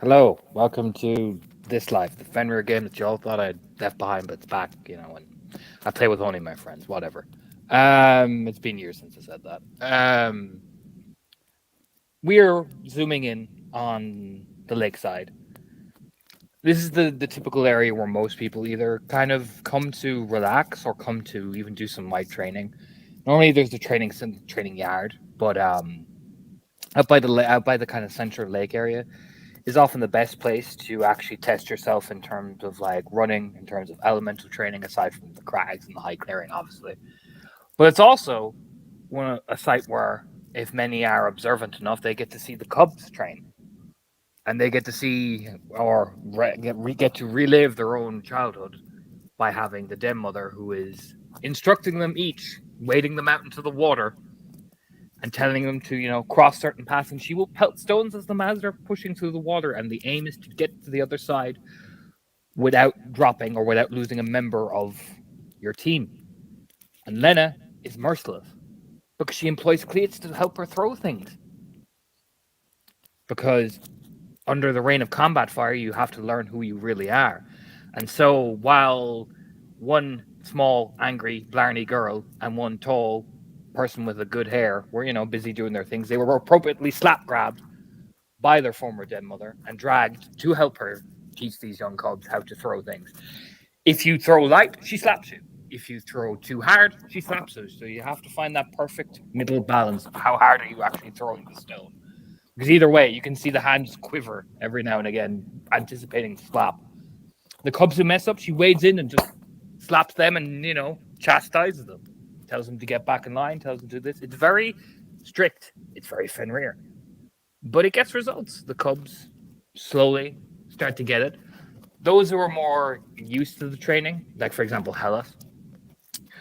Hello, welcome to This Life, the Fenrir game that you all thought I'd left behind, but it's back, and I play with only my friends, whatever. It's been years since I said that. We're zooming in on the lakeside. This is the typical area where most people either kind of come to relax or come to even do some light training. Normally, there's the training yard, but out by the kind of central lake area is often the best place to actually test yourself in terms of like running, in terms of elemental training, aside from the crags and the high clearing, obviously. But it's also a site where, if many are observant enough, they get to see the cubs train, and they get to see or get to relive their own childhood by having the den mother who is instructing them each, wading them out into the water and telling them to, cross certain paths. And she will pelt stones as they're pushing through the water. And the aim is to get to the other side without dropping or without losing a member of your team. And Lena is merciless because she employs cleats to help her throw things. Because under the reign of combat fire, you have to learn who you really are. And so while one small, angry, blarney girl and one tall person with a good hair were, busy doing their things, they were appropriately slap grabbed by their former dead mother and dragged to help her teach these young cubs how to throw things. If you throw light, she slaps you. If you throw too hard, she slaps you. So you have to find that perfect middle balance of how hard are you actually throwing the stone. Because either way, you can see the hands quiver every now and again, anticipating the slap. The cubs who mess up, she wades in and just slaps them and, chastises them. Tells them to get back in line, tells them to do this. It's very strict. It's very Fenrir. But it gets results. The cubs slowly start to get it. Those who are more used to the training, like for example Hellas,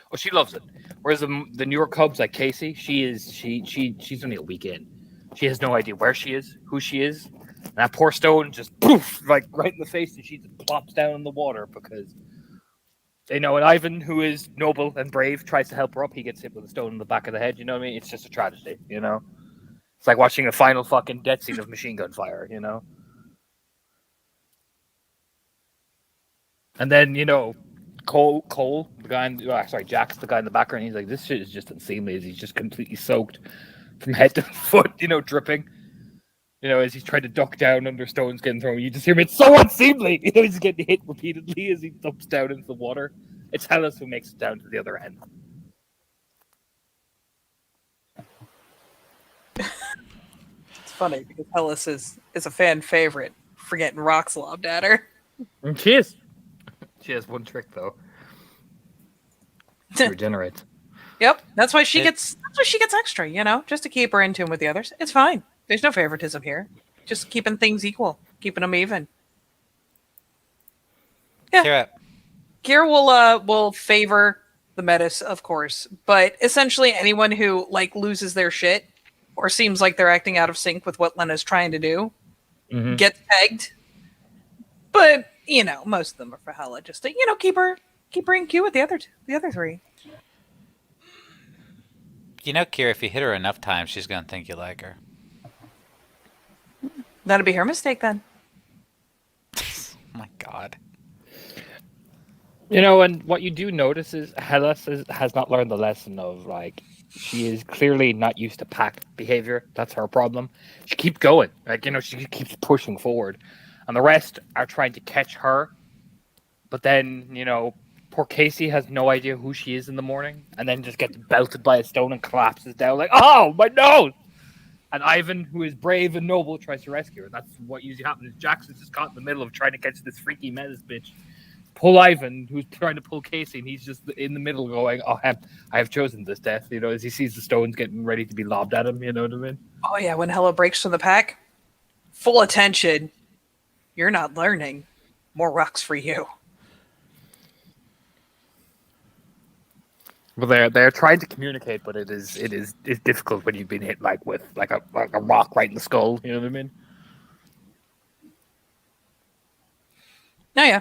well, she loves it. Whereas the newer cubs like Casey, she's only a week in. She has no idea where she is, who she is. And that poor stone just poof, like right in the face, and she just plops down in the water because they know. And Ivan, who is noble and brave, tries to help her up. He gets hit with a stone in the back of the head. You know what I mean? It's just a tragedy. It's like watching a final fucking death scene of machine gun fire. And then, Cole, the guy, sorry, Jack's the guy in the background. He's like, this shit is just unseemly. As he's just completely soaked from head to foot, dripping. As he's trying to duck down under stones getting thrown, you just hear him. It's so unseemly. He's getting hit repeatedly as he dumps down into the water. It's Hellas who makes it down to the other end. It's funny because Hellas is a fan favorite for getting rocks lobbed at her. And she is. She has one trick though. She regenerates. Yep, that's why she gets extra, just to keep her in tune with the others. It's fine. There's no favoritism here. Just keeping things equal, keeping them even. Yeah. Kira will favor the Metis, of course, but essentially anyone who loses their shit or seems like they're acting out of sync with what Lena's trying to do gets pegged. But most of them are for Hela, just to keep her in queue with the other three. Kira, if you hit her enough times, she's gonna think you like her. That'll be her mistake then. Oh my god. And what you do notice is Hellas has not learned the lesson of she is clearly not used to pack behavior. That's her problem. She keeps going. She keeps pushing forward. And the rest are trying to catch her. But then, poor Casey has no idea who she is in the morning and then just gets belted by a stone and collapses down like, oh, my nose! And Ivan, who is brave and noble, tries to rescue her. That's what usually happens. Jackson's just caught in the middle of trying to catch this freaky Metis bitch. Pull Ivan, who's trying to pull Casey, and he's just in the middle going, oh, I have chosen this death, as he sees the stones getting ready to be lobbed at him, you know what I mean? Oh, yeah, when Hela breaks from the pack, full attention. You're not learning. More rocks for you. Well, they're trying to communicate, but it's difficult when you've been hit with a rock right in the skull. You know what I mean? Oh yeah,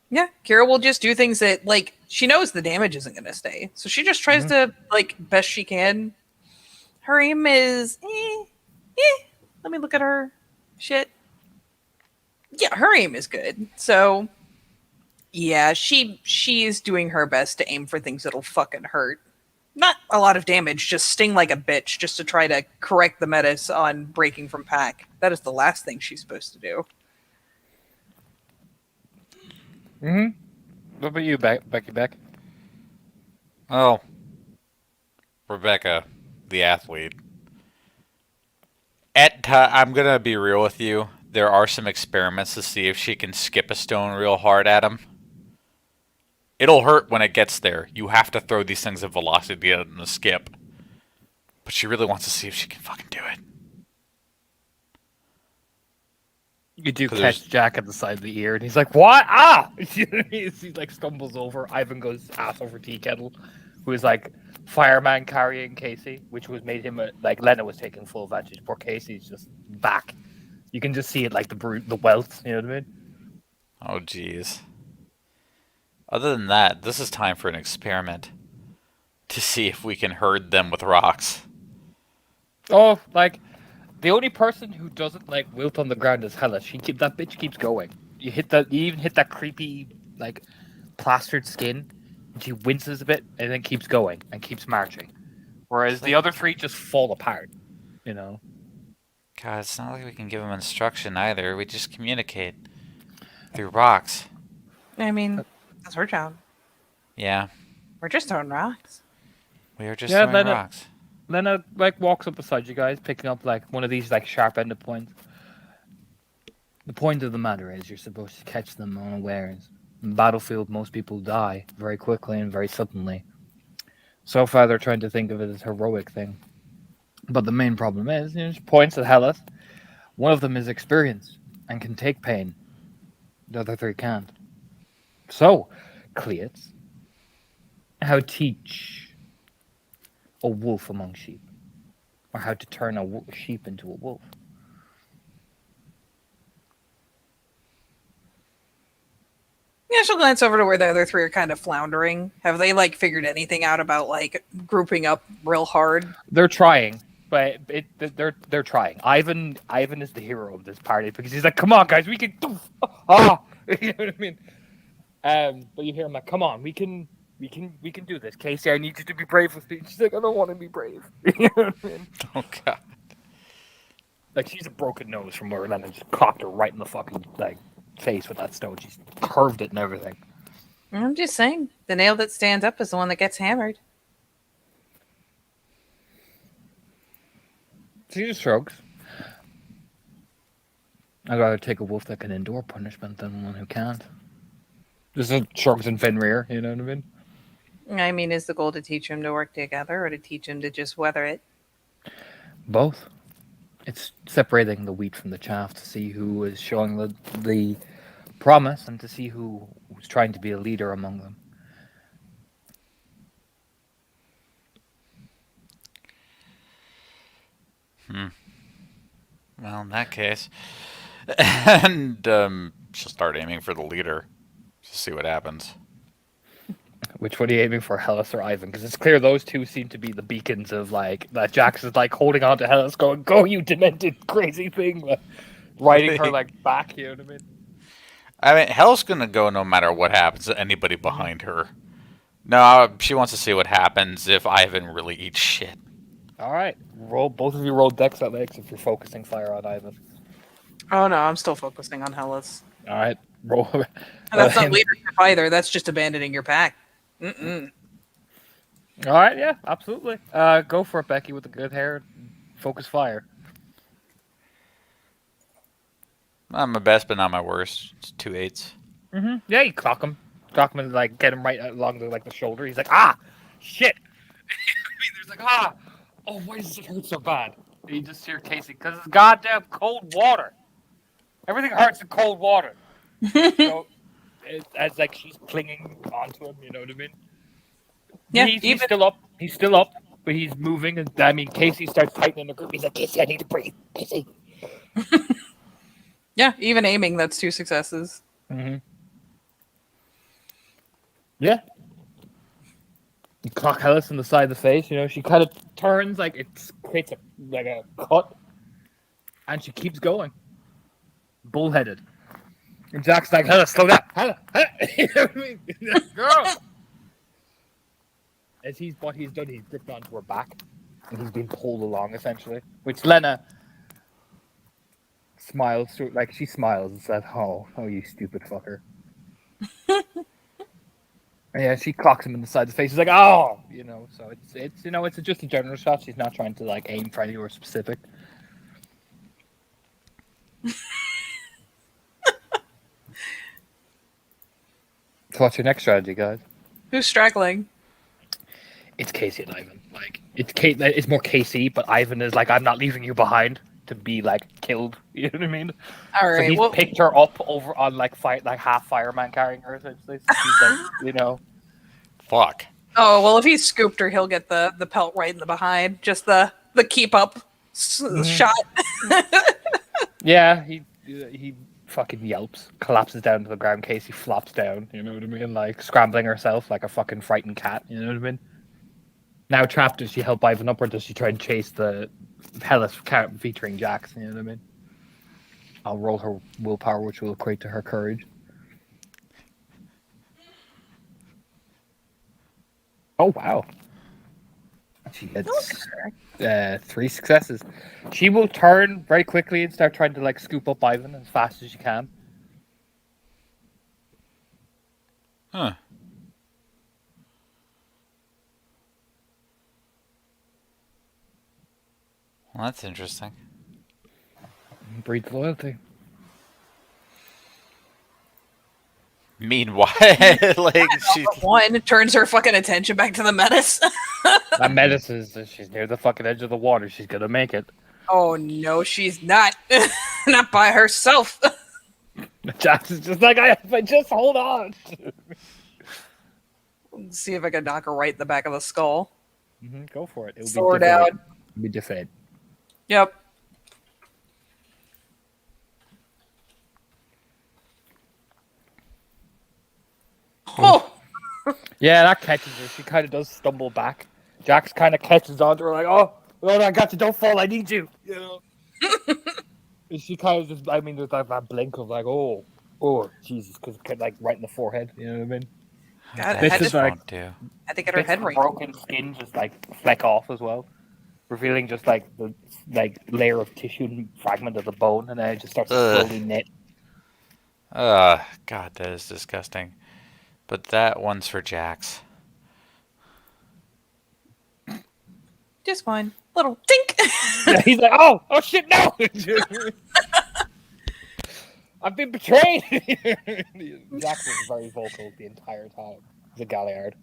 yeah. Kira will just do things that she knows the damage isn't going to stay, so she just tries to best she can. Her aim is Let me look at her shit. Yeah, her aim is good. So yeah, she's doing her best to aim for things that'll fucking hurt. Not a lot of damage, just sting like a bitch, just to try to correct the metis on breaking from pack. That is the last thing she's supposed to do. What about you, Becky Beck? Oh, Rebecca, the athlete. I'm gonna be real with you. There are some experiments to see if she can skip a stone real hard at him. It'll hurt when it gets there. You have to throw these things at velocity in the skip. But she really wants to see if she can fucking do it. You do 'Cause catch there's- Jack at the side of the ear, and he's like, "What? Ah!" You know what I mean? He like stumbles over. Ivan goes ass over tea kettle, who is like fireman carrying Casey, which was made him like Lena was taking full advantage. Poor Casey's just back. You can just see it like the wealth. You know what I mean? Oh, jeez. Other than that, this is time for an experiment. To see if we can herd them with rocks. Oh, like the only person who doesn't like wilt on the ground is Hella. That bitch keeps going. You even hit that creepy like plastered skin, and she winces a bit and then keeps going and keeps marching. Whereas the other three just fall apart. You know. God, it's not like we can give them instruction either. We just communicate. Through rocks. I mean, that's her job. Yeah. We're just throwing rocks. We are just Yeah, throwing Lena- rocks. Lena like walks up beside you guys, picking up like one of these like sharp ended points. The point of the matter is you're supposed to catch them unawares. In the battlefield, most people die very quickly and very suddenly. So far, they're trying to think of it as a heroic thing. But the main problem is, she points at Hellas. One of them is experienced and can take pain. The other three can't. So, Cleats, how to teach a wolf among sheep, or how to turn a sheep into a wolf. Yeah, she'll glance over to where the other three are kind of floundering. Have they like figured anything out about like grouping up real hard? They're trying, but they're trying. Ivan is the hero of this party because he's like, "Come on, guys, we can do you know what I mean?" But you hear him like, "Come on, we can do this, Casey. I need you to be brave with me." She's like, "I don't want to be brave." You know what I mean? Oh, God. Like she's a broken nose from where Lennon just cocked her right in the fucking like face with that stone. She's curved it and everything. I'm just saying, the nail that stands up is the one that gets hammered. She just shrugs. I'd rather take a wolf that can endure punishment than one who can't. Just shrugs in Fenrir, you know what I mean? I mean, is the goal to teach him to work together or to teach him to just weather it? Both. It's separating the wheat from the chaff to see who is showing the promise and to see who's trying to be a leader among them. Well, in that case. And she'll start aiming for the leader. To see what happens. Which one are you aiming for, Hellas or Ivan? Because it's clear those two seem to be the beacons of like that. Jax is like holding on to Hellas, going, "Go, you demented, crazy thing!" Like, riding her like back. You know what I mean? I mean, Hell's gonna go no matter what happens to anybody behind her. No, she wants to see what happens if Ivan really eats shit. All right, roll. Both of you roll Dex athletics if you're focusing fire on Ivan. Oh no, I'm still focusing on Hellas. All right, roll. And that's not And- leadership either. That's just abandoning your pack. Mm-mm. All right, yeah, absolutely. Go for it, Becky, with the good hair. Focus fire. Not my best, but not my worst. It's 2 8s. Mm-hmm. Yeah, you clock him, and like get him right along the shoulder. He's like, "Ah, shit!" He's like, "Ah, oh, why does it hurt so bad?" And you just hear Casey, "Because it's goddamn cold water. Everything hurts in cold water." So, as like she's clinging onto him, you know what I mean? Yeah, he's even still up. He's still up, but he's moving. And I mean, Casey starts tightening the grip. He's like, "Casey, I need to breathe, Casey." yeah, even aiming, that's 2 successes. Mm-hmm. Yeah. You clock Hellas in the side of the face. You know, she kind of turns like it creates a cut. And she keeps going. Bullheaded. And Jack's like, Hella, slow down. Hella. You know what I mean? Girl. What he's done, he's gripped onto her back. And he's been pulled along, essentially. Which Lena smiles through, like, she smiles and says, oh, you stupid fucker. And yeah, she clocks him in the side of the face. He's like, oh, you know. So it's you know, it's just a general shot. She's not trying to like aim for anywhere specific. So what's your next strategy, guys? Who's straggling? It's Casey and Ivan. Like it's more Casey, but Ivan is like, I'm not leaving you behind to be like killed. You know what I mean? All So right. he's Well, picked her up over on like half fireman carrying her essentially. So she's like, you know. Fuck. oh well, if he scooped her, he'll get the pelt right in the behind. Just the keep up shot. Yeah, he fucking yelps, collapses down to the ground. Casey flops down. You know what I mean? Like scrambling herself like a fucking frightened cat. You know what I mean? Now trapped, does she help Ivan up or does she try and chase the Hellas cat featuring Jax? You know what I mean? I'll roll her willpower, which will equate to her courage. Oh wow! She gets 3 successes. She will turn very quickly and start trying to like scoop up Ivan as fast as she can. Huh. Well, that's interesting. Breeds loyalty. Meanwhile, like she's One turns her fucking attention back to the menace. That menace is she's near the fucking edge of the water. She's gonna make it. oh no, she's not. Not by herself. Jax is just like, I just hold on. Let's see if I can knock her right in the back of the skull. Go for it. It'll Sword be out. It'll be defeat. Yep. Oh, Yeah, that catches her. She kind of does stumble back. Jax kind of catches onto her like, oh, I got you. Don't fall. I need you. You know. And she kind of just, I mean, there's like that blink of like, oh, Jesus, because like right in the forehead. You know what I mean? God, This I, is like do. had to get her bits head of right. broken skin just like fleck off as well, revealing just like the like layer of tissue and fragment of the bone, and then it just starts to Ugh. slowly knit. God, that is disgusting. But that one's for Jax. Just fine. Little tink. Yeah, he's like, oh shit, no! I've been betrayed. Jax was very vocal the entire time. The Galliard.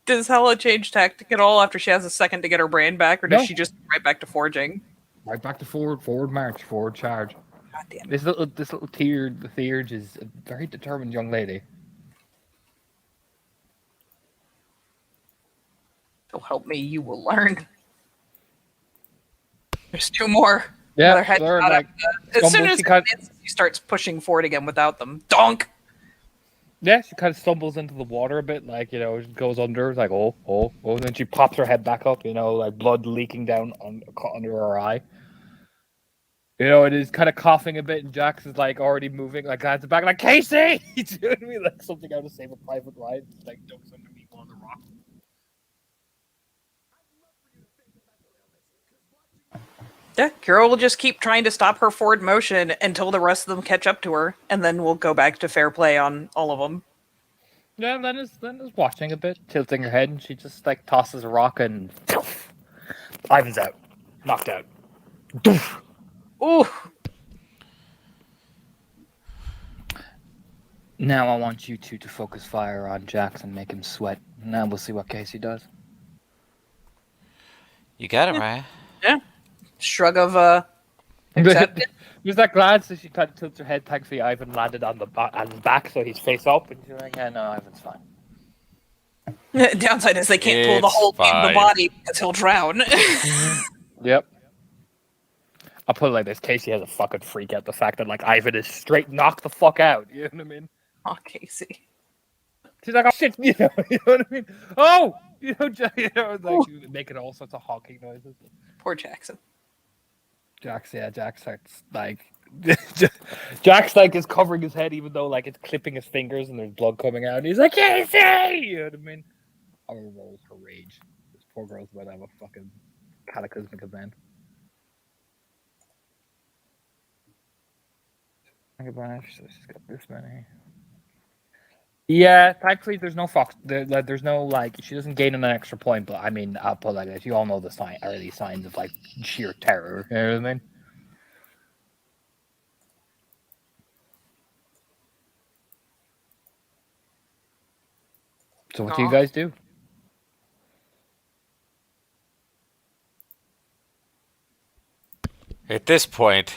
Does Hella change tactic at all after she has a second to get her brain back, or does No. she just right back to forging? Right back to forward march, forward charge. God damn it. This little Theurge is a very determined young lady. So help me, you will learn. There's 2 more. Yeah, Another head they're shot like as soon stumbles, as she kind- she starts pushing forward again without them. Donk! yeah, she kind of stumbles into the water a bit, like, you know, she goes under, like, oh, and then she pops her head back up, you know, like blood leaking down under her eye. You know, it is kind of coughing a bit, and Jax is like already moving, like hands back, like Casey. You know what I mean? Like something out of Save a Private Ryan, just, like ducks underneath one of the rocks. Yeah, Kira will just keep trying to stop her forward motion until the rest of them catch up to her, and then we'll go back to fair play on all of them. Yeah, Lena's watching a bit, tilting her head, and she just like tosses a rock, and Ivan's out, knocked out. Ooh! Now I want you two to focus fire on Jax and make him sweat. Now we'll see what Casey does. You got it, Ryan. Shrug of acceptance. There's that glance as she kind of tilts her head. Thankfully, Ivan landed on his back, so he's face up, and she's like, "Yeah, no, Ivan's fine." Downside is they can't pull the It's whole thing of the fine. body because he'll drown. Yep. I'll put it like this: Casey has a fucking freak out the fact that like Ivan is straight knocked the fuck out. You know what I mean? Oh, Casey. She's like, "Oh shit," you know what I mean? Oh, like making all sorts of honking noises. Poor Jackson. Jack starts like Jack's like is covering his head even though like it's clipping his fingers and there's blood coming out. He's like, Casey! You know what I mean? Our rolls her rage. This poor girl's about to have a fucking cataclysmic event. Think about it, she's got this many. Yeah, thankfully there's no fox. There's no like she doesn't gain an extra point. But I mean, I'll put like this. You all know the early signs of like sheer terror. You know what I mean? So what do you Aw. guys do? At this point,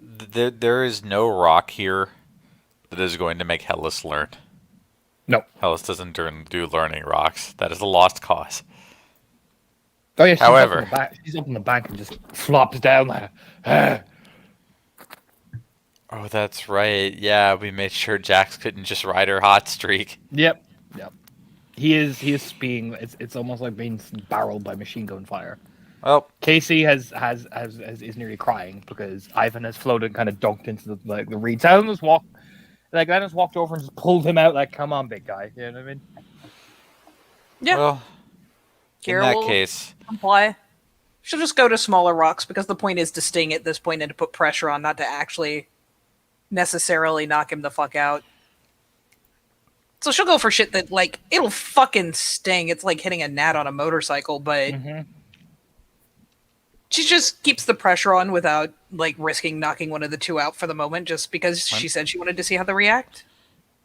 there is no rock here that is going to make Hellas learn. No. Hellas doesn't do learning rocks. That is a lost cause. Oh yeah. She's However- up in the back. She's up in the bank and just flops down like. "Ah." Oh, that's right. Yeah, we made sure Jax couldn't just ride her hot streak. Yep. He is being. It's almost like being barreled by machine gun fire. Well, Casey is nearly crying because Ivan has floated and kind of dunked into the reeds. Alan has walked over and just pulled him out like, come on, big guy. You know what I mean? Yeah. well, in Kira that will case, comply. She'll just go to smaller rocks because the point is to sting at this point and to put pressure on, not to actually necessarily knock him the fuck out. So she'll go for shit that, like, it'll fucking sting. It's like hitting a gnat on a motorcycle, but she just keeps the pressure on without, like, risking knocking one of the two out for the moment just because she said she wanted to see how they react.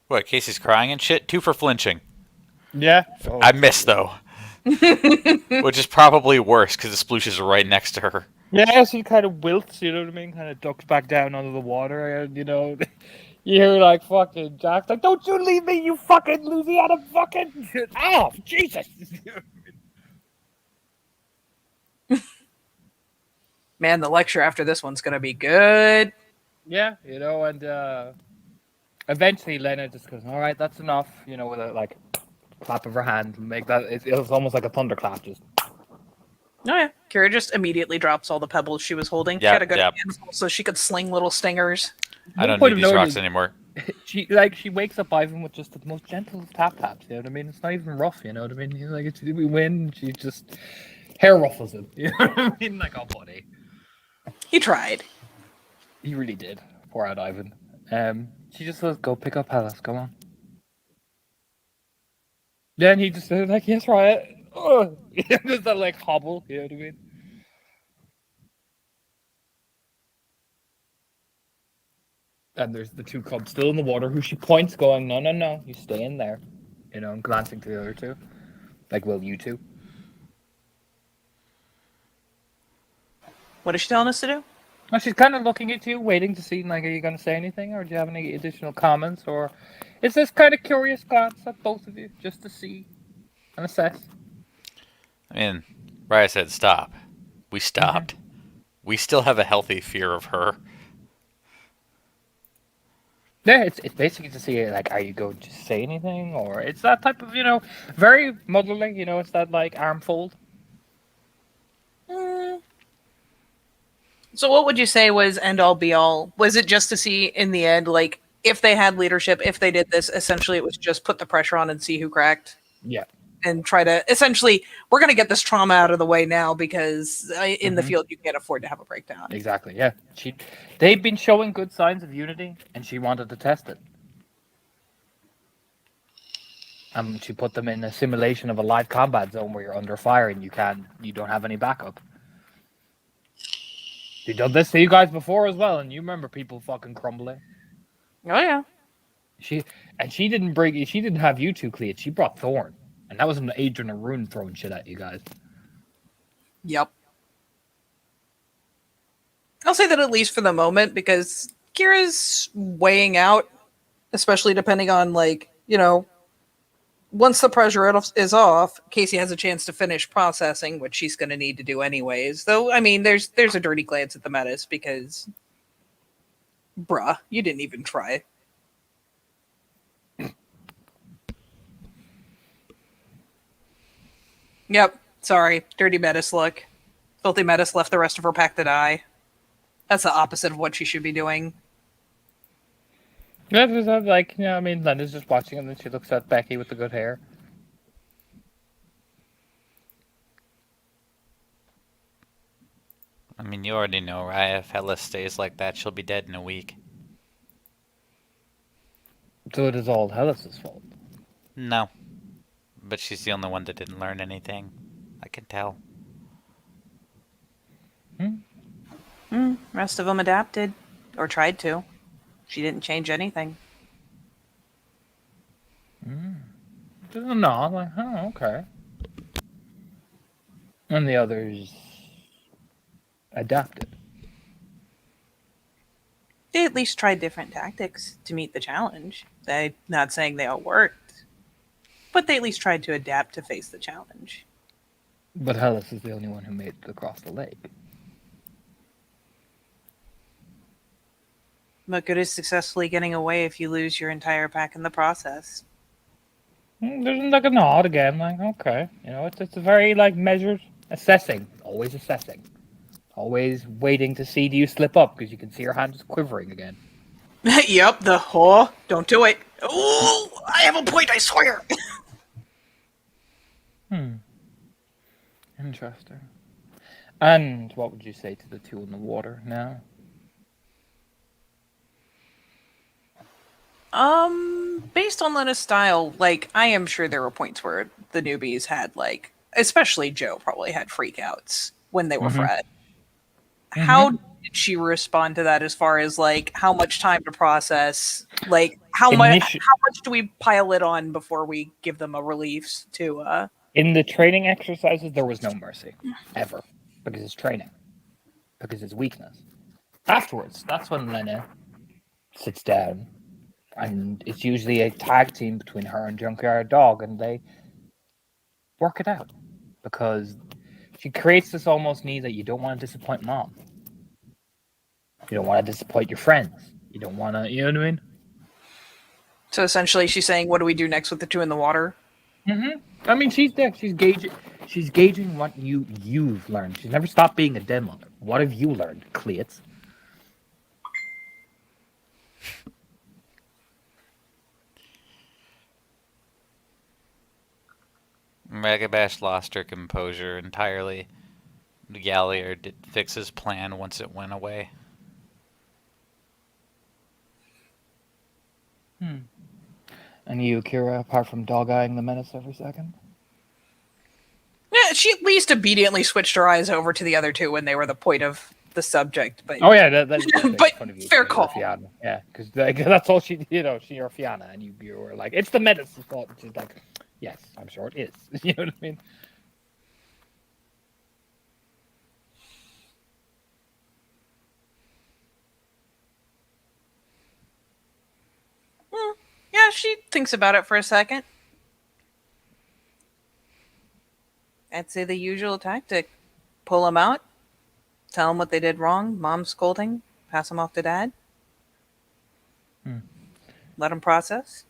what? Casey's crying and shit. 2 for flinching. Yeah. I missed though, which is probably worse because the sploosh is right next to her. Yeah, she kind of wilts, you know what I mean? Kind of ducks back down under the water, and, you know, you hear, like, fucking Jack's like, don't you leave me, you fucking Louisiana fucking... Oh, Jesus! Man, the lecture after this one's gonna be good. Yeah, you know, and eventually Lena just goes, all right, that's enough, you know, with a, like, clap of her hand, make that, it was almost like a thunderclap, just... Oh yeah, Kira just immediately drops all the pebbles she was holding. She Yep, had a good yep. handful so she could sling little stingers. I don't point need of these note rocks is- anymore. She wakes up Ivan with just the most gentle of tap taps, you know what I mean? It's not even rough, you know what I mean? He's like, we win, she just hair ruffles him, you know what I mean? Like, oh, buddy. He tried. He really did. Poor out Ivan. She just says, go pick up Hellas, come on. Then he just said, like, yes, right. Oh. Just that, like, hobble, you know what I mean? And there's the two cubs still in the water who she points going, no, you stay in there. You know, and glancing to the other two. Like, will you two? What is she telling us to do? Well, she's kind of looking at you, waiting to see, like, are you going to say anything? Or do you have any additional comments? Or is this kind of curious glance at both of you, just to see and assess? I mean, Raya said stop. We stopped. We still have a healthy fear of her. Yeah, it's basically to see, like, are you going to say anything? Or it's that type of, you know, very motherly, you know, it's that, like, arm fold. So what would you say was end all be all? Was it just to see in the end, like, if they had leadership, if they did this, essentially it was just put the pressure on and see who cracked? Yeah. And try to, essentially, we're going to get this trauma out of the way now because in the field you can't afford to have a breakdown. Exactly, yeah. They've been showing good signs of unity, and she wanted to test it. She put them in a simulation of a live combat zone where you're under fire and you don't have any backup. She done this to you guys before as well, and you remember people fucking crumbling. Oh yeah. She didn't have you two cleared. She brought Thorn, and that was an Adrian and Rune throwing shit at you guys. Yep. I'll say that at least for the moment, because Kira's weighing out, especially depending on, like, you know, once the pressure is off, Casey has a chance to finish processing, which she's going to need to do anyways. Though, I mean, there's a dirty glance at the Metis because, bruh, you didn't even try. Yep, sorry, dirty Metis look. Filthy Metis left the rest of her pack to die. That's the opposite of what she should be doing. Yeah, there's like, you know, I mean, Linda's just watching, and then she looks at Becky with the good hair. I mean, you already know, right? If Hella stays like that, she'll be dead in a week. So it is all Hellas's fault. No. But she's the only one that didn't learn anything. I can tell. Rest of them adapted. Or tried to. She didn't change anything. No, I'm like, oh, okay. And the others adapted. They at least tried different tactics to meet the challenge. They're not saying they all worked. But they at least tried to adapt to face the challenge. But Hellas is the only one who made it across the lake. What good is successfully getting away if you lose your entire pack in the process? There's like a nod again, like, okay. You know, it's a very, like, measured assessing. Always assessing. Always waiting to see, do you slip up? Because you can see your hand just quivering again. Yep, the whore. Don't do it. Oh, I have a point, I swear. Interesting. And what would you say to the two in the water now? Based on Lena's style, like, I am sure there were points where the newbies had, like, especially Joe probably had freakouts when they were Fred. How did she respond to that as far as, like, how much time to process? Like, how much do we pile it on before we give them a relief to, In the training exercises, there was no mercy. Ever. Because it's training. Because it's weakness. Afterwards, that's when Lena sits down. And it's usually a tag team between her and Junkyard Dog, and they work it out. Because she creates this almost need that you don't want to disappoint mom. You don't want to disappoint your friends. You don't want to, you know what I mean? So essentially she's saying, what do we do next with the two in the water? I mean, she's there. She's gauging what you've learned. She's never stopped being a den mother. What have you learned, Cleats? Megabash lost her composure entirely. Galliard did fix his plan once it went away. And you, Kira, apart from dog-eyeing the menace every second? Yeah, she at least obediently switched her eyes over to the other two when they were the point of the subject. But Oh yeah, that's But point of view. fair You're call. Fiona. Yeah, because that's all she, you're Fiona, and you were like, it's the menace's fault. And she's like, yes, I'm sure it is. You know what I mean? yeah, she thinks about it for a second. I'd say the usual tactic. Pull them out. Tell them what they did wrong. Mom's scolding. Pass them off to dad. Let them process.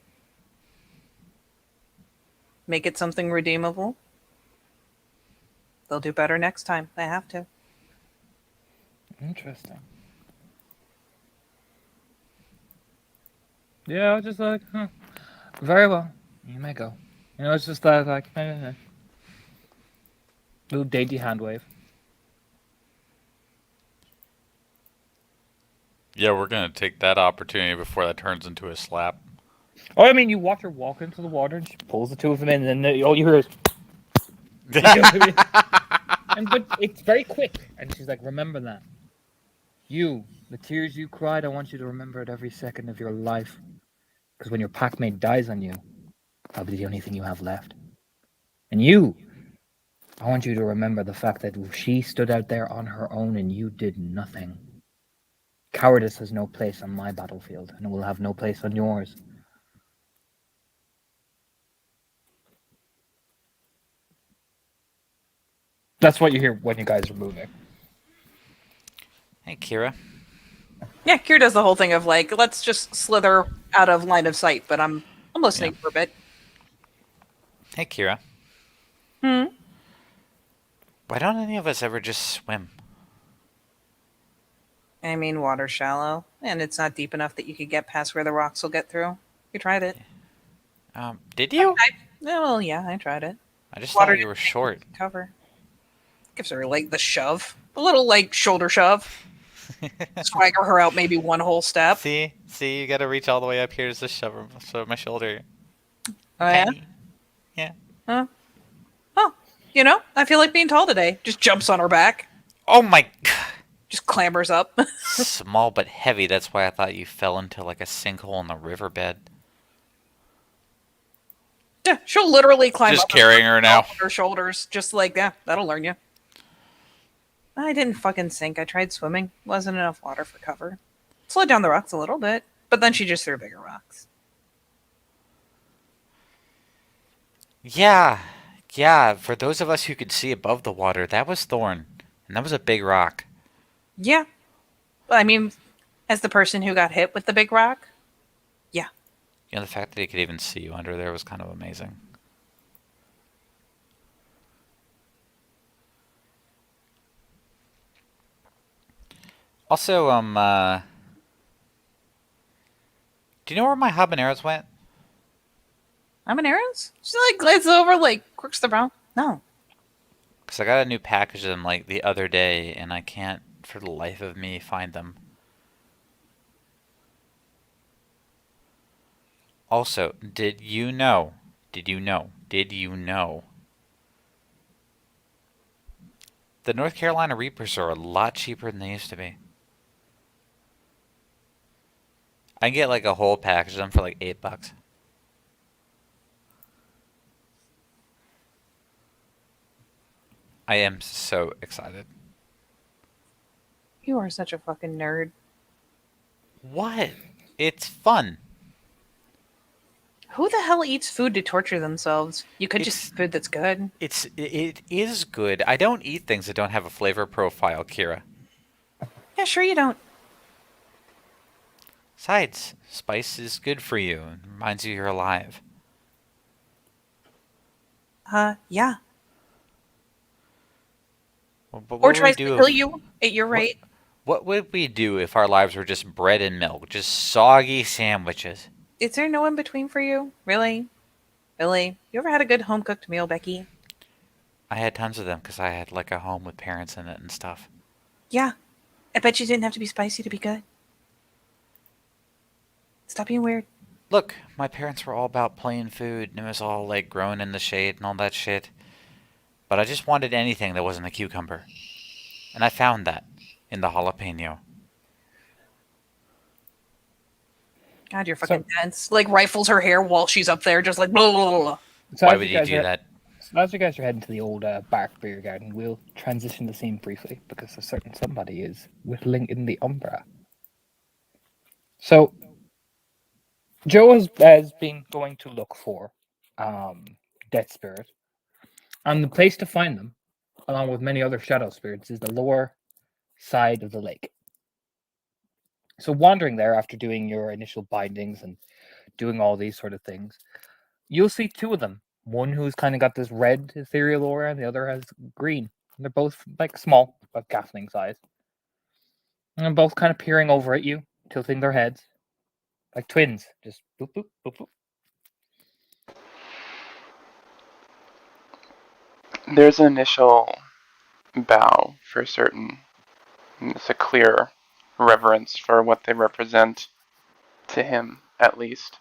Make it something redeemable. They'll do better next time. They have to. Interesting. Yeah, I was just like, very well. You may go. You know, it's just that, like, little dainty hand wave. Yeah, we're gonna take that opportunity before that turns into a slap. Oh, I mean, you watch her walk into the water, and she pulls the two of them in, and then all you hear is, you know what I mean? But it's very quick, and she's like, remember that. You, the tears you cried, I want you to remember it every second of your life. Because when your packmate dies on you, that'll be the only thing you have left. And you, I want you to remember the fact that she stood out there on her own and you did nothing. Cowardice has no place on my battlefield, and it will have no place on yours. That's what you hear when you guys are moving. Hey, Kira. Yeah, Kier does the whole thing of like, let's just slither out of line of sight, but I'm listening for a bit. Hey, Kira. Why don't any of us ever just swim? I mean, water's shallow, and it's not deep enough that you could get past where the rocks will get through. You tried it. Did you? Well, yeah, I tried it. I just Water thought you were short. cover. Gives her like the shove, a little like shoulder shove. Swagger her out maybe one whole step. See, you gotta reach all the way up here to shove my shoulder. Oh yeah. Tiny. Yeah. Huh? Oh, I feel like being tall today. Just jumps on her back, Oh my. just clambers up. Small but heavy. That's why I thought you fell into like a sinkhole in the riverbed. Yeah, she'll literally climb Just up carrying her now. on her shoulders, just like that'll learn you. I didn't fucking sink. I tried swimming. Wasn't enough water for cover. Slowed down the rocks a little bit, but then she just threw bigger rocks. Yeah. Yeah. For those of us who could see above the water, that was Thorn, and that was a big rock. Yeah. I mean, as the person who got hit with the big rock, yeah. You know, the fact that he could even see you under there was kind of amazing. Also, do you know where my habaneros went? I'm an arrows? She like glides over, like quirks the brow. No. Because I got a new package of them like the other day, and I can't for the life of me find them. Also, did you know? The North Carolina Reapers are a lot cheaper than they used to be. I can get like a whole package of them for like $8. I am so excited. You are such a fucking nerd. What? It's fun. Who the hell eats food to torture themselves? You could just It's- eat food that's good. It is good. I don't eat things that don't have a flavor profile, Kira. Yeah, sure you don't. Besides, spice is good for you. It reminds you you're alive. Yeah. But what Or would we tries to do kill if- you at your rate. What would we do if our lives were just bread and milk, just soggy sandwiches? Is there no in between for you? Really? Really? You ever had a good home cooked meal, Becky? I had tons of them because I had like a home with parents in it and stuff. Yeah. I bet you didn't have to be spicy to be good. Stop being weird. Look, my parents were all about plain food, and it was all like grown in the shade and all that shit. But I just wanted anything that wasn't a cucumber. And I found that in the jalapeno. God, you're fucking dense. Like rifles her hair while she's up there, just like blah blah blah. Blah. So Why as would you you guys do are- that? So as you guys are heading to the old Bark Beer Garden, we'll transition the scene briefly because a certain somebody is whittling in the Umbra. So Joe has been going to look for Death Spirit, and the place to find them, along with many other shadow spirits, is the lower side of the lake. So wandering there after doing your initial bindings and doing all these sort of things, you'll see two of them. One who's kind of got this red ethereal aura, and the other has green. And they're both like small, about Gatling size. And they're both kind of peering over at you, tilting their heads. Like twins. Just boop, boop, boop, boop. There's an initial bow for certain. And it's a clear reverence for what they represent to him, at least.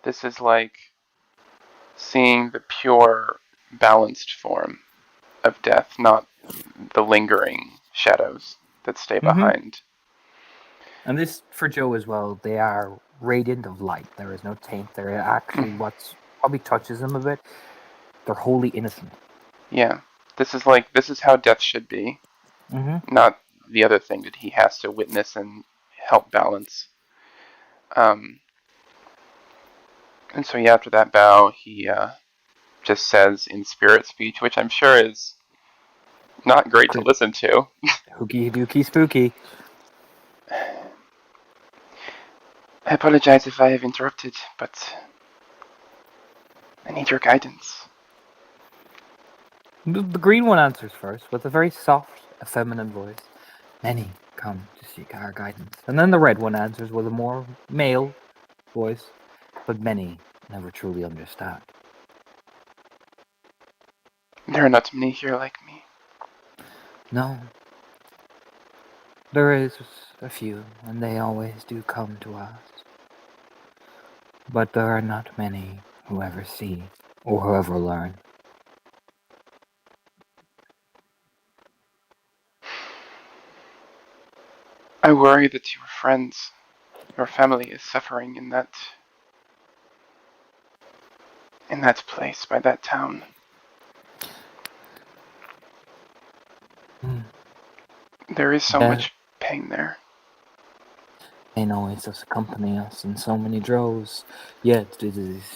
This is like seeing the pure, balanced form of death, not the lingering shadows that stay behind. And this, for Joe as well, they are radiant of light. There is no taint. They're actually what's probably touches them a bit. They're wholly innocent. Yeah, this is how death should be, Mm-hmm. not the other thing that he has to witness and help balance. And so, yeah, after that bow, he just says in spirit speech, which I'm sure is not great to listen to. Hooky dooky spooky. I apologize if I have interrupted, but I need your guidance. The green one answers first with a very soft, effeminate voice. Many come to seek our guidance. And then the red one answers with a more male voice, but many never truly understand. There are not many here like me. No, there is a few, and they always do come to us. But there are not many who ever see or who ever learn. I worry that your friends, your family is suffering in that place, by that town. Hmm. There is so Yeah. much pain there. Pain always does accompany us in so many droves, yet it is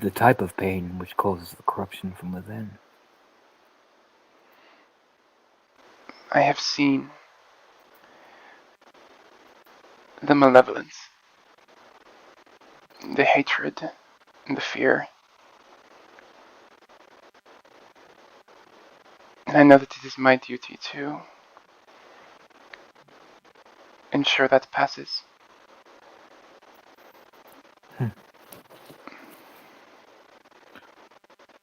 the type of pain which causes the corruption from within. I have seen the malevolence, the hatred, and the fear. And I know that it is my duty to ensure that passes.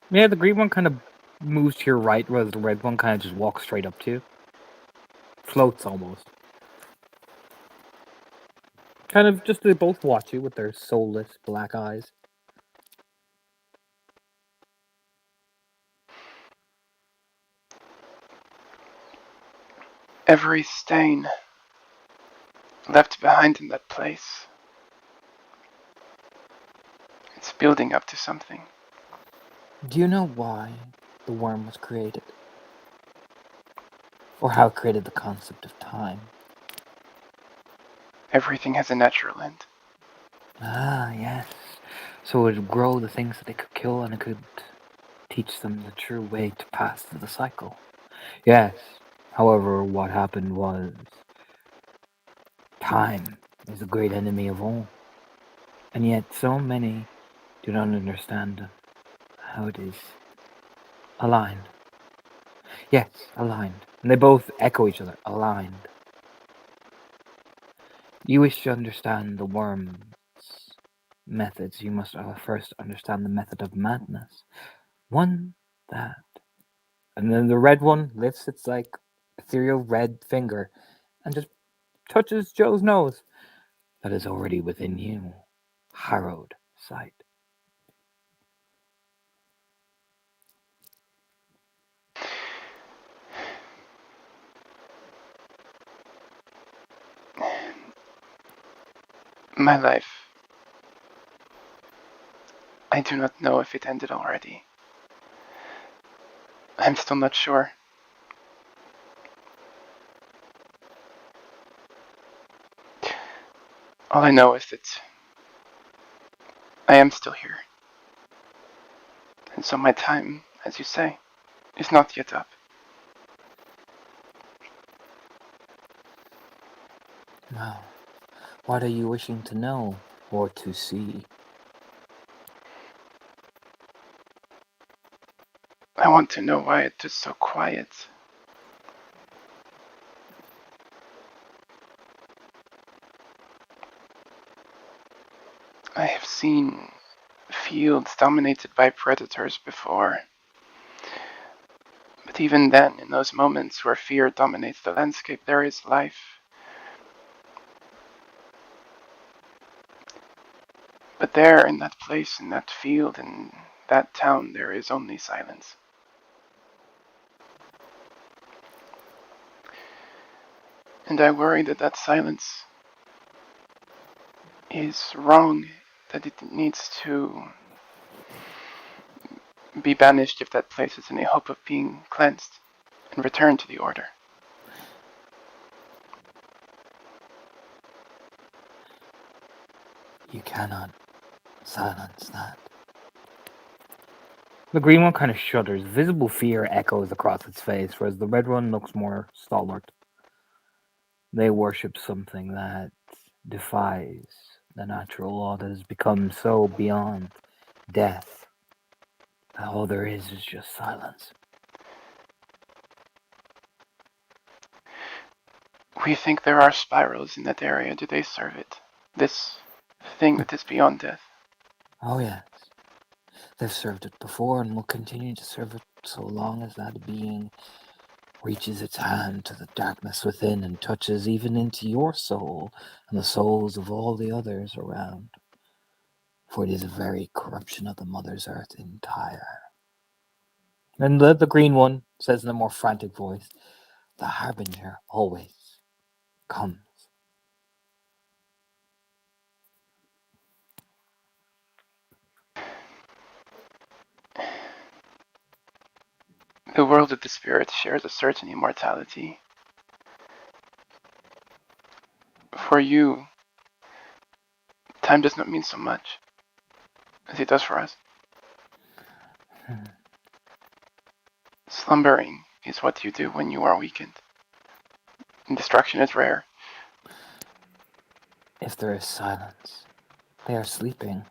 Yeah, the green one kind of moves to your right, whereas the red one kind of just walks straight up to you. Floats almost. Kind of just they both watch you with their soulless black eyes. Every stain left behind in that place, it's building up to something. Do you know why the worm was created? Or how it created the concept of time? Everything has a natural end. Ah, yes. So it would grow the things that it could kill and it could teach them the true way to pass through the cycle. Yes. However, what happened was time is the great enemy of all. And yet so many do not understand how it is aligned. Yes, aligned. And they both echo each other. Aligned. You wish to understand the worm's methods, you must first understand the method of madness. One that. And then the red one lifts its like ethereal red finger and just touches Joe's nose. That is already within you. Harrowed sight. My life, I do not know if it ended already. I'm still not sure. All I know is that I am still here. And so my time, as you say, is not yet up. Well, what are you wishing to know or to see? I want to know why it is so quiet. I have seen fields dominated by predators before. But even then, in those moments where fear dominates the landscape, there is life. But there, in that place, in that field, in that town, there is only silence. And I worry that that silence is wrong, that it needs to be banished if that place is in a hope of being cleansed and returned to the order. You cannot silence that. The green one kind of shudders. Visible fear echoes across its face, whereas the red one looks more stalwart. They worship something that defies the natural law that has become so beyond death that all there is just silence. We think there are spirals in that area. Do they serve it? This thing that is beyond death. Oh, yes. They've served it before and will continue to serve it so long as that being reaches its hand to the darkness within and touches even into your soul and the souls of all the others around. For it is a very corruption of the Mother's Earth entire. And the green one says in a more frantic voice, the Harbinger always comes. The world of the spirit shares a certain immortality. For you, time does not mean so much as it does for us. Slumbering is what you do when you are weakened. And destruction is rare. If there is silence, they are sleeping.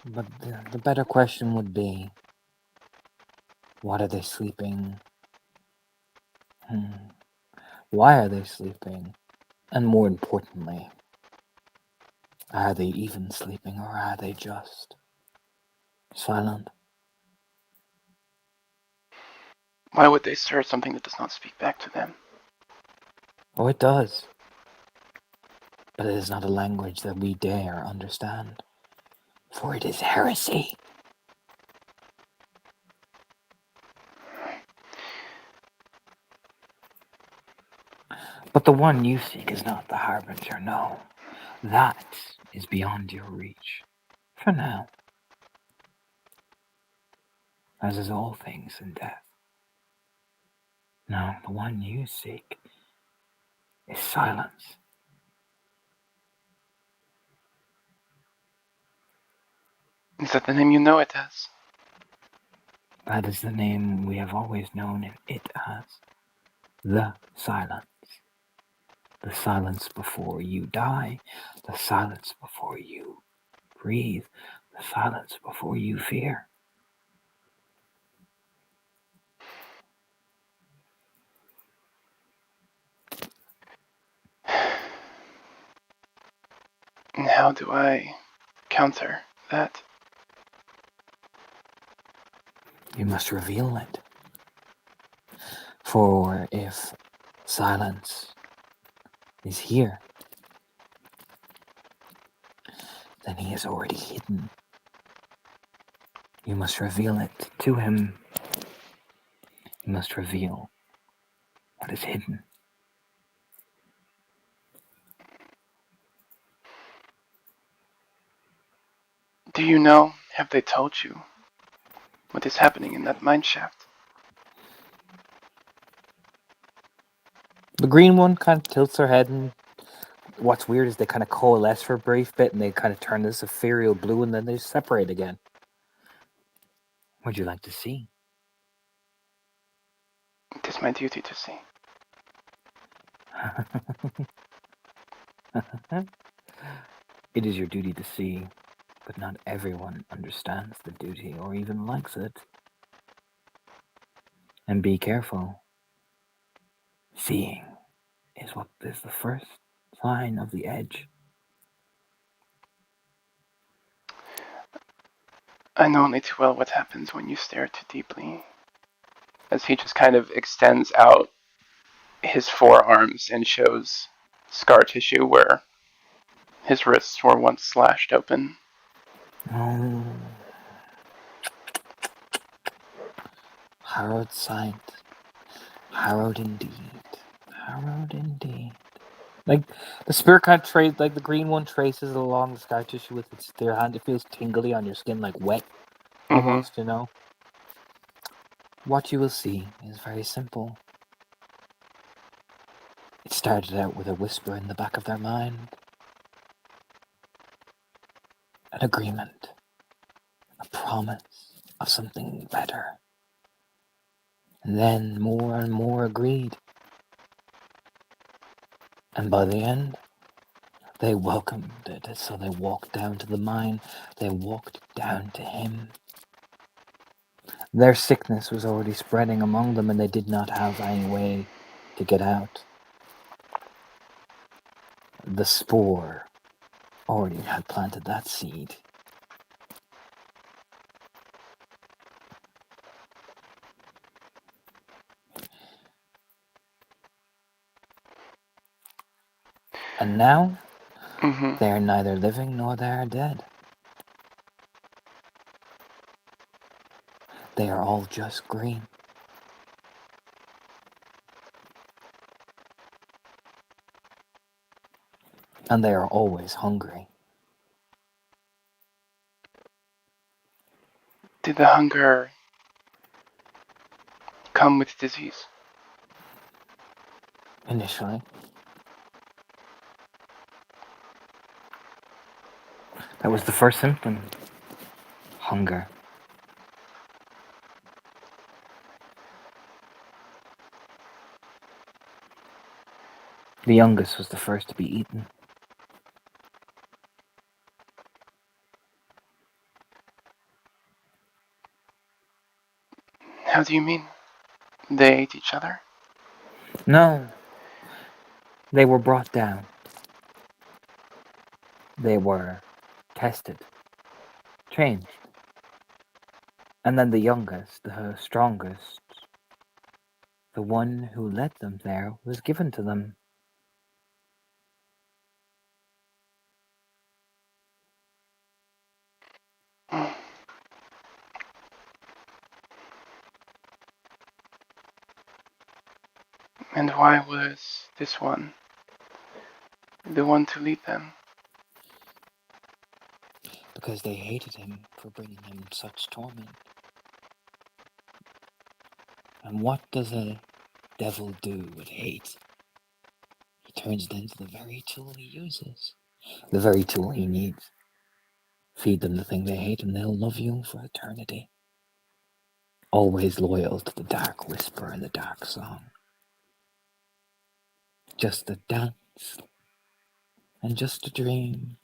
But the better question would be, what are they sleeping? Why are they sleeping? And more importantly, are they even sleeping or are they just silent? Why would they serve something that does not speak back to them? Oh, it does. But it is not a language that we dare understand, for it is heresy. But the one you seek is not the Harbinger, no. That is beyond your reach. For now. As is all things in death. No, the one you seek is silence. Is that the name you know it as? That is the name we have always known it as. The silence. The silence before you die. The silence before you breathe. The silence before you fear. And how do I counter that? You must reveal it. For if silence is here, then he is already hidden. You must reveal it to him. You must reveal what is hidden. Do you know, have they told you what is happening in that mine shaft? The green one kind of tilts her head, and what's weird is they kind of coalesce for a brief bit and they kind of turn this ethereal blue and then they separate again. What'd you like to see? It is my duty to see. It is your duty to see, but not everyone understands the duty or even likes it. And be careful. Seeing is what is the first sign of the edge. I know only too well what happens when you stare too deeply. As he just kind of extends out his forearms and shows scar tissue where his wrists were once slashed open. Oh. Harrowed sight. Harrowed indeed. Harrowed indeed. Like the spirit kind of trace, like the green one traces along the scar tissue with their hand. It feels tingly on your skin, like wet, almost. You know. What you will see is very simple. It started out with a whisper in the back of their mind, an agreement, a promise of something better, and then more and more agreed. And by the end, they welcomed it, so they walked down to the mine. They walked down to him. Their sickness was already spreading among them, and they did not have any way to get out. the spore already had planted that seed. And now Mm-hmm. they are neither living nor they are dead. They are all just green. And they are always hungry. Did the hunger come with disease? Initially. That was the first symptom. Hunger. The youngest was the first to be eaten. How do you mean? They ate each other? No, they were brought down. They were tested, changed. And then the youngest, the strongest, the one who led them there, was given to them. Mm. And why was this one the one to lead them? Because they hated him for bringing him such torment. And what does a devil do with hate? He turns it into the very tool he uses, the very tool he needs. Feed them the thing they hate and they'll love you for eternity. Always loyal to the dark whisper and the dark song. Just a dance and just a dream,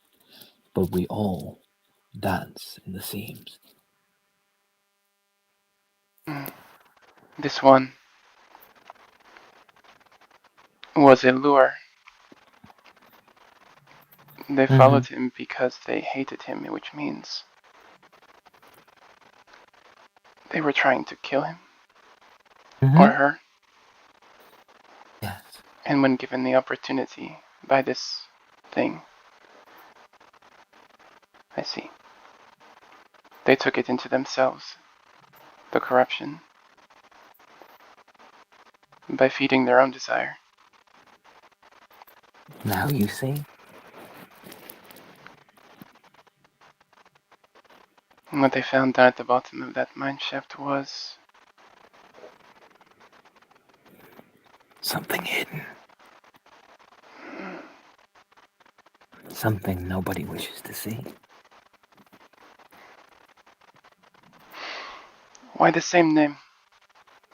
but we all dance in the seams. Mm. This one was a lure. They followed him because they hated him, which means they were trying to kill him or her. Yes. And when given the opportunity by this thing, I see. They took it into themselves, the corruption, by feeding their own desire. Now you see. And what they found down at the bottom of that mine shaft was Something hidden. Something nobody wishes to see. why the same name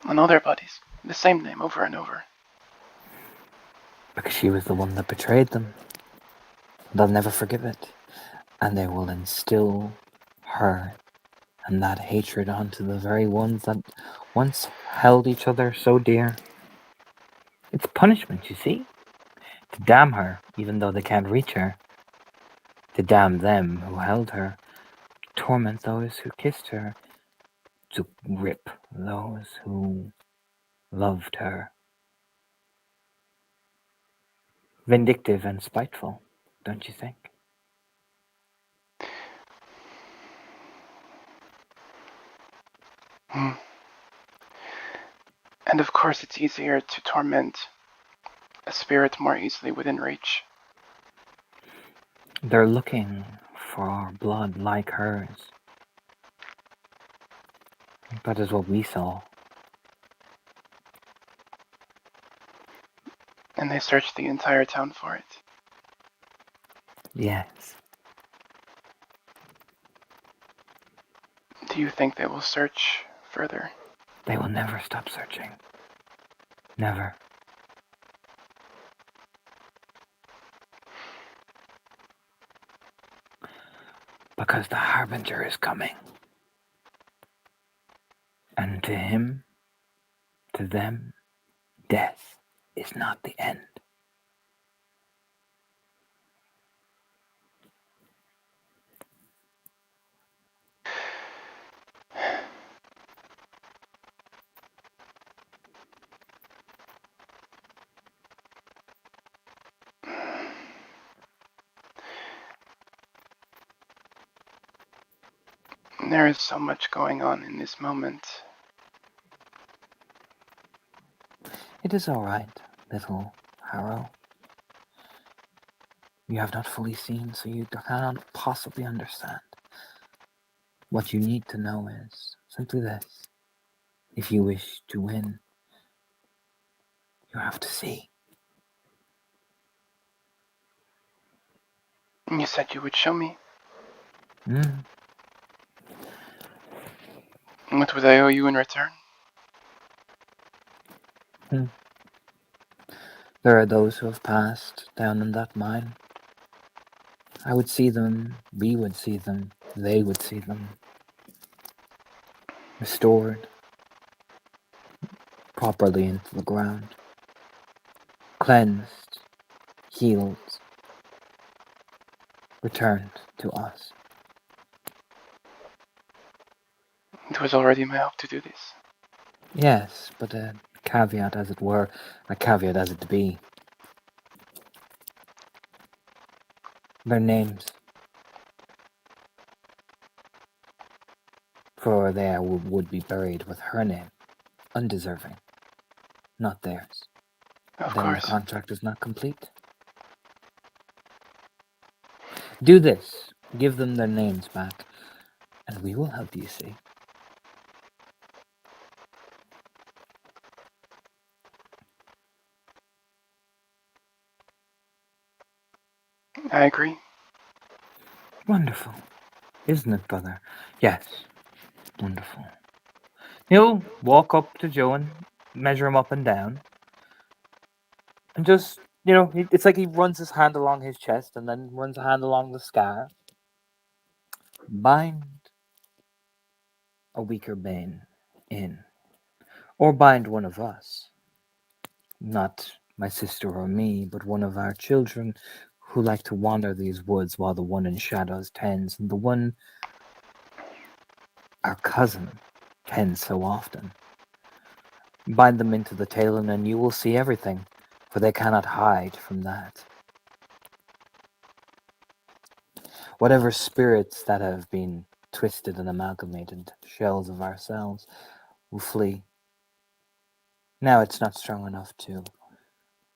on all their bodies. The same name over and over. Because she was the one that betrayed them. They'll never forgive it. And they will instill her and that hatred onto the very ones that once held each other so dear. It's punishment, you see? To damn her, even though they can't reach her. To damn them who held her. Torment those who kissed her. To rip those who loved her. Vindictive and spiteful, don't you think? Hmm. And of course it's easier to torment a spirit more easily within reach. They're looking for blood like hers. That is what we saw. And they searched the entire town for it. Yes. Do you think they will search further? They will never stop searching. Never. Because the Harbinger is coming. And to him, to them, death is not the end. There is so much going on in this moment. It is all right, little Harrow. You have not fully seen, so you cannot possibly understand. What you need to know is simply this. If you wish to win, you have to see. You said you would show me. Mm. What would I owe you in return? There are those who have passed down in that mine. I would see them, we would see them, they would see them. Restored properly into the ground. Cleansed, healed, returned to us. It was already my hope to do this. Yes, but a caveat as it were, a caveat as it be. Their names. For they would be buried with her name, undeserving, not theirs. Of Then the course. contract is not complete. Do this, give them their names back, and we will help you see. I agree. Wonderful, isn't it, brother? Yes, wonderful. He'll walk up to Joe and measure him up and down, and just, it's like he runs his hand along his chest and then runs a hand along the scar. Bind a weaker Bane in, or bind one of us. Not my sister or me, but one of our children who like to wander these woods while the one in shadows tends, and the one our cousin tends so often. Bind them into the Talon, and you will see everything, for they cannot hide from that. Whatever spirits that have been twisted and amalgamated shells of ourselves will flee. Now it's not strong enough to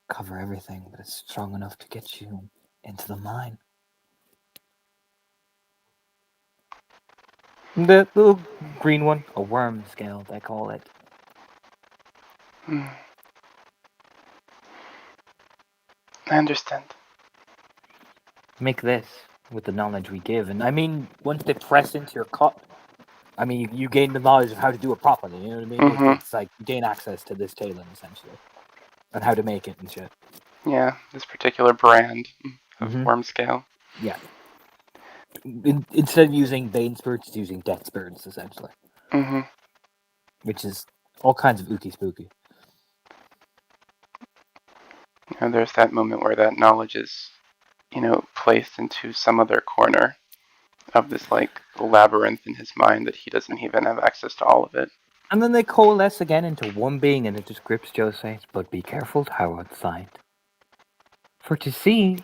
cover everything, but it's strong enough to get you into the mine. The little green one, a worm scale, they call it. I understand. Make this with the knowledge we give. And I mean, once they press into your cut, I mean, you gain the knowledge of how to do it properly. You know what I mean? Mhm. It's like you gain access to this Talon, essentially, and how to make it and shit. Yeah, this particular brand of Mhm. worm scale. Yeah. Instead of using Bane spirits, it's using Death spirits, essentially, hmm which is all kinds of ooky spooky. There's that moment where that knowledge is, placed into some other corner of this labyrinth in his mind that he doesn't even have access to all of it. And then they coalesce again into one being, and it just grips Joe's face. But be careful how outside. For to see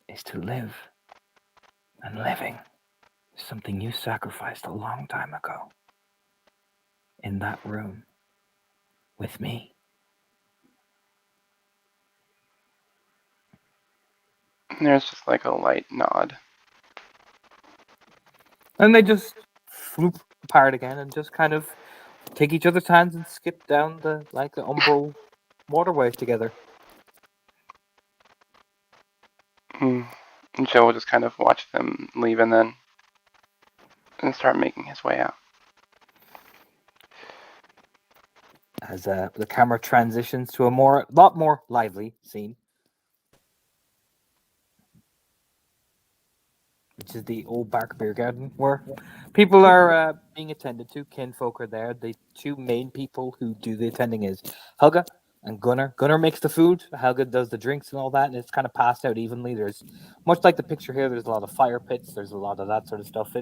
is to live. And living is something you sacrificed a long time ago. In that room. With me. And there's just a light nod. And they just floop apart again and just kind of take each other's hands and skip down the umbral waterway together. And Joe will just kind of watch them leave and start making his way out. As the camera transitions to a lot more lively scene. Which is the old Bark Beer Garden, where people are being attended to. Kinfolk are there. The two main people who do the attending is Helga and Gunnar. Gunnar makes the food. Helga does the drinks and all that, and it's kind of passed out evenly. There's much like the picture here. There's a lot of fire pits. There's a lot of that sort of stuff.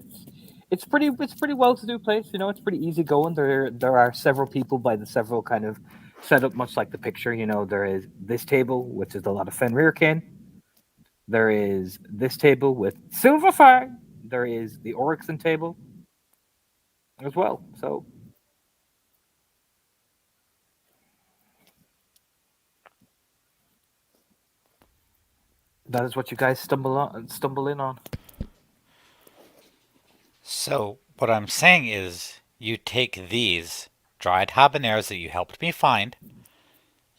It's pretty well-to-do place. It's pretty easy going. There are several people by the several kind of set up, much like the picture. There is this table, which is a lot of Fenrir kin. There is this table with Silver Fang. There is the Oryxen table as well. So that is what you guys stumble in on. So, what I'm saying is, you take these dried habaneros that you helped me find,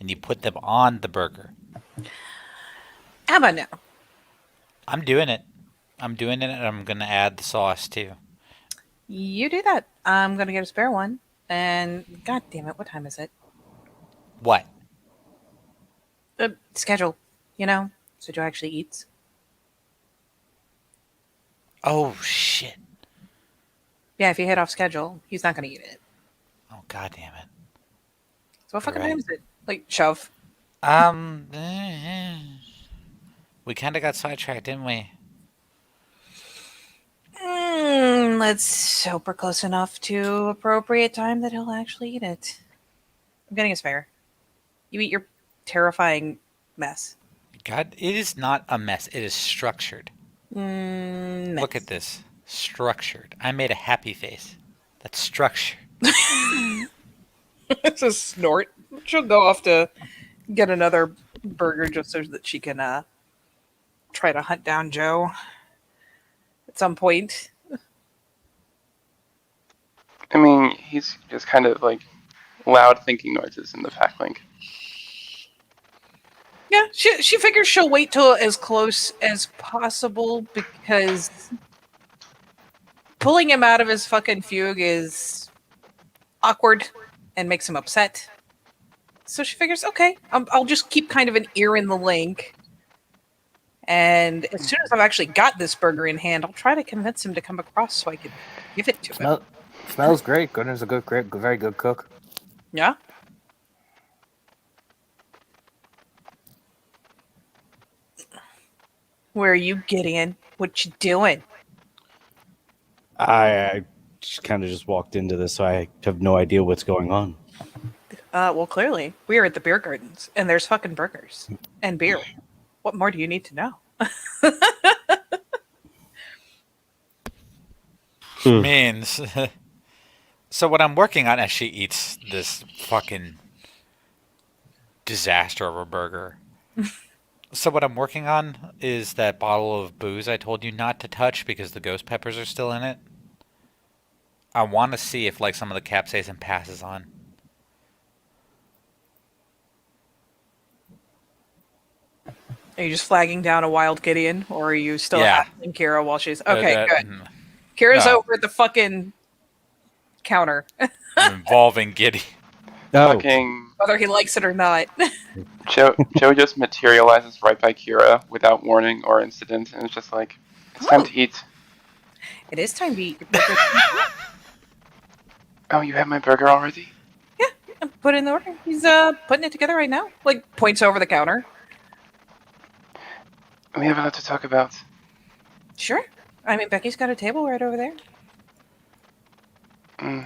and you put them on the burger. How about now? I'm doing it. I'm doing it, and I'm gonna add the sauce too. You do that. I'm gonna get a spare one. And god damn it, what time is it? What? Schedule. You know, so Joe actually eats. Oh shit! Yeah, if you hit off schedule, he's not gonna eat it. Oh god damn it! So what fucking Right. time is it? Like shove. We kind of got sidetracked, didn't we? Let's hope we're close enough to appropriate time that he'll actually eat it. I'm getting a spare. You eat your terrifying mess. God, it is not a mess. It is structured. Look at this. Structured. I made a happy face. That's structure. It's a snort. She'll go off to get another burger just so that she can try to hunt down Joe at some point. I mean, he's just kind of like loud thinking noises in the pack link. Yeah, she figures she'll wait till as close as possible because pulling him out of his fucking fugue is awkward and makes him upset. So she figures, okay, I'll just keep kind of an ear in the link. And as soon as I've actually got this burger in hand, I'll try to convince him to come across so I can give it to him. Smells great. Gunnar's a very good cook. Yeah? Where are you, Gideon? What you doing? I just kind of just walked into this, so I have no idea what's going on. Well, clearly, we are at the beer gardens, and there's fucking burgers and beer. What more do you need to know? Means. So what I'm working on as she eats this fucking disaster of a burger. So what I'm working on is that bottle of booze I told you not to touch because the ghost peppers are still in it. I want to see if like some of the capsaicin passes on. Are you just flagging down a wild Gideon, or are you still Yeah. asking Kira while she's okay? Good. Mm, Kira's no. over at the fucking counter, involving Giddy. Oh, Fucking whether he likes it or not. Joe just materializes right by Kira without warning or incident, and it's just like, it's time to eat. It is time to eat your burger. Oh, you have my burger already? Put it in the order. He's putting it together right now. Like points over the counter. We have a lot to talk about. Sure. I mean, Becky's got a table right over there. He You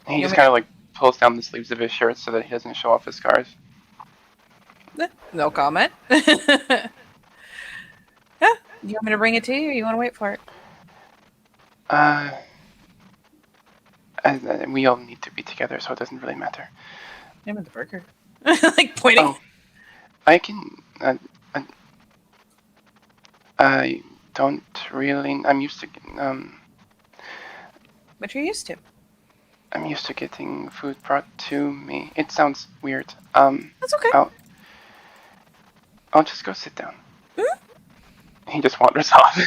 just want me kind of like pulls down the sleeves of his shirt so that he doesn't show off his scars. No comment. Yeah. You want me to bring it to you, or you want to wait for it? We all need to be together, so it doesn't really matter. I'm at the burger. Like pointing. Oh, I can. I don't really. I'm used to. But you're used to. I'm used to getting food brought to me. It sounds weird. That's okay. I'll just go sit down. He just wanders off.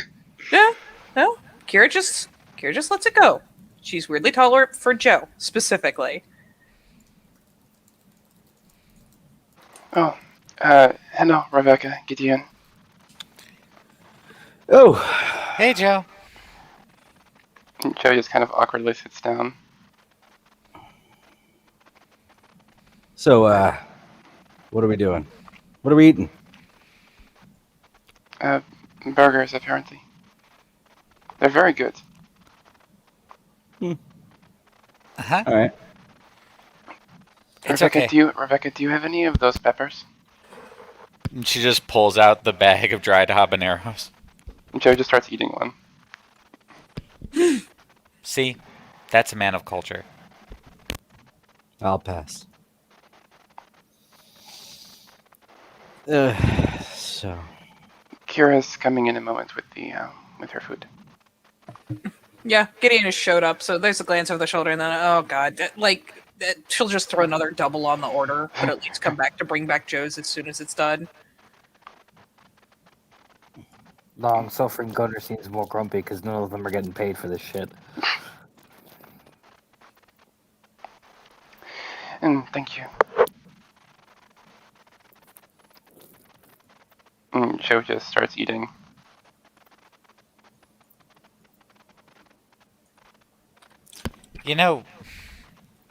Yeah. No. Kira just lets it go. She's weirdly tolerant for Joe, specifically. Oh, hello, Rebecca, Gideon. oh, Hey, Joe. And Joe just kind of awkwardly sits down. so what are we doing? What are we eating? Burgers, apparently. They're very good. Uh-huh. All right. It's Rebecca, okay. Rebecca, do you have any of those peppers? And she just pulls out the bag of dried habaneros. Joe just starts eating one. See? That's a man of culture. I'll pass. So, Kira's coming in a moment with the with her food. Yeah, Gideon has showed up, so there's a glance over the shoulder, and then, oh god, she'll just throw another double on the order, but at least come back to bring back Joe's as soon as it's done. Long-suffering Gunner seems more grumpy because none of them are getting paid for this shit. And thank you. And Joe just starts eating. You know,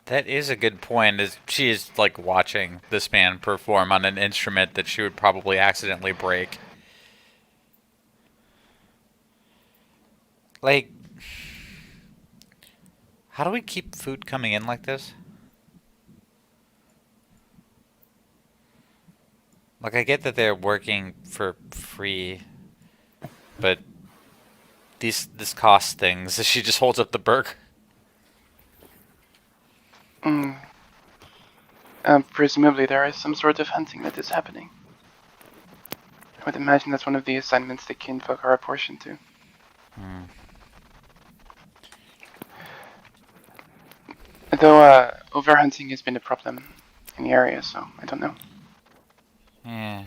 that is a good point. Is she is like watching this man perform on an instrument that she would probably accidentally break. Like, how do we keep food coming in like this? Like, I get that they're working for free, but this costs things. She just holds up the burger. Presumably there is some sort of hunting that is happening. I would imagine that's one of the assignments that kinfolk are apportioned to. Though overhunting has been a problem in the area, so I don't know. Yeah.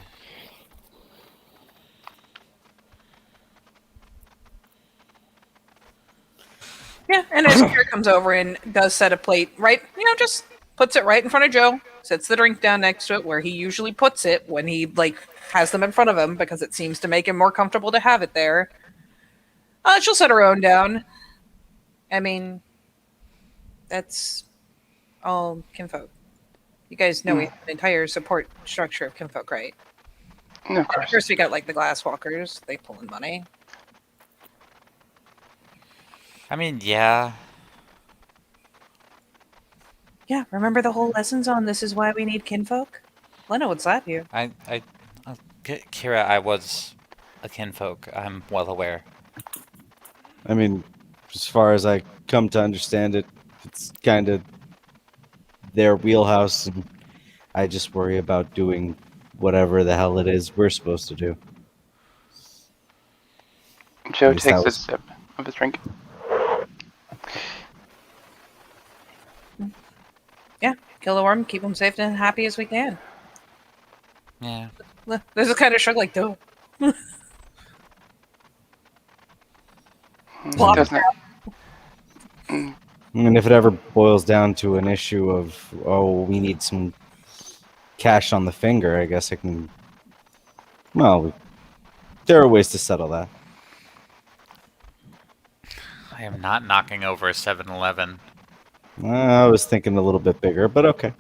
Yeah, and as Kira comes over and does set a plate, right, just puts it right in front of Joe, sets the drink down next to it where he usually puts it when he, has them in front of him, because it seems to make him more comfortable to have it there. She'll set her own down. I mean, that's all kinfolk. You guys know we have an entire support structure of kinfolk, right? No, of And of course. course, we got, the glass walkers. They pull in money. I mean, yeah. Yeah, remember the whole lessons on this is why we need kinfolk? Lena would slap you. Kira, I was a kinfolk. I'm well aware. I mean, as far as I come to understand it, it's kind of their wheelhouse, and I just worry about doing whatever the hell it is we're supposed to do. Joe At least that takes a was- sip of his drink. Yeah, kill the worm, keep them safe and happy as we can. Yeah. There's a kind of shrug duh. Plop. Doesn't it? And if it ever boils down to an issue of, we need some cash on the finger, I guess I can. Well, there are ways to settle that. I am not knocking over a 7-Eleven. I was thinking a little bit bigger, but okay.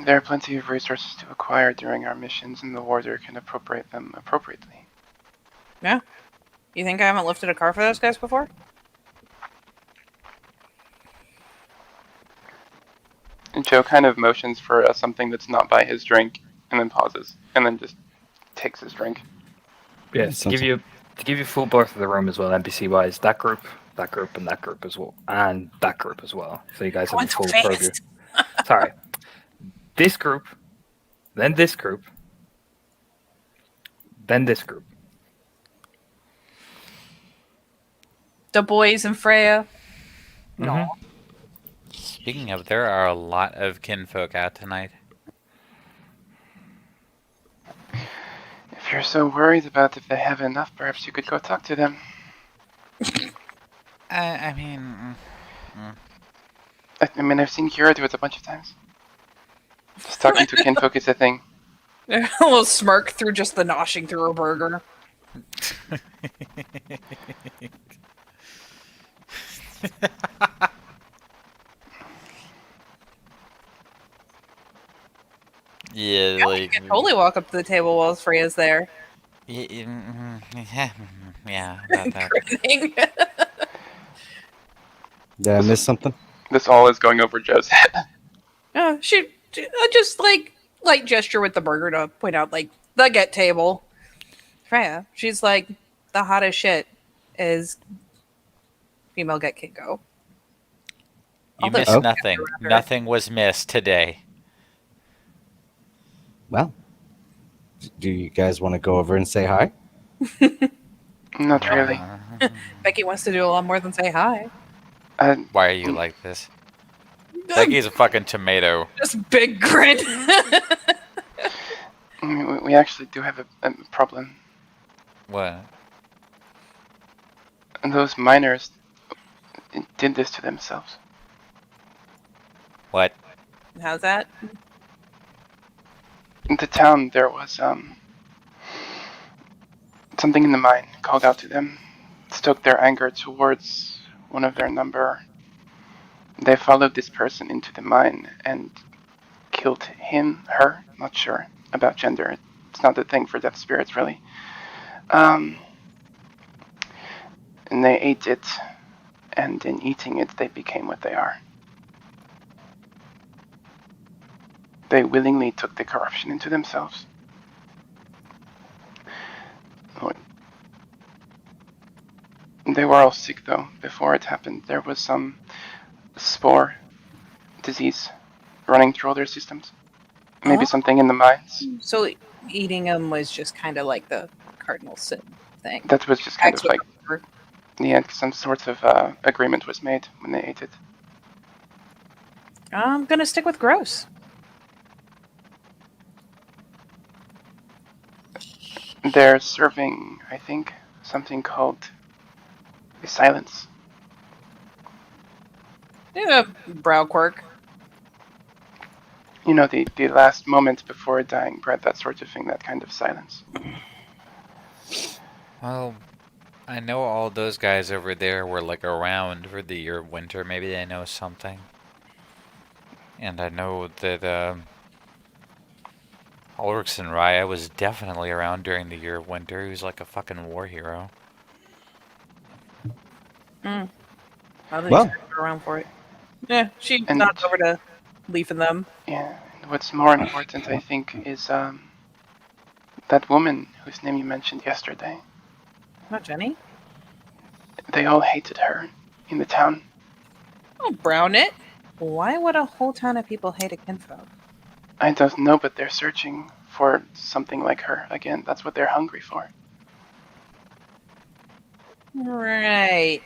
There are plenty of resources to acquire during our missions, and the warder can appropriate them appropriately. Yeah. You think I haven't lifted a car for those guys before? And Joe kind of motions for something that's not by his drink, and then pauses, and then just takes his drink. Yes, to give you full birth of the room as well, NPC wise, that group, and that group as well, and that group as well. So you guys have a Going so full fast. purview. Sorry, this group, then this group, then this group. The boys and Freya. No. Mhm. Speaking of, there are a lot of kinfolk out tonight. If you're so worried about if they have enough, perhaps you could go talk to them. I mean, I mean, I've seen Kira do it a bunch of times. Just talking to kinfolk is a thing. A little smirk through just the noshing through her burger. yeah, Yeah, you like, can totally walk up to the table while Freya's there. yeah, about that. Grinning. Did I miss something? This all is going over Joe's head. She just light gesture with the burger to point out, like, the get table. Freya, she's like, the hottest shit is female get can go. You Although missed she Oh. gets nothing. around her. Nothing was missed today. Well, do you guys want to go over and say hi? Not really. Becky wants to do a lot more than say hi. Why are you like this? Becky's a fucking tomato. Just big grin. We actually do have a problem. What? Those miners did this to themselves. What? How's that? In the town, there was something in the mine called out to them, stoked their anger towards one of their number. They followed this person into the mine and killed him, her, not sure about gender. It's not a thing for death spirits, really. And they ate it, and in eating it, they became what they are. They willingly took the corruption into themselves. They were all sick, though, before it happened. There was some spore disease running through all their systems. Maybe Oh. something in the mines. So eating them was just kind of like the cardinal sin thing. That was just kind of like, Or- yeah, some sort of agreement was made when they ate it. I'm gonna stick with gross. They're serving, I think, something called the silence. Yeah, brow quirk. You know, the last moment before dying breath, that sort of thing, that kind of silence. Well, I know all those guys over there were like around for the year of winter. Maybe they know something. And I know that Ulrich and Raya was definitely around during the year of winter. He was like a fucking war hero. Well, Well. around for it. Yeah, she And- nods over to Leaf and them. Yeah, and what's more important, I think, is that woman whose name you mentioned yesterday. Not Jenny. They all hated her in the town. Oh, brown it. Why would a whole town of people hate a kinfolk? I don't know, but they're searching for something like her again. That's what they're hungry for. Right.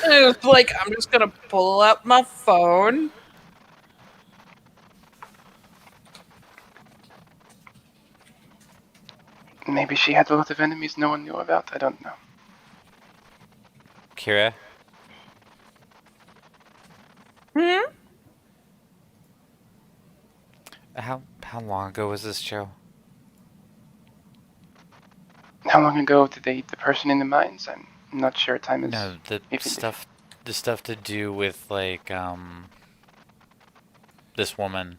It's like, I'm just gonna pull up my phone. Maybe she had a lot of enemies no one knew about. I don't know. Kira? Hmm? How long ago was this, Joe? How long ago did they eat the person in the mines? I'm not sure. Time is. No, the iffy. stuff to do with like this woman.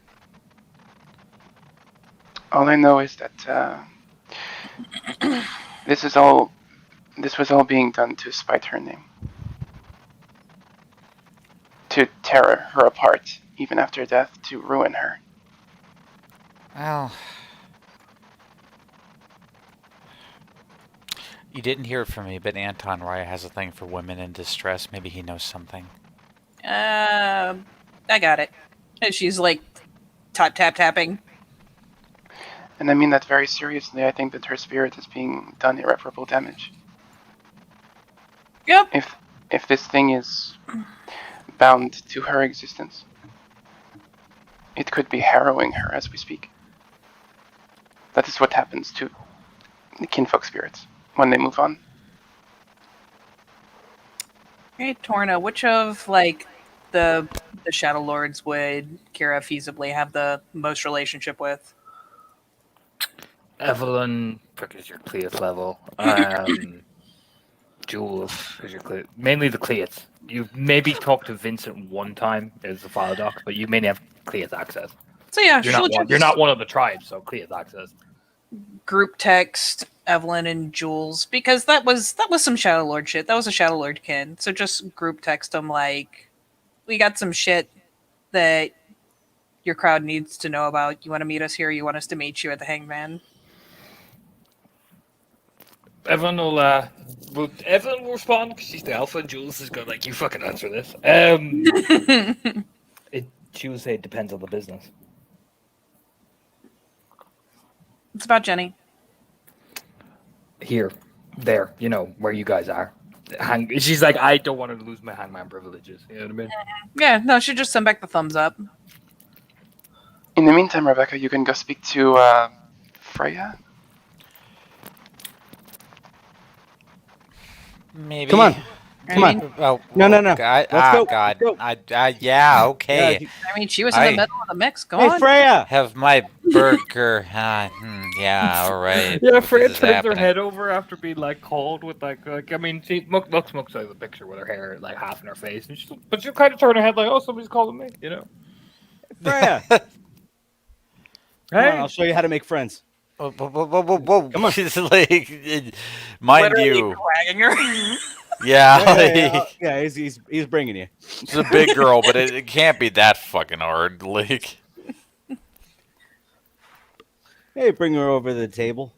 All I know is that this was all being done to spite her name, to tear her apart, even after death, to ruin her. Well, you didn't hear it from me, but Anton Raya has a thing for women in distress. Maybe he knows something. I got it. And she's like, tapping. And I mean that very seriously. I think that her spirit is being done irreparable damage. Yep. If this thing is bound to her existence, it could be harrowing her as we speak. That is what happens to the kinfolk spirits when they move on. Hey, Torna, which of like the Shadow Lords would Kira feasibly have the most relationship with? Evelyn, because your Cleats level. Jules, because your Cleats. Mainly the Cleats. You maybe talked to Vincent one time as a file doc, but you mainly have Cleats access. So yeah, You're not one of the tribes, so Cleats access. group text Evelyn and Jules because that was some Shadow Lord shit. That was a Shadow Lord kin. So just group text them like, we got some shit that your crowd needs to know about. You want to meet us here? You want us to meet you at the Hangman? Evelyn will respond because she's the alpha, and Jules is going like, you fucking answer this. She will say it depends on the business. It's about Jenny. Here, there, where you guys are. She's like, I don't want to lose my hangman privileges. You know what I mean? Yeah, no, she just sent back the thumbs up. In the meantime, Rebecca, you can go speak to Freya. Maybe. Come on. Come I on. mean, Oh, No, no, no. God. Let's go. God. Let's go. Yeah, okay. Yeah, I mean, she was in the Hey. middle of the mix. Go hey, on. Freya. Have my burger. Yeah, all right. Yeah, This Freya is turns her happening. head over after being like called with I mean, she looks like the picture with her hair like half in her face, and but she'll kind of turn her head like, oh, somebody's calling me, Freya. Come on, Hey, I'll show you how to make friends. Whoa, whoa, whoa, whoa, whoa. Come on. It's like, mind Literally you. dragging her. Yeah, Yeah, like, yeah, he's bringing you. it's a big girl, but it can't be that fucking hard. Like, Hey, bring her over to the table.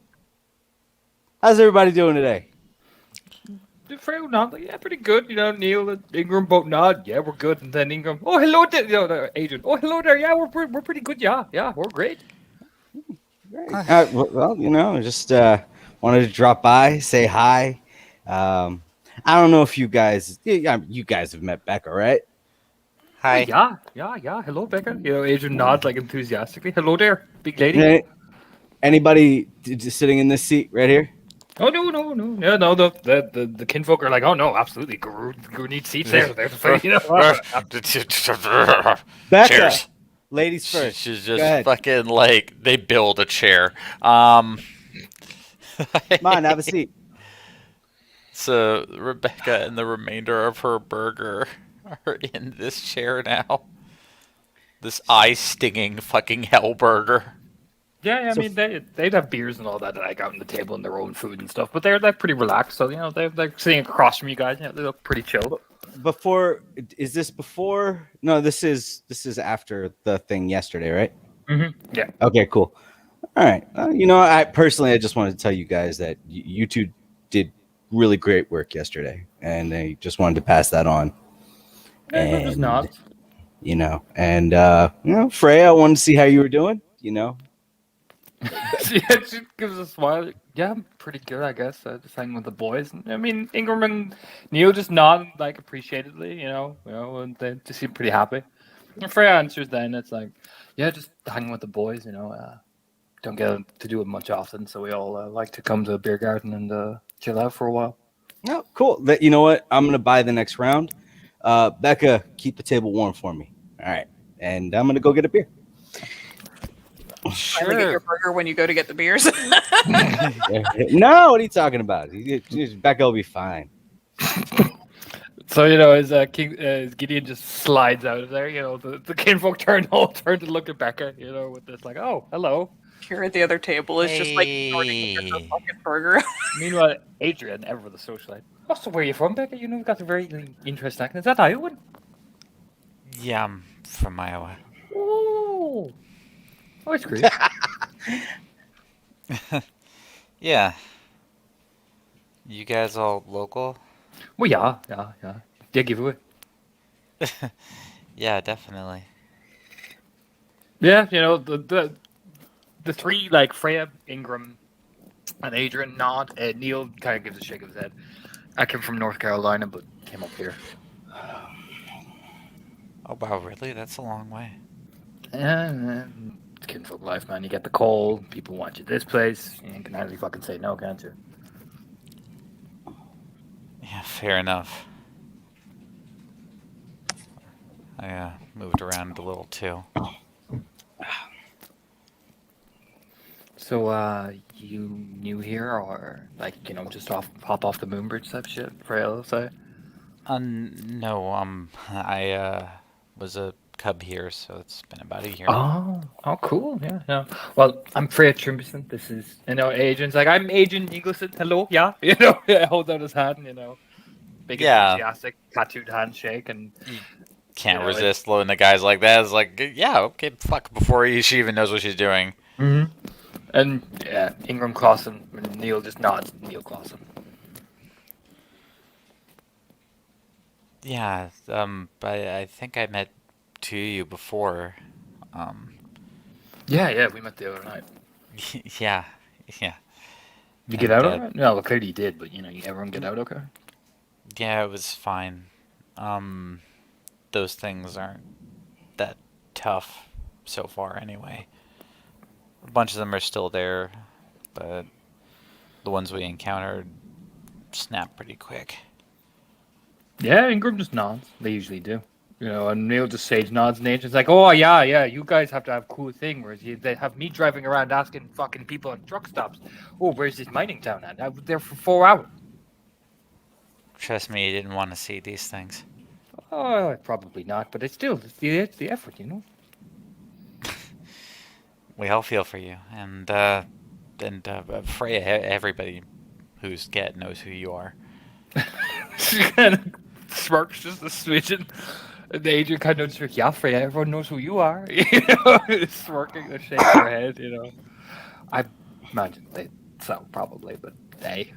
How's everybody doing today? Freya nod like, yeah, pretty good. Neil and Ingram both nod, yeah, we're good, and then Ingram, oh, hello there, the agent, oh, hello there, yeah, we're pretty good, yeah, we're great. Well, just wanted to drop by, say hi. I don't know if you guys have met Becca, right? hi. Yeah, hello, Becca. Agent nods like enthusiastically. Hello there, big lady. Hey, anybody just sitting in this seat right here? Oh no, the kinfolk are like, oh no, absolutely, Guru needs seats there. There's a fight, Becca, Cheers. ladies first. She's Go just ahead. fucking like, they build a chair. Come on, have a seat. So Rebecca and the remainder of her burger are in this chair now. This eye-stinging fucking hell burger. Yeah, I So- mean they'd have beers and all that like out on the table and their own food and stuff, but they're pretty relaxed. So they're sitting across from you guys. They look pretty chill. Is this before? No, this is after the thing yesterday, right? Yeah. Okay, cool. All right. I personally, I just wanted to tell you guys that you two did really great work yesterday, and I just wanted to pass that on. Yeah, just nods. Freya, I wanted to see how you were doing. She gives a smile. Yeah, I'm pretty good, I guess. Just hanging with the boys. I mean, Ingram and Neil just nod like appreciatively, and they just seem pretty happy. And Freya answers then. It's like, yeah, just hanging with the boys. Don't get to do it much often, so we all like to come to a beer garden and chill out for a while. Oh, cool. You know what? I'm gonna buy the next round. Becca, keep the table warm for me. All right, and I'm gonna go get a beer. Finally get your burger when you go to get the beers. No, what are you talking about? Becca will be fine. So as Gideon just slides out of there, the kinfolk turn to look at Becca, with this like, oh, hello. Here at the other table is just like snorting her Hey. fucking burger. Meanwhile, Adrian, ever the socialite. Oh, so where are you from, Becca? You've got a very interesting accent. Is that Iowa? Yeah, I'm from Iowa. Oh, it's great. Yeah. You guys all local? Well, yeah. Yeah, give away. Yeah, definitely. Yeah, the three, like Freya, Ingram, and Adrian nod. Neil kind of gives a shake of his head. I came from North Carolina, but came up here. Oh, wow, really? That's a long way. Yeah, kinfolk life, man. You get the call. People want you this place. You can hardly fucking say no, can't you? Yeah, fair enough. I moved around a little too. So, you new here, or just hop off the Moonbridge type shit? Freya, let's say. No, I was a cub here, so it's been about a year. Oh, cool. Yeah. Well, I'm Freya Trimberson. This is, Agent's like, I'm Agent Eagleson. Hello, yeah. Holds out his hand, big Yeah. enthusiastic tattooed handshake, and Can't Yeah, like- resist loading the guys like that. It's like, yeah, okay, fuck, before she even knows what she's doing. And yeah, Ingram Clausen, and Neil just nods. Neil Clausen. Yeah, I think I met two of you before. Yeah, we met the other night. Yeah, yeah. You get And, out alright? No, well, clearly you did, but everyone get out okay? Yeah, it was fine. Those things aren't that tough so far anyway. A bunch of them are still there, but the ones we encountered snap pretty quick. Yeah, Ingram just nods. They usually do. And Neil just sage nods and Agent's like, oh, yeah, you guys have to have a cool thing, whereas they have me driving around asking fucking people at truck stops, oh, where's this mining town at? I was there for 4 hours. Trust me, you didn't want to see these things. Oh, probably not, but it's the effort, We all feel for you, and Freya, everybody who's Get knows who you are. She kind of smirks just a smidgen. And the agent kind of just, yeah, Freya, everyone knows who you are. Smirking and shaking her head, I imagine so, probably, but hey,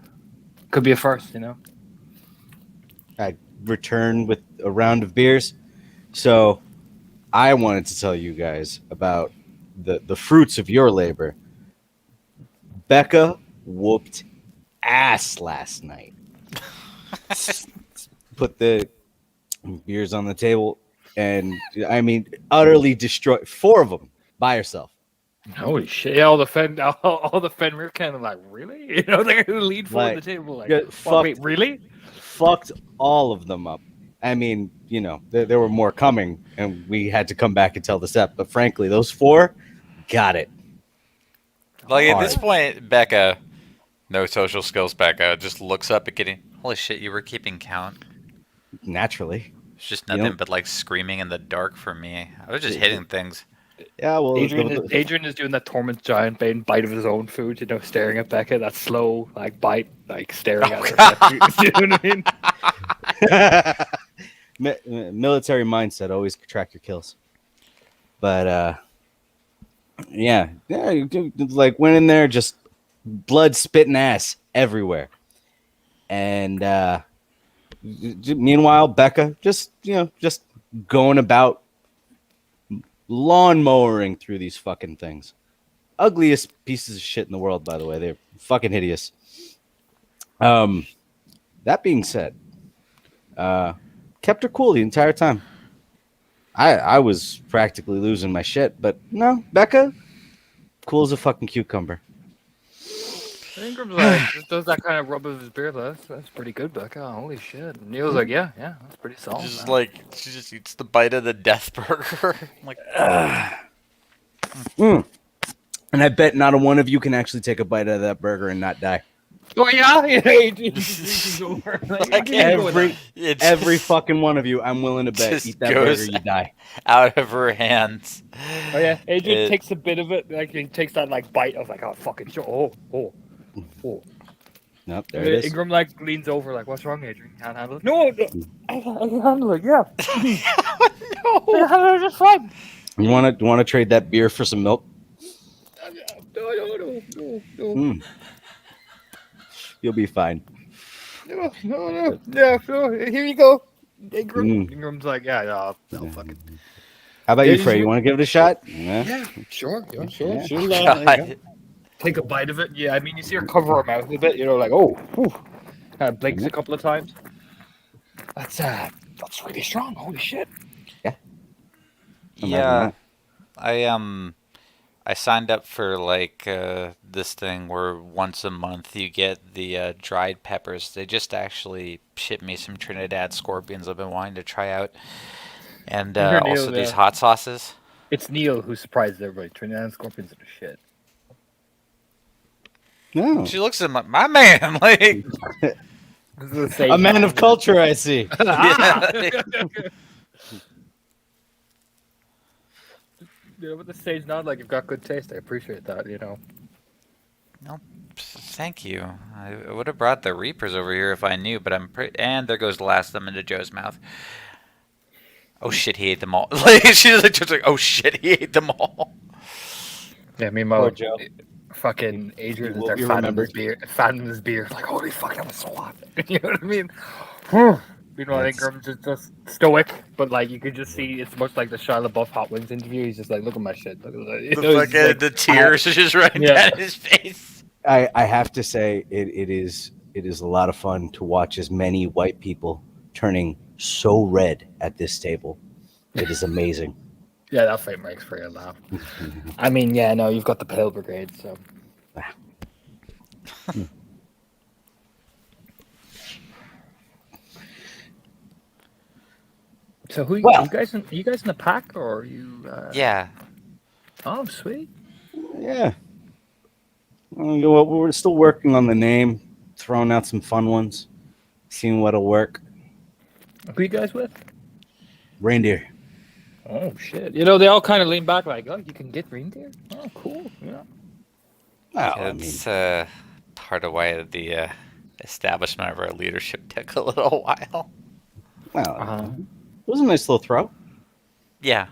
could be a first, I return with a round of beers. So I wanted to tell you guys about the fruits of your labor. Becca whooped ass last night. Put the beers on the table, and I mean, utterly destroyed 4 of them by herself. Holy shit! Yeah, all the Fenrir kind of like, really? They're gonna lean forward Like, the table like, yeah, "Well, wait, really? Fucked all of them up. I mean, there were more coming, and we had to come back and tell the set. But frankly, those 4 got it. Like at this Hard. point, Becca, no social skills, Becca, just looks up at getting, holy shit, you were keeping count. Naturally. It's just You nothing know- but like screaming in the dark for me. I was just hitting things. Yeah, well, Adrian is doing that Torment Giant bite of his own food, staring at Becca, that slow like bite, like staring at her. You know what I mean? military mindset, always track your kills. But yeah, like went in there, just blood spitting ass everywhere. And meanwhile, Becca just going about lawn mowing through these fucking things. Ugliest pieces of shit in the world, by the way. They're fucking hideous. That being said, kept her cool the entire time. I was practically losing my shit, but no, Becca, cool as a fucking cucumber. Ingram's like, just does that kind of rub of his beard. That's pretty good, Becca. Holy shit. And Neil's like, yeah, that's pretty solid. Just man." like, she just eats the bite of the death burger. Like, And I bet not a one of you can actually take a bite out of that burger and not die. Oh yeah, Adrian's over. Like, Like Every fucking one of you, I'm willing to bet, just eat that goes- burger, you die. out of her hands. Oh yeah, Adrian It- takes a bit of it, like he takes that like bite of like, oh fucking shit. Oh. Nope, there it is. Ingram like leans over, like, what's wrong, Adrian? Can't handle it. No, I can handle it. Yeah, I can handle it just fine. You want to trade that beer for some milk? No. Mm. You'll be fine. No. Yeah, here you go. Ingram. Mm. Ingram's like, yeah, no, fucking. How about Yeah, you, you Frey? should- You want to give it a shot? Yeah. Yeah, sure. Yeah. She'll God. take a bite of it. Yeah, I mean, you see her cover her mouth a bit, like, oh, whew. Kind of blinks a couple of times. That's really strong. Holy shit. Imagine Yeah, that. I signed up for like this thing where once a month you get the dried peppers. They just actually shipped me some Trinidad scorpions I've been wanting to try out, and Here, Neil, also these yeah. hot sauces. It's Neil who surprises everybody. Trinidad Scorpions are the shit. No. She looks at my man like. This is the same A man of culture, I see. Yeah. With the stage nod, like, you've got good taste. I appreciate that, Thank you. I would have brought the Reapers over here if I knew, but I'm pretty. And there goes the last of them into Joe's mouth. Oh shit, he ate them all. Like she's like, just like, oh shit, he ate them all. Yeah, Poor meanwhile, Joe. fucking Adrian He is will there be fanning his remembered. beer, like, holy fuck, that was so hot. You know what I mean? Whew. Meanwhile, That's- Ingram's just stoic, but like you could just see it's much like the Shia LaBeouf Hot Wings interview. He's just like, look at my shit. Look at that. You The know, he's just fucking like, the tears are just running Yeah. down his face. I have to say it is a lot of fun to watch as many white people turning so red at this table. It is amazing. yeah, that fight makes for a laugh. I mean, yeah, no, you've got the Pale Brigade, so. So who Well- you guys? Are you guys in the pack or are you? Yeah. Oh, sweet. Yeah. Well, we're still working on the name, throwing out some fun ones, seeing what'll work. Who you guys with? Reindeer. Oh shit! You know they all kind of lean back like, oh, you can get reindeer. Oh, cool. Yeah. Well, I mean, It's part of why the establishment of our leadership took a little while. Uh-huh. It was a nice little throw. Yeah.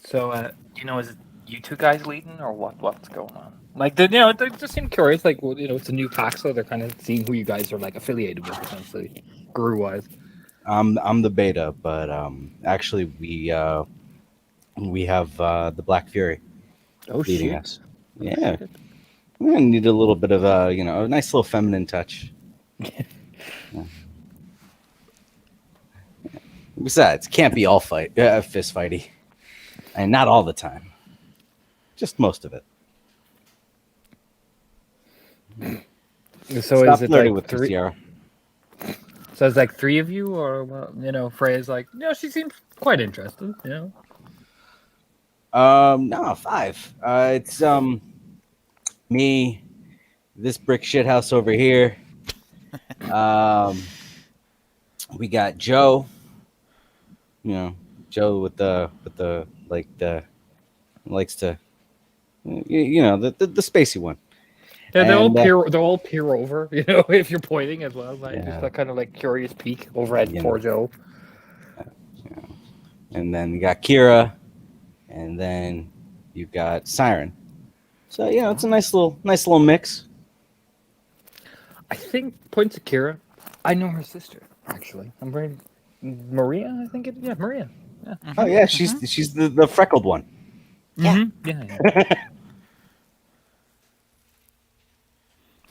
So, you know, is it you two guys leading or what? What's going on? Like, they just seem curious. Like, well, you know, it's a new pack, so they're kind of seeing who you guys are like affiliated with, essentially, guru wise. I'm the beta, but actually we have the Black Fury Oh leading shit! us. Yeah, we need a little bit of a nice little feminine touch. Yeah. Besides, can't be all fist fighty, and not all the time. Just most of it. So Stop is it flirting like with three? Tiara. So it's like three of you, or well, you know, Freya's like, you know, she seems quite interested. You know. No, 5. It's me, this brick shit house over here. We got Joe. You know, Joe with the like the likes to the spacey one. Yeah, they all And, peer over, you know, if you're pointing as well, like Yeah. just that kind of like curious peek over at Yeah. poor Joe. And then you got Kira, and then you got Siren. So it's a nice little mix. I think point to Kira. I know her sister actually. I'm very Maria. I think yeah, Maria. Yeah. Oh yeah, she's the freckled one. Yeah. Yeah. Yeah.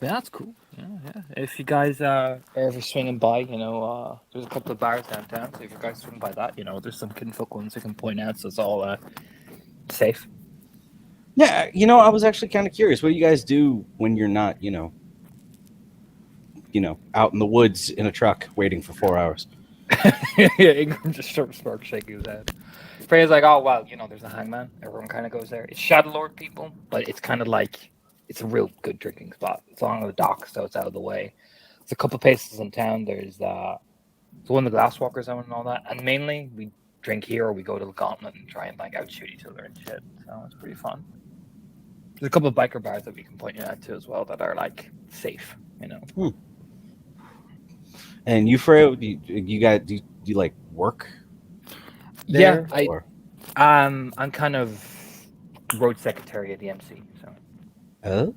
Yeah, that's cool. Yeah. If you guys are ever swinging by, you know, there's a couple of bars downtown. So if you guys swing by that, you know, there's some kinfolk ones I can point out. So it's all safe. Yeah, I was actually kind of curious. What do you guys do when you're not, out in the woods in a truck waiting for 4 hours? Yeah, Ingram just smirk shaking his head. Freya's like, oh well, you know, there's a hangman. Everyone kind of goes there. It's Shadow Lord people, but it's kind of like it's a real good drinking spot. It's along the dock, so it's out of the way. There's a couple places in town. There's the one the Glasswalker Zone and all that, and mainly we drink here or we go to the Gauntlet and try and like outshoot each other and shit. So it's pretty fun. There's a couple of biker bars that we can point you out to as well that are like safe, you know. And you, Freya, do you like work? Yeah, there, or- I'm kind of road secretary at the MC. So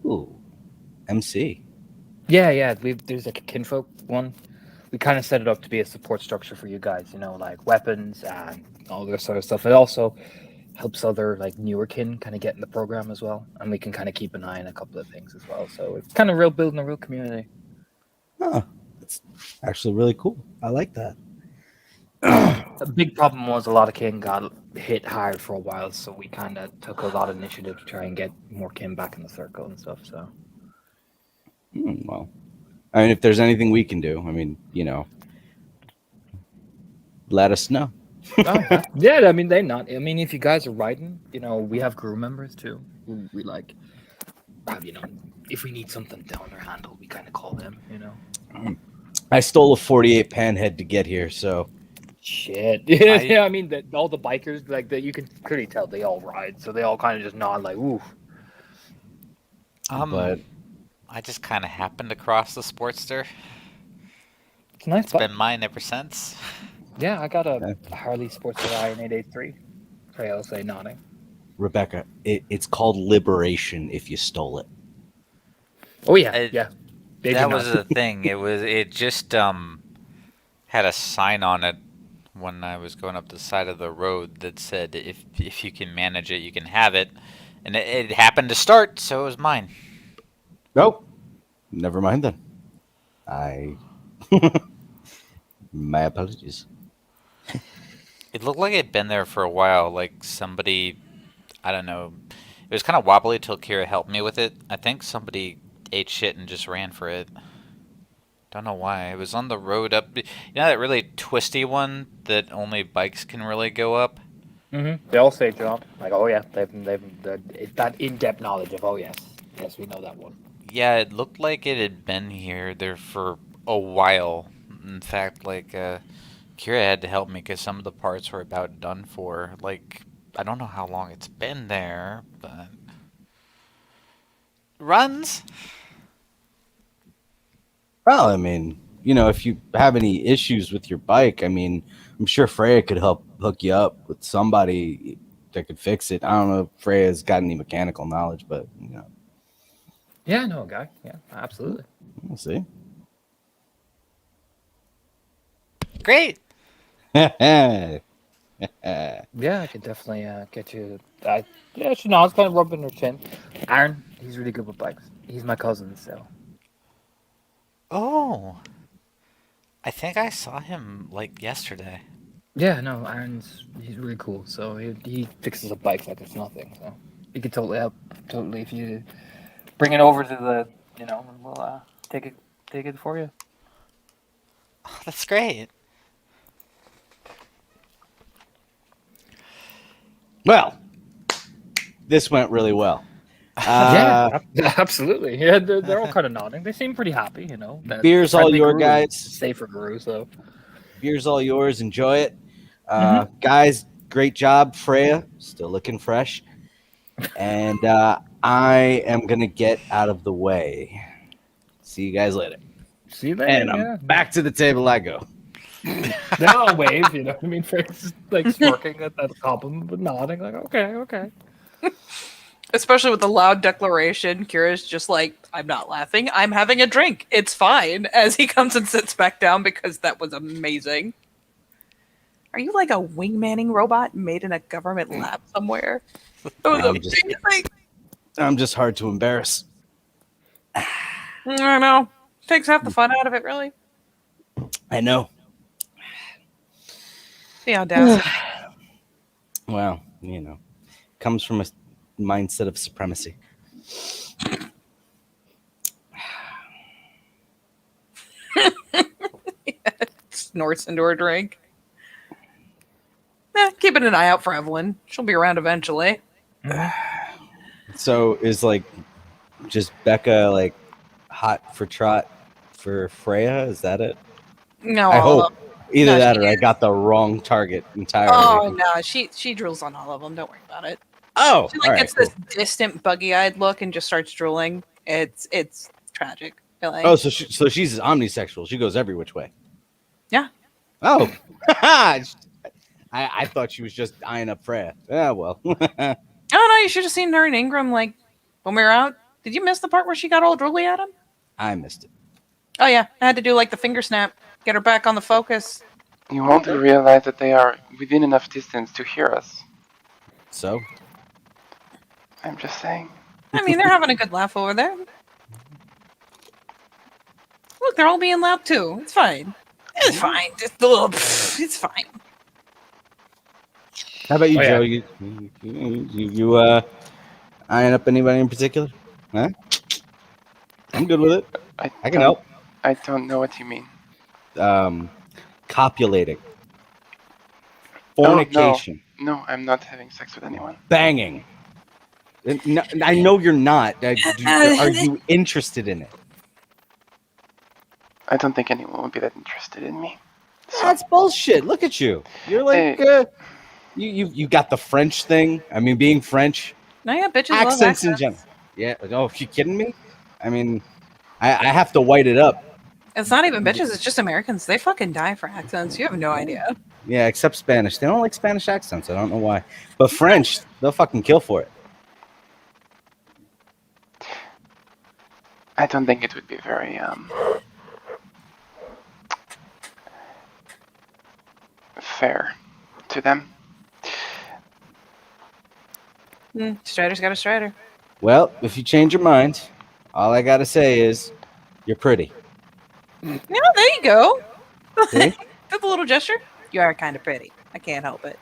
Oh, MC. yeah. There's like a kinfolk one. We kind of set it up to be a support structure for you guys. You know, like weapons and all this sort of stuff. It also helps other like newer kin kind of get in the program as well, and we can kind of keep an eye on a couple of things as well. So it's kind of real building a real community. Oh, that's actually really cool. I like that. A big problem was a lot of kin got hit hard for a while, so we kind of took a lot of initiative to try and get more kin back in the circle and stuff. So Well, I mean, if there's anything we can do, I mean, let us know. yeah, I mean if you guys are riding, you know, we have crew members too. Who we like have, you know, if we need something down or handled, we kind of call them. You know. I stole a 48 panhead to get here, so Shit. Yeah, I mean, all the bikers, like, that you can clearly tell they all ride, so they all kind of just nod, like, ooh. but I just kind of happened across the Sportster. It's a nice It's bike. been mine ever since. Yeah, I got Yeah. a Harley Sportster Iron 883. Sorry, I'll say nodding. Rebecca, it's called liberation if you stole it. Oh yeah, It- yeah. They that do was not. the thing. It just had a sign on it when I was going up the side of the road that said if you can manage it, you can have it. And it happened to start, so it was mine. Nope. Never mind then. I. My apologies. It looked like it'd been there for a while, like somebody, I don't know. It was kind of wobbly till Kira helped me with it. I think somebody ate shit and just ran for it. Don't know why. It was on the road up. You know that really twisty one that only bikes can really go up? They all say jump. Like, oh yeah, they've that in-depth knowledge of, oh yes, yes, we know that one. Yeah, it looked like it had been there for a while. In fact, like, Kira had to help me because some of the parts were about done for. Like, I don't know how long it's been there, but. Runs? Well, I mean, if you have any issues with your bike, I mean, I'm sure Freya could help hook you up with somebody that could fix it. I don't know if Freya's got any mechanical knowledge, but Yeah, I know a guy. Yeah, absolutely. we'll see. Great! Yeah, I could definitely get you. Yeah, she knows, kind of rubbing her chin. Aaron, he's really good with bikes. He's my cousin, so. Oh. I think I saw him, like, yesterday. Yeah, no, he's really cool. So he fixes up bikes like it's nothing. So he could totally help. Totally, if you bring it over to the, and we'll take it for you. Oh, that's great. Well, this went really well. Yeah, absolutely. Yeah, they're all kind of nodding. They seem pretty happy, that Beer's all friendly your Guru guys. is safe for Guru, so. Beer's all yours. Enjoy it. Guys, great job. Freya, still looking fresh. And I am going to get out of the way. See you guys later. See you later. And I'm back to the table I go. Now I'll wave, you know what I mean? Frank's just, like smirking at that compliment, but nodding, like, okay. Especially with the loud declaration, Kira's just like, I'm not laughing. I'm having a drink. It's fine. As he comes and sits back down because that was amazing. Are you like a wingmanning robot made in a government lab somewhere? That was amazing. I'm just hard to embarrass. I know. Takes half the fun out of it, really. I know. The audacity. Well, comes from a mindset of supremacy. Snorts into her drink. Keeping an eye out for Evelyn. She'll be around eventually. So is just Becca hot for trot for Freya? Is that it? No, I hope. Either No, that she or I is. got the wrong target entirely. Oh no, she drills on all of them. Don't worry about it. Oh, She all right, gets cool. this distant, buggy-eyed look and just starts drooling. It's tragic. Like, Oh, so she's omnisexual. She goes every which way. Yeah. Oh, I thought she was just eyeing up Freya. Yeah, well. oh no, you should have seen her and Ingram when we were out. Did you miss the part where she got all drooly at him? I missed it. Oh yeah, I had to do the finger snap, get her back on the focus. You won't realize that they are within enough distance to hear us. So? I'm just saying. I mean, they're having a good laugh over there. Look, they're all being loud too. It's fine. It's fine. It's fine. How about you, Oh, Joe? yeah. You eyeing up anybody in particular? Huh? I'm good with it. I can don't- help. I don't know what you mean. Copulating. Oh, no. Fornication. No, I'm not having sex with anyone. Banging. No, I know you're not. Are you interested in it? I don't think anyone would be that interested in me. So, That's bullshit. Look at you. You're you got the French thing. I mean, being French, No, yeah, bitches love accents in accents. general. Yeah. Oh, you kidding me? I mean, I have to white it up. It's not even bitches. It's just Americans. They fucking die for accents. You have no idea. Yeah, except Spanish. They don't like Spanish accents. I don't know why. But French, they'll fucking kill for it. I don't think it would be very fair to them. Strider's got a Strider. Well, if you change your mind, all I gotta say is, you're pretty. Yeah, there you go. See? That's a little gesture. You are kind of pretty. I can't help it.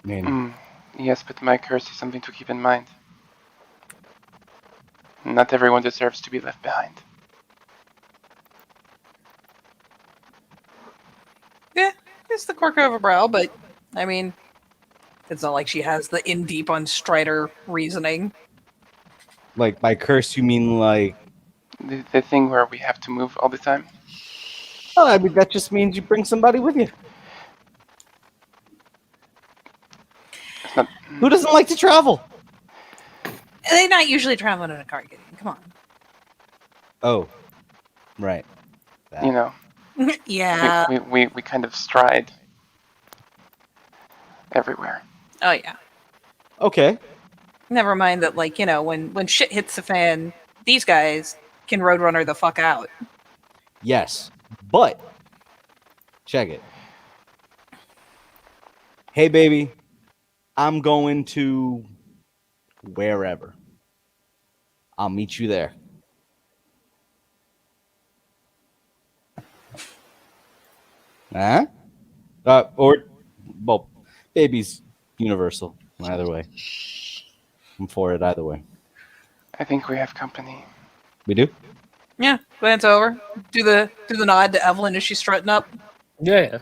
I mean, Yes, but my curse is something to keep in mind. Not everyone deserves to be left behind. Yeah, it's the quirk of a brow, but I mean, it's not like she has the in deep on Strider reasoning. like by curse, you mean like? The thing where we have to move all the time. Oh, I mean that just means you bring somebody with you. It's not. Who doesn't like to travel? They're not usually traveling in a car, Gideon. Come Oh, right. That. You know, on. Yeah. we kind of stride everywhere. Oh yeah. Okay. Never mind that, like, you know, when shit hits the fan, these guys can Roadrunner the fuck out. Yes, but check it. Hey, baby, I'm going to wherever. I'll meet you there. Huh? Or, well, baby's universal. Either way. I'm for it either way. I think we have company. We do? Yeah, glance over, do the nod to Evelyn as she's strutting up. Yeah.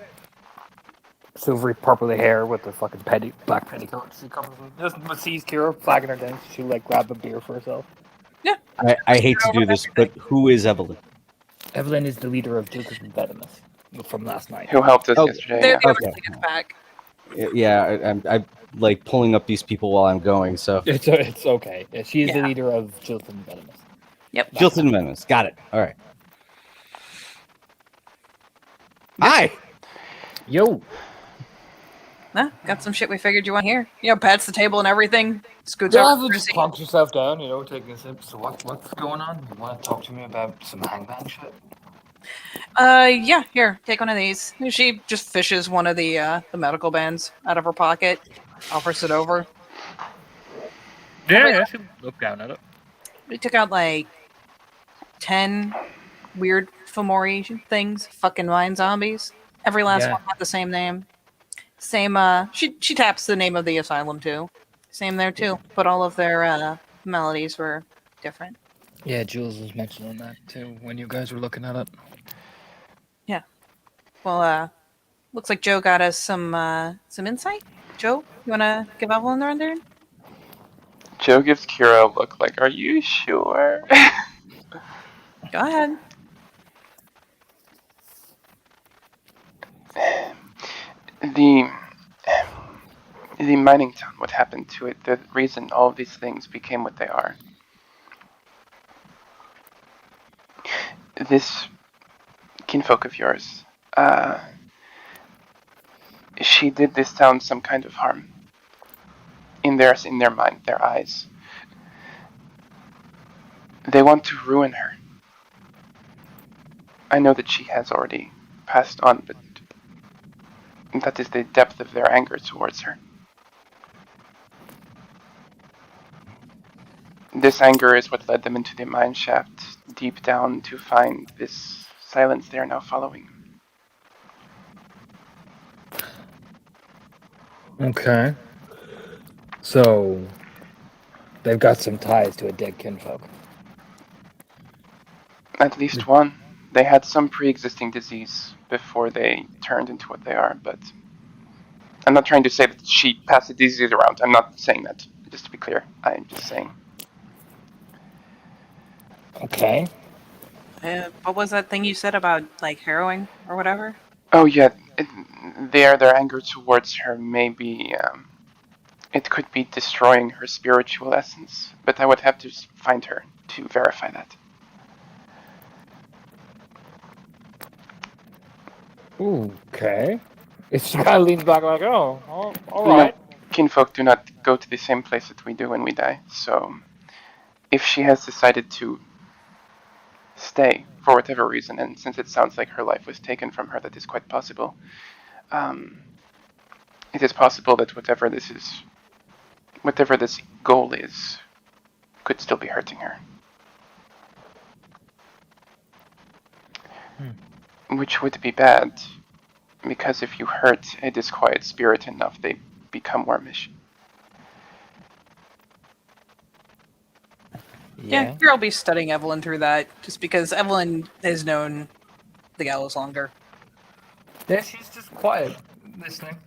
Silvery purpley hair with the fucking black petticoat. She comes and just sees Kira flagging her down. She like grab a beer for herself. I hate to do this, but who is Evelyn? Evelyn is the leader of Jilted and Vedimus from last night. Who helped us Oh, yesterday? They're Yeah. the Okay. others that gets back. Yeah, I'm like pulling up these people while I'm going, so. It's okay. Yeah, she is the Yeah. leader of Jilted and Vedimus. Yep. Jilted Menace. Got it. All right. Hi. Yo, Nah, got some shit we figured you want to hear. You know, pats the table and everything. Scoots yeah, over. just plonks yourself down, taking a sip. So what's going on? You want to talk to me about some hangbang shit? Yeah, here, take one of these. She just fishes one of the medical bands out of her pocket, offers it over. Yeah, she look down at it. We took out like 10 weird Fomori things, fucking wine zombies. Every last Yeah. one had the same name. Same, she taps the name of the asylum too. Same there too, but all of their melodies were different. Yeah, Jules was mentioning that too when you guys were looking at it. Well, looks like Joe got us some insight. Joe, you wanna give Evelyn the rundown? Joe gives Kira a look like, "Are you sure?" Go ahead. the mining town. What happened to it? The reason all of these things became what they are. This kinfolk of yours. She did this town some kind of harm. In their mind, their eyes. They want to ruin her. I know that she has already passed on, but that is the depth of their anger towards her. This anger is what led them into the mine shaft, deep down, to find this silence they are now following. Okay. So they've got some ties to a dead kinfolk. At least one. They had some pre-existing disease before they turned into what they are, but I'm not trying to say that she passed the disease around. I'm not saying that, just to be clear. I'm just saying. Okay. What was that thing you said about like harrowing or whatever? Oh yeah, their anger towards her may be, it could be destroying her spiritual essence, but I would have to find her to verify that. Okay. She kind of leans back like, oh, all You know, right. kinfolk do not go to the same place that we do when we die. So, if she has decided to stay for whatever reason, and since it sounds like her life was taken from her, that is quite possible. It is possible that whatever this goal is, could still be hurting her. Which would be bad, because if you hurt a disquiet spirit enough, they become wormish. Yeah, here I'll be studying Evelyn through that, just because Evelyn has known the gallows longer. Yeah, she's just quiet, listening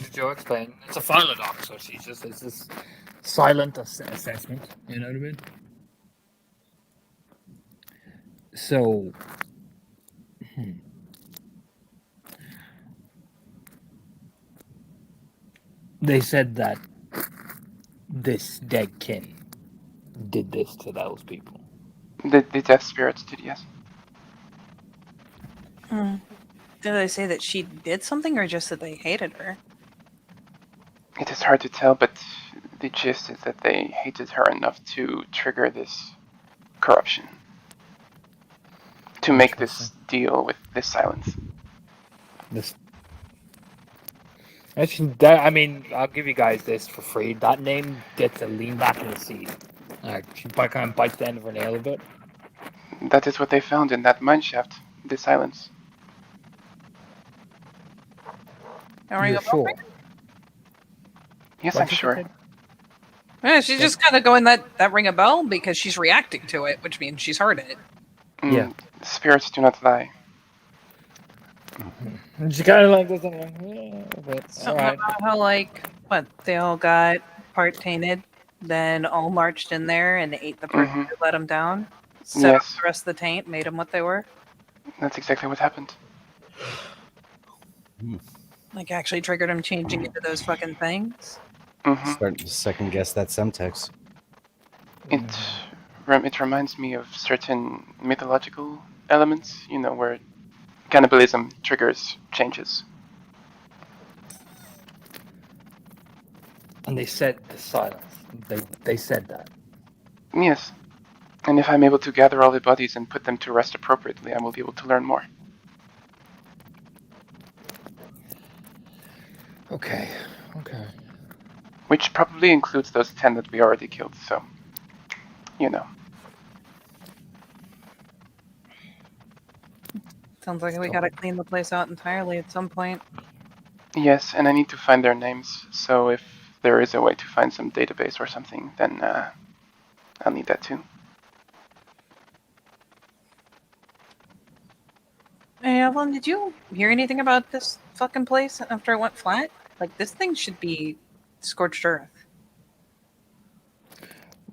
to Joe explain. It's a philodox, so it's this silent assessment. You know what I mean? So, they said that this dead kin did this to those people. The death spirits did, yes. Did they say that she did something, or just that they hated her? It is hard to tell, but the gist is that they hated her enough to trigger this corruption. To make this deal with this silence. Actually, I mean, I'll give you guys this for free. That name gets a lean back in the seat. She kind of bites the end of her nail a bit. That is what they found in that mineshaft, the silence. You're sure? Yes, What'd I'm you sure. say? Yeah, she's just kind of going that ring a bell because she's reacting to it, which means she's heard it. Yeah. Spirits do not lie. And she kind of like this, and like, yeah, but Something all right. about how, like, what, they all got part tainted, then all marched in there and ate the person who let them down, set up Yes. the rest of the taint, made them what they were. That's exactly what happened. Like, actually triggered them changing into those fucking things. Starting to second guess that Semtex. It reminds me of certain mythological elements, you know, where cannibalism triggers changes. And they said the silence. They said that. Yes. And if I'm able to gather all the bodies and put them to rest appropriately, I will be able to learn more. Okay. Which probably includes those 10 that we already killed, so, you know. Sounds like we gotta clean the place out entirely at some point. Yes, and I need to find their names, so if there is a way to find some database or something, then I'll need that too. Hey, Evelyn, did you hear anything about this fucking place after it went flat? Like, this thing should be scorched earth.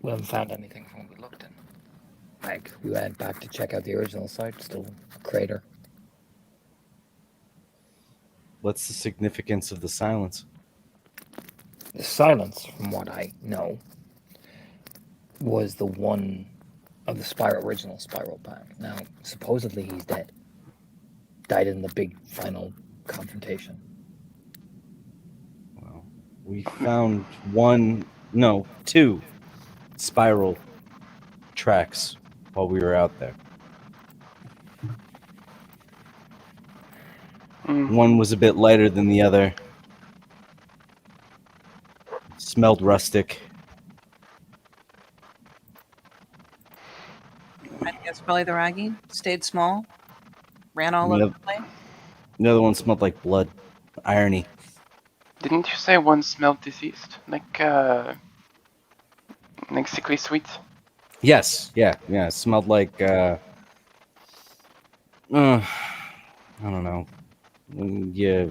We haven't found anything from what we looked in. Like, we went back to check out the original site, still a crater. What's the significance of the silence? The silence, from what I know, was the one of the original Spiral Pack. Now, supposedly he's dead. Died in the big final confrontation. Well, we found two spiral tracks while we were out there. One was a bit lighter than the other. Smelled rustic. I guess probably the Raggy stayed small, ran all over the place. The other one smelled like blood. Irony. Didn't you say one smelled deceased? Like sickly sweet? Yes, yeah. It smelled like I don't know. Yeah.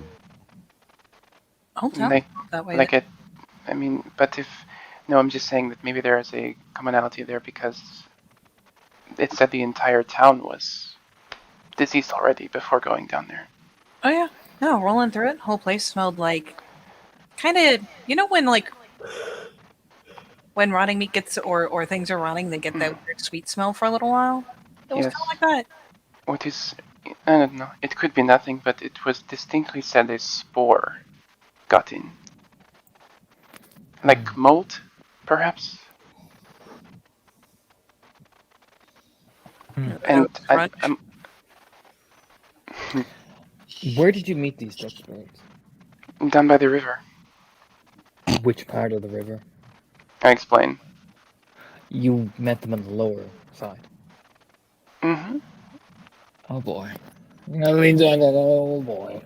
Oh, tell Like, that way. like it. I mean, but if no, I'm just saying that maybe there is a commonality there because it said the entire town was deceased already before going down there. Oh yeah, no, rolling through it, whole place smelled like kind of, you know, when rotting meat gets or things are rotting, they get that weird sweet smell for a little while. It was Yes. kind of like that. What is I don't know. It could be nothing, but it was distinctly said a spore got in. Like mold, perhaps? And Crunch. Where did you meet these Dutch spirits? down by the river. Which part of the river? I explain. You met them on the lower side. Mm-hmm. Oh boy. Oh boy.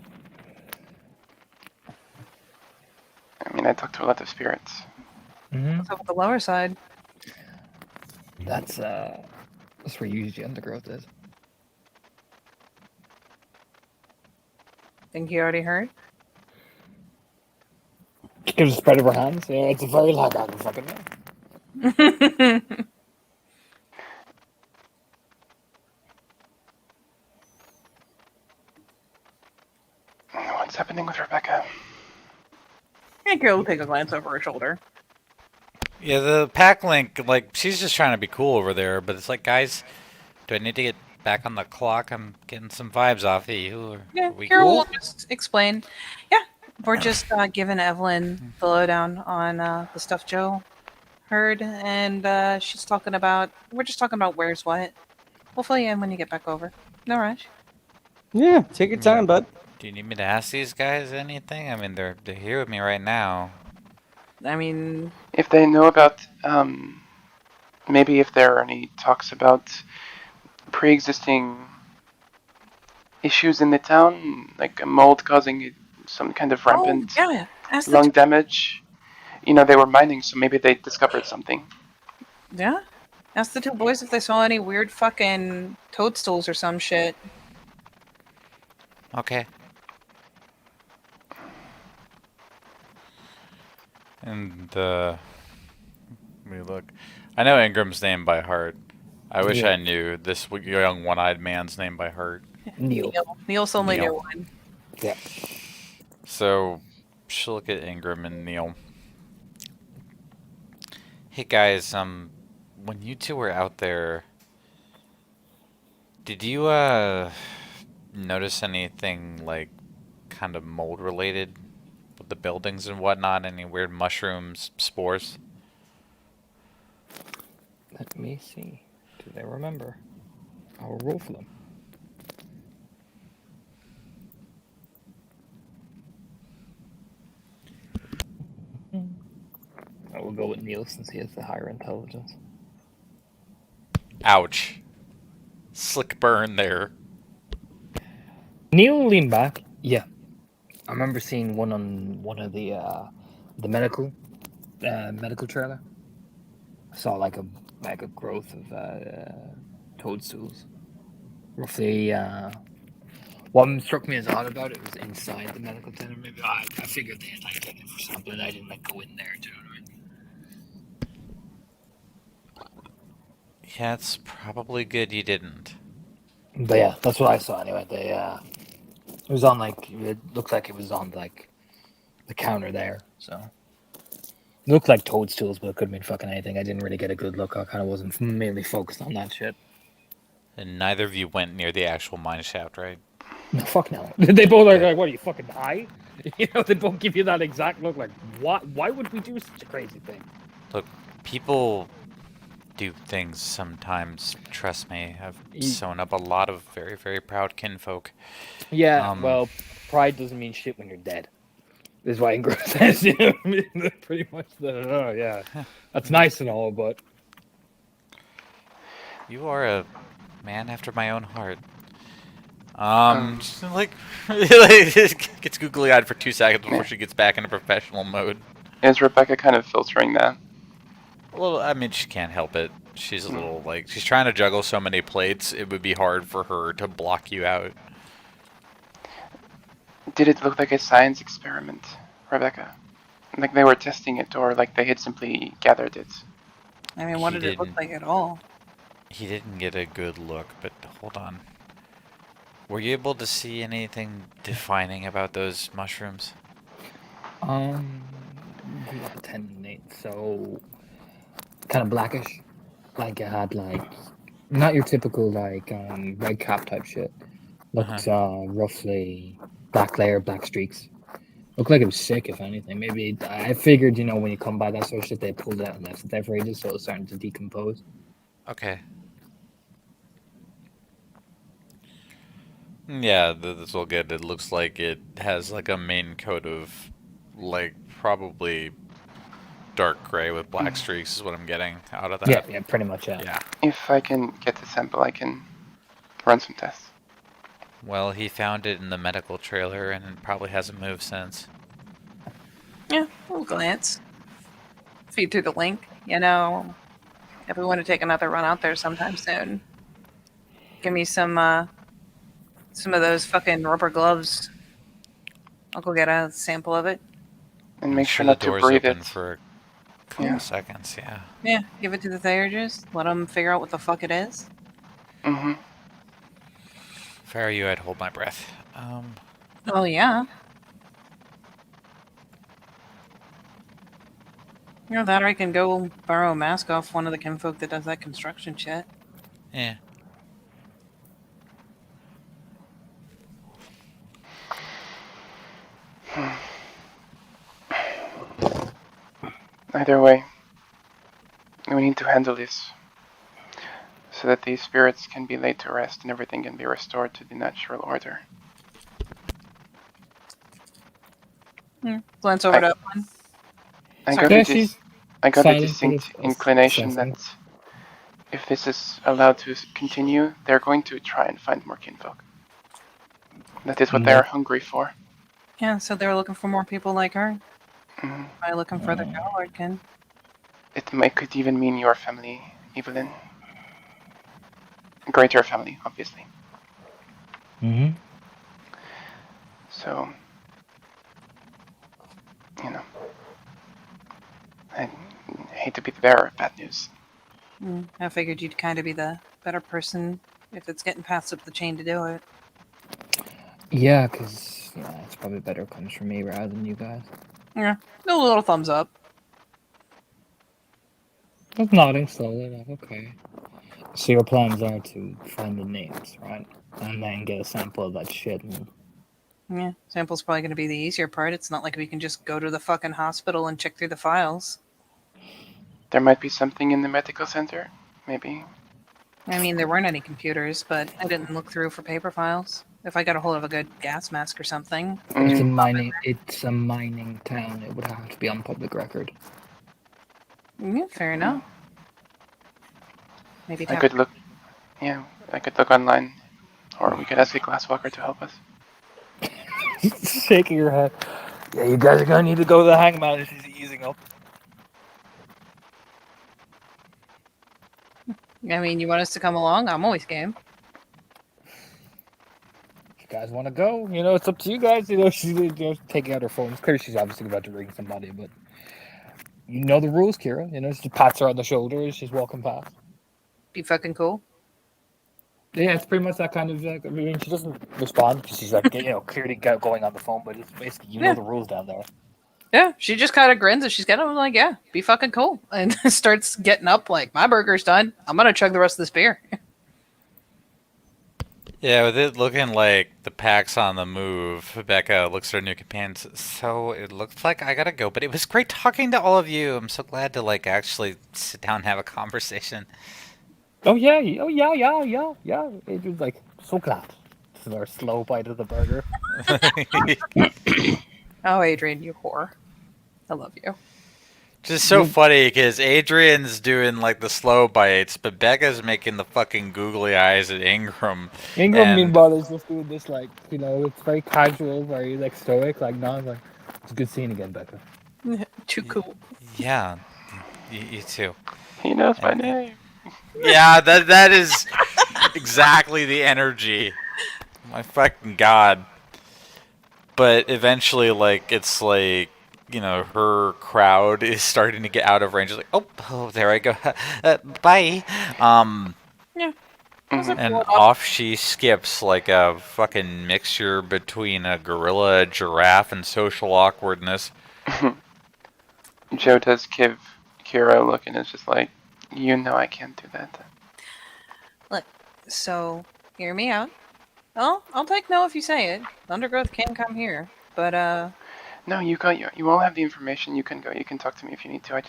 I mean, I talked to a lot of spirits. Mm-hmm. What's up with the lower side? That's where usually undergrowth is. Think you already heard? Gives a spread of her hands. Yeah, it's a very like I can fucking know. What's happening with Rebecca? And Kira will take a glance over her shoulder. Yeah, the pack link, like, she's just trying to be cool over there, but it's like, guys, do I need to get back on the clock? I'm getting some vibes off of you. Are Yeah, we Kira cool? will just explain. Yeah, we're just giving Evelyn the lowdown on the stuff Joe heard, and she's talking about. We're just talking about where's what. We'll fill you in when you get back over. No rush. Yeah, take your time, bud. Do you need me to ask these guys anything? I mean, they're here with me right now. I mean, If they know about, maybe if there are any talks about pre-existing issues in the town, like a mold causing some kind of rampant oh, yeah. Ask the lung damage. You know, they were mining, so maybe they discovered something. yeah. Ask the two boys if they saw any weird fucking toadstools or some shit. Okay. And, let me look. I know Ingram's name by heart. I wish Yeah. I knew this young one-eyed man's name by heart. Neil. Neil's only Neil. knew one. Yeah. So, she'll look at Ingram and Neil. Hey guys, when you two were out there, did you notice anything like kind of mold related with the buildings and whatnot? Any weird mushrooms, spores? Let me see. Do they remember? I'll roll for them. I will go with Neil since he has the higher intelligence. Ouch. Slick burn there. Neil leaned back. Yeah, I remember seeing one on one of the medical trailer. I saw like a growth of toadstools. Roughly, what struck me as odd about it was inside the medical center. Maybe I figured they had like taken it for sampling. I didn't like go in there. Do you know what I mean? Yeah, it's probably good you didn't. But yeah, that's what I saw anyway. They it was on like it looked like it was on like the counter there. So it looked like toadstools, but it could have been fucking anything. I didn't really get a good look. I kind of wasn't mainly focused on that shit. And neither of you went near the actual mine shaft, right? No, fuck no. They both are like, "What are you fucking high?" You know, they both give you that exact look. Like, what? Why would we do such a crazy thing? Look, people do things sometimes. Trust me, I've sewn up a lot of very, very proud kinfolk. Yeah. Well, pride doesn't mean shit when you're dead. Is why Ingram says. You know, I mean, pretty much. Oh yeah, that's nice and all, but You are a man after my own heart. Like, gets googly-eyed for 2 seconds before she gets back into professional mode. Is Rebecca kind of filtering that? A little, I mean, she can't help it. She's a little, like, she's trying to juggle so many plates, it would be hard for her to block you out. Did it look like a science experiment, Rebecca? Like they were testing it, or like they had simply gathered it? I mean, what He did it look didn't. like at all? He didn't get a good look, but hold on. Were you able to see anything defining about those mushrooms? we got 10 and 8, so kind of blackish. Like it had like not your typical like red cap type shit. Looked roughly black layer, black streaks. Looked like it was sick, if anything. Maybe I figured, when you come by that sort of shit, they pulled it out and left it there for ages, so it was starting to decompose. Okay. Yeah, that's all good. It looks like it has like a main coat of like probably dark gray with black streaks is what I'm getting out of that. Yeah, pretty much. Yeah. If I can get the sample, I can run some tests. Well, he found it in the medical trailer and it probably hasn't moved since. Yeah, we'll glance. Feed through the link. If we want to take another run out there sometime soon, give me some of those fucking rubber gloves. I'll go get a sample of it. And make sure the not to door's breathe open it. for a couple Yeah. seconds, yeah. Yeah, give it to the Theragers. Let them figure out what the fuck it is. Mm-hmm. If I were you, I'd hold my breath. Oh, yeah. That or I can go borrow a mask off one of the kinfolk that does that construction shit. Yeah. Either way, we need to handle this so that these spirits can be laid to rest and everything can be restored to the natural order. Glance over to one. I Sorry. got Yeah, a she's I got a silent, but distinct it's inclination sensible. that if this is allowed to continue, they're going to try and find more kinfolk. That is what they No. are hungry for. Yeah, so they're looking for more people like her. Mhm. Why looking further downward, Ken? Could even mean your family, Evelyn. Greater family, obviously. Mm-hmm. So, I hate to be the bearer of bad news. I figured you'd kind of be the better person if it's getting passed up the chain to do it. Yeah, because it's probably better it comes from me rather than you guys. Yeah, no little thumbs up. Just nodding slowly, like, okay. So your plans are to find the names, right? And then get a sample of that shit. And... Yeah, sample's probably going to be the easier part. It's not like we can just go to the fucking hospital and check through the files. There might be something in the medical center, maybe. I mean, there weren't any computers, but I didn't look through for paper files. If I got a hold of a good gas mask or something. It's a Mm, mining town. It would have to be on public record. Yeah, fair enough. Maybe I tap- could look. Yeah, I could look online, or we could ask a glasswalker to help us. Shaking your head. Yeah, you guys are gonna need to go to the hangman if he's easing up. I mean, you want us to come along? I'm always game. If you guys want to go, it's up to you guys. She's taking out her phone. It's clear she's obviously about to ring somebody, but you know the rules, Kira. She pats her on the shoulder as she's walking past. Be fucking cool. Yeah, it's pretty much that kind of. I mean, she doesn't respond because she's like, clearly going on the phone, but it's basically you know Yeah. the rules down there. Yeah, she just kind of grins as she's getting. I'm like, yeah, be fucking cool, and starts getting up. Like, my burger's done. I'm gonna chug the rest of this beer. Yeah, with it looking like the pack's on the move, Rebecca looks at her new companions. So it looks like I gotta go, but it was great talking to all of you. I'm so glad to actually sit down and have a conversation. Oh yeah, yeah. It was like so glad. This is our slow bite of the burger. Oh, Adrian, you whore. I love you. Just so funny because Adrian's doing the slow bites, but Becca's making the fucking googly eyes at Ingram. Ingram, And- meanwhile, is just doing this it's very casual, very stoic, it's a good scene again, Becca. Too cool. Yeah, you too. He knows my And- name. Yeah, that is exactly the energy. My fucking god. But eventually, it's her crowd is starting to get out of range. It's like, oh, there I go. Bye. Yeah. Mhm. And off she skips like a fucking mixture between a gorilla, a giraffe, and social awkwardness. Joe does give Kira a look and is just like, I can't do that. So, hear me out. Well, I'll take no if you say it. Undergrowth can come here, but No, you all have the information. You can go. You can talk to me if you need to. all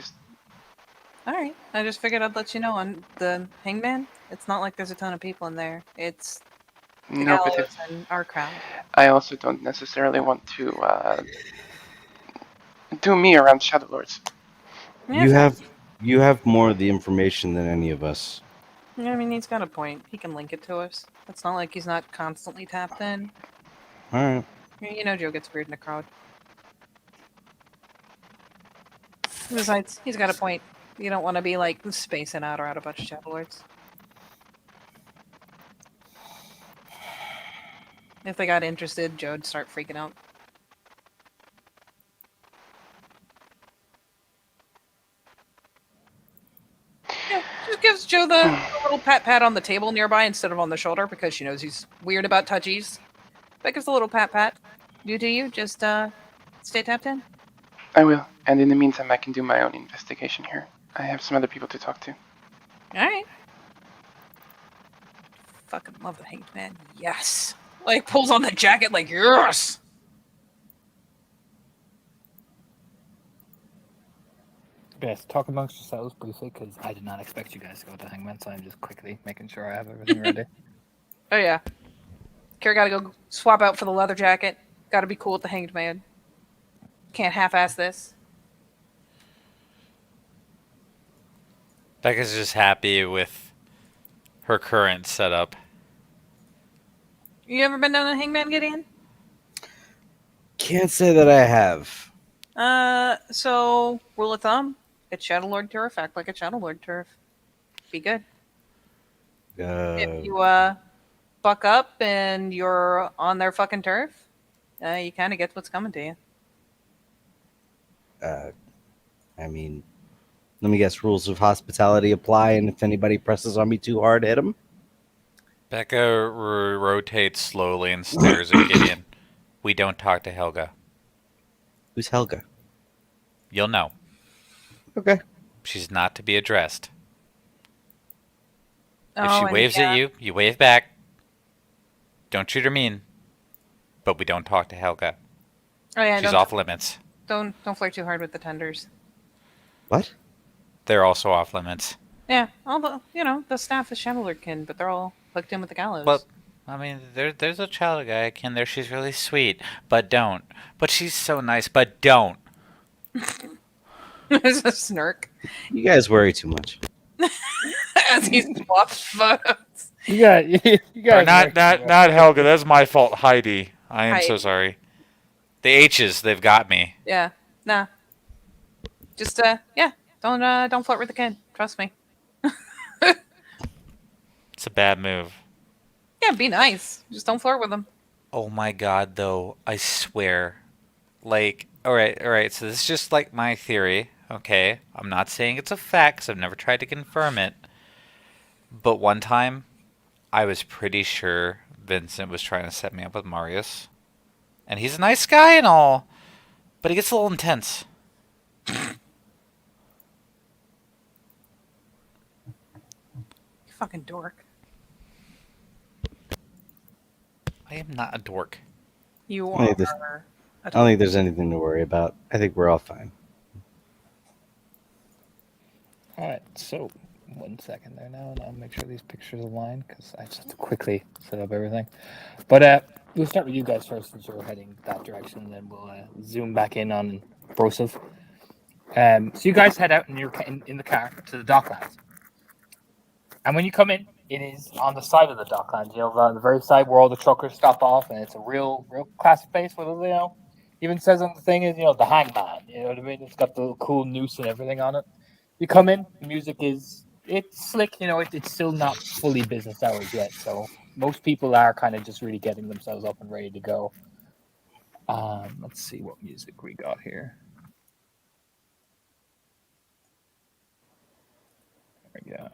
right. I just figured I'd let you know on the Hangman. It's not like there's a ton of people in there. It's the No, but gallows and our crowd. I also don't necessarily want to do me around Shadow Lords. Yeah, You have more of the information than any of us. I mean, he's got a point. He can link it to us. It's not like he's not constantly tapped in. All right. You know Joe gets weird in the crowd. Besides, he's got a point. You don't want to be like spacing out around a bunch of Shadow Lords. If they got interested, Joe'd start freaking out. Yeah, just gives Joe the little pat on the table nearby instead of on the shoulder because she knows he's weird about touchies. But gives a little pat. You do you. Just stay tapped in. I will. And in the meantime, I can do my own investigation here. I have some other people to talk to. Alright. Fucking love the Hanged Man. Yes. Like, pulls on the jacket like, yes! Yes, talk amongst yourselves briefly, because I did not expect you guys to go to Hangman, so I'm just quickly making sure I have everything ready. Oh, yeah. Kara gotta go swap out for the leather jacket. Gotta be cool with the Hanged Man. Can't half-ass this. Becca's just happy with her current setup. You ever been down to Hangman, Gideon? Can't say that I have. So, rule of thumb, it's Shadow Lord turf, act like a Shadow Lord turf. Be good. If you, buck up and you're on their fucking turf, you kind of get what's coming to you. I mean, let me guess. Rules of hospitality apply, and if anybody presses on me too hard, hit them. Becca rotates slowly and stares at Gideon. We don't talk to Helga. Who's Helga? You'll know. Okay. She's not to be addressed. If Oh, she and waves yeah. at you, you wave back. Don't treat her mean. But we don't talk to Helga. Oh yeah, She's off limits. don't flirt too hard with the tenders. What? They're also off limits. Yeah, all the staff is Shadow Lordkin, but they're all hooked in with the gallows. Well, I mean, there's a child guy in there. She's really sweet, but don't. But she's so nice, but don't. There's a snark You guys worry too much. as he swaps photos. You got Not Helga. That's my fault, Heidi. I am so Heidi. sorry. The H's, they've got me. Yeah, nah. Just don't flirt with the kid. Trust me. It's a bad move. Yeah, be nice. Just don't flirt with them. Oh my god, though, I swear. Like, alright, so this is just like my theory, okay? I'm not saying it's a fact, 'cause I've never tried to confirm it. But one time, I was pretty sure Vincent was trying to set me up with Marius. And he's a nice guy and all, but he gets a little intense. You fucking dork. I am not a dork. You Hey, are. this- I don't think there's anything to worry about. I think we're all fine. Alright, so 1 second there now, and I'll make sure these pictures align because I just have to quickly set up everything. But we'll start with you guys first since you're heading that direction, and then we'll zoom back in on Broseph. So you guys head out in the car to the docklands. And when you come in, it is on the side of the docklands, the very side where all the truckers stop off, and it's a real classic place with, even says on the thing is, the hangman, you know what I mean? It's got the cool noose and everything on it. You come in, the music it's slick, it's still not fully business hours yet, so most people are kind of just really getting themselves up and ready to go. Let's see what music we got here. There we go.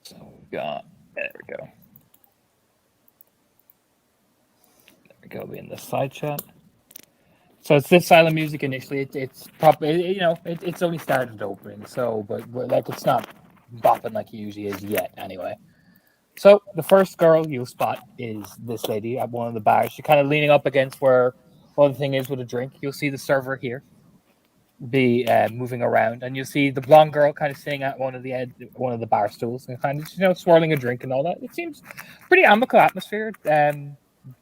So there we go. There we go, in the side chat. So it's this silent music initially. It's probably, it's only started opening. So, but like it's not bopping like he usually is yet, anyway. So the first girl you'll spot is this lady at one of the bars. She's kind of leaning up against where the thing is with a drink. You'll see the server here be moving around, and you'll see the blonde girl kind of sitting at one of the bar stools and kind of swirling a drink and all that. It seems pretty amicable atmosphere.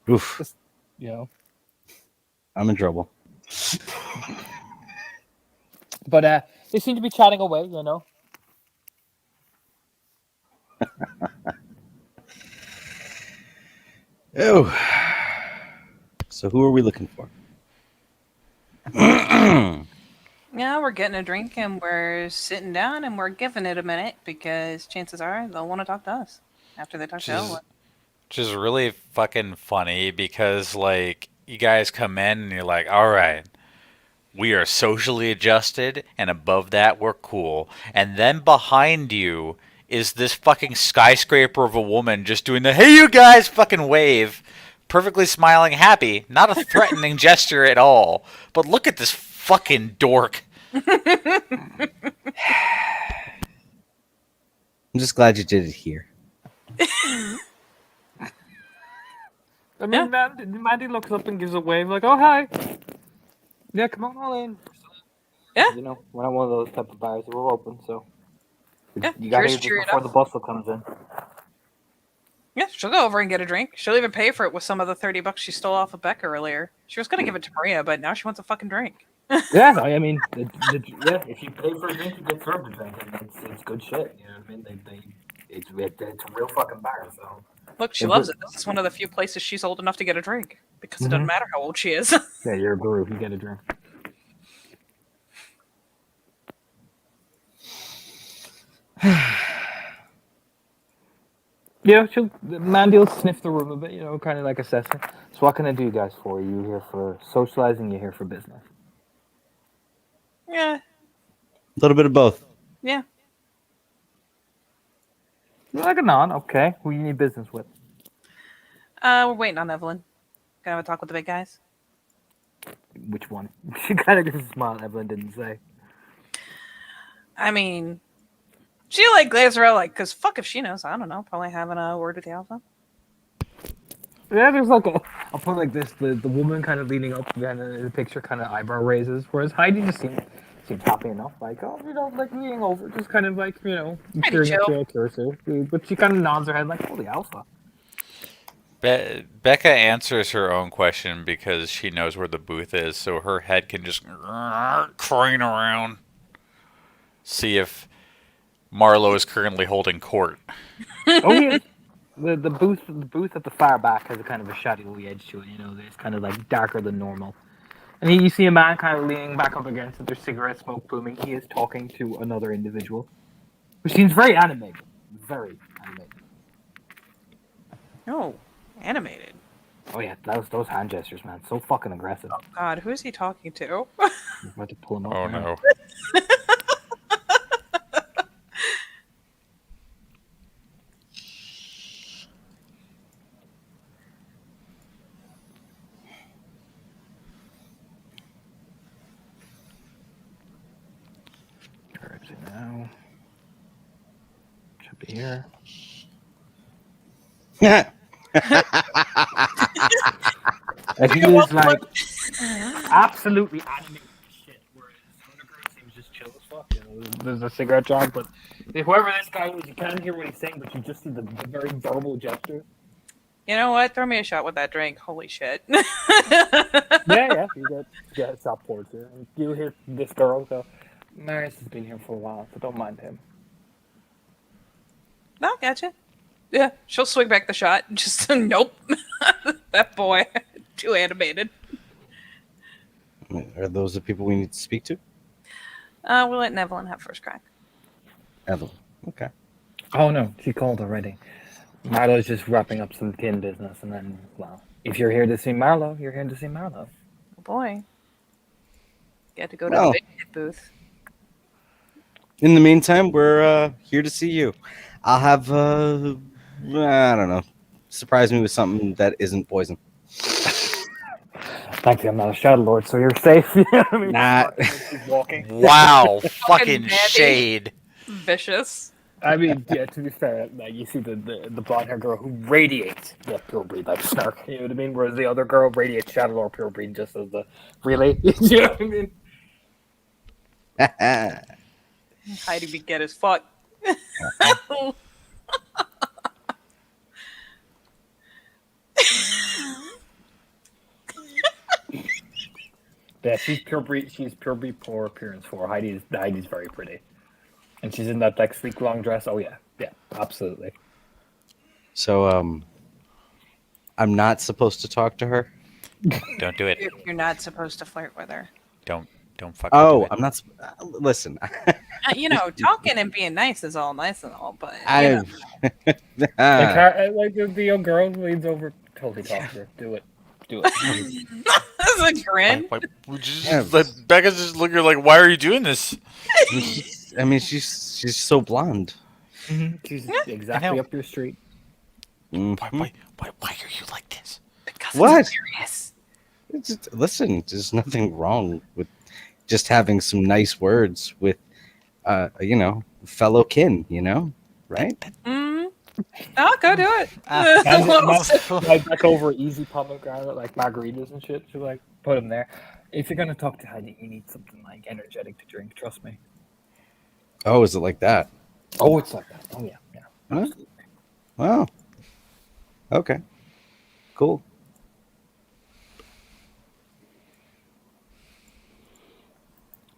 Oof. Just, I'm in trouble. but they seem to be chatting away. Oh. So who are we looking for? Yeah, we're getting a drink and we're sitting down and we're giving it a minute because chances are they'll want to talk to us after they talk to Elwood. Which is really fucking funny because, like, you guys come in and you're like, all right, we are socially adjusted, and above that, we're cool. And then behind you is this fucking skyscraper of a woman just doing the, hey, you guys, fucking wave. Perfectly smiling, happy. Not a threatening gesture at all. But look at this fucking dork. I'm just glad you did it here. I mean, Mandy looks up and gives a wave, like, "Oh, hi." Yeah, come on, all in. Yeah. We're not one of those type of bars. We're open, so Yeah, you got here's here just cheer it before up. the bustle comes in. Yeah, she'll go over and get a drink. She'll even pay for it with some of the $30 she stole off of Becca earlier. She was gonna give it to Maria, but now she wants a fucking drink. Yeah, I mean, if you pay for a drink, you get served a drink, and it's good shit. You know what I mean? It's a real fucking bar, so. Look, she Yeah, loves but- it. This is one of the few places she's old enough to get a drink because it Mhm. doesn't matter how old she is. Yeah, you're a guru. You get a drink. Mandy will sniff the room a bit, kind of like assessing. So what can I do, guys, for you? Here for socializing, you're here for business. Yeah, A little bit of both. yeah. You're like a non, okay. Who you need business with? We're waiting on Evelyn. Gonna have a talk with the big guys. Which one? She kind of gives a smile. Evelyn didn't say. I mean, she like glazed around like, cause fuck if she knows. I don't know. Probably having a word with the alpha. Yeah, there's like I'll put it like this: the woman kind of leaning up, kind of the picture, kind of eyebrow raises, whereas Heidi just seems happy enough, like like leaning over, just kind of like peering at chill. your cursor, but she kind of nods her head like, "Holy alpha." Becca answers her own question because she knows where the booth is, so her head can just crane around, see if Marlowe is currently holding court. Oh yeah. The booth at the far back has a kind of a shadowy edge to it. It's kind of like darker than normal. And you see a man kind of leaning back up against it. There's cigarette smoke booming. He is talking to another individual, who seems very animated. Very animated. Oh, animated. Oh yeah, those hand gestures, man. So fucking aggressive. Oh God, who is he talking to? I'm about to pull him up. Oh now. no. Where is it now? Should be here. And he is like absolutely animated as shit. Whereas the other girl seems just chill as fuck. There's a cigarette jar, but whoever this guy is, you can't hear what he's saying, but you just see the very verbal gesture. You know what? Throw me a shot with that drink. Holy shit. Yeah, you get a stop towards her. And you hear this girl go, Marius has been here for a while, so don't mind him. No, gotcha. Yeah, she'll swing back the shot. Just nope. That boy, too animated. Are those the people we need to speak to? We'll let Evelyn have first crack. Evelyn. Okay. Oh no, she called already. Marlowe's just wrapping up some tin business, and then, well, if you're here to see Marlowe, you're here to see Marlowe. Oh boy. Get to go to Well. the big booth. In the meantime, we're here to see you. I'll have, I don't know, surprise me with something that isn't poison. Thankfully, I'm not a Shadow Lord, so you're safe. You know what I mean? Nah. She's walking. Wow, fucking Mandy. shade. Vicious. I mean, yeah. To be fair, like you see the blonde hair girl who radiates pure breed like Snark. You know what I mean? Whereas the other girl radiates Shadowlord pure breed just as the really. You know what I mean? Heidi be get as fuck. Yeah, she's pure breed. She's pure breed for appearance. For Heidi's very pretty, and she's in that like sleek long dress. Oh yeah, absolutely. So I'm not supposed to talk to her. Don't do it. You're not supposed to flirt with her. Don't fucking Oh, do it. I'm not. Listen, You know, talking and being nice is all nice and all, but you I. know. Like the young girl leans over, totally talk to her. Do it. That's a grin. Becca's just looking like, why are you doing this? I mean, she's so blonde. She's exactly up your street. Mhm. Why are you like this? Because What? it's serious. Listen, there's nothing wrong with just having some nice words with, fellow kin. Right? Oh, go do it. Like back over easy pomegranate, like margaritas and shit. She's like, put them there. If you're gonna talk to Heidi, you need something like energetic to drink. Trust me. Oh, is it like that? Oh, it's like that. Oh yeah. Huh? Wow. Okay. Cool.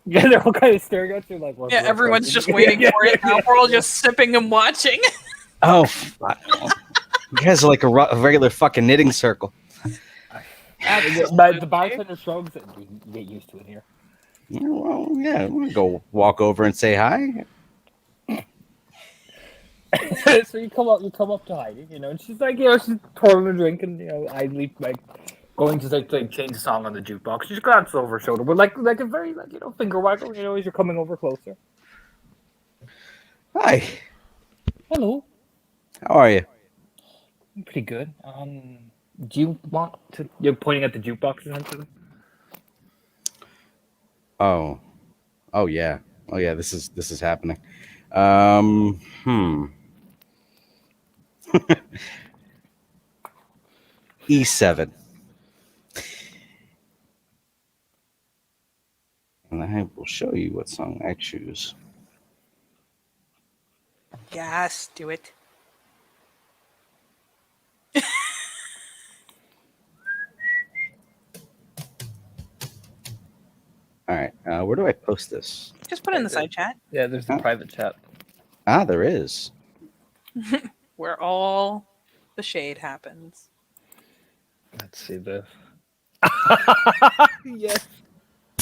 Yeah, they're all kind of staring at you like. Yeah, everyone's just waiting for it now. We're all just sipping and watching. Oh, fuck. You guys are like a regular fucking knitting circle. The bartender shrugs and you get used to it here. Yeah, well, yeah, I'm gonna go walk over and say hi. So you come up to Heidi, and she's like, she's pouring a drink and idly like going to like change the song on the jukebox. She just glances over her shoulder, but like a very finger waggle, as you're coming over closer. Hi. Hello. How are you? I'm pretty good. Do you want to? You're pointing at the jukebox essentially. Oh yeah. Oh yeah. This is happening. E7. And I will show you what song I choose. Yes, do it. All right. Where do I post this? Just put it in the side chat Yeah, there's the private chat. Ah, there is. where all the shade happens. Let's see this. Yes,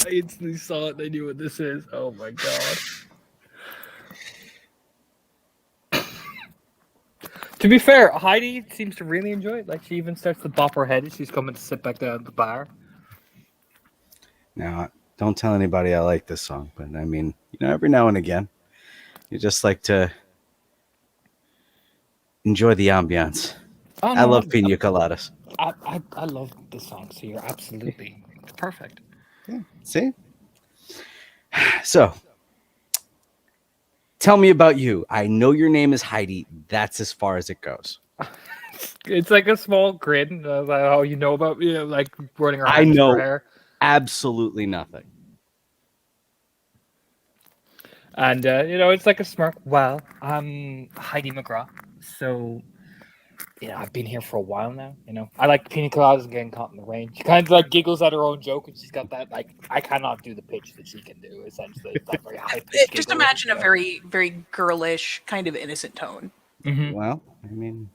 I instantly saw it. I knew what this is. Oh my god. To be fair, Heidi seems to really enjoy it. Like she even starts to bop her head as she's coming to sit back down at the bar. Now, don't tell anybody I like this song, but I mean, every now and again, you just like to enjoy the ambiance. Oh, I love pina coladas. I love this song, so you're absolutely perfect. Yeah, see? So, tell me about you. I know your name is Heidi. That's as far as it goes. It's like a small grin. Like, oh, you know about like running her I hands through know. her hair. Absolutely nothing. And it's like a smirk. Well, I'm Heidi McGraw, so I've been here for a while now. I like pina coladas and getting caught in the rain. She kind of like giggles at her own joke, and she's got that like I cannot do the pitch that she can do. Essentially, it's that very high pitch. Just imagine a very, very girlish, kind of innocent tone. Mm-hmm. Well, I mean,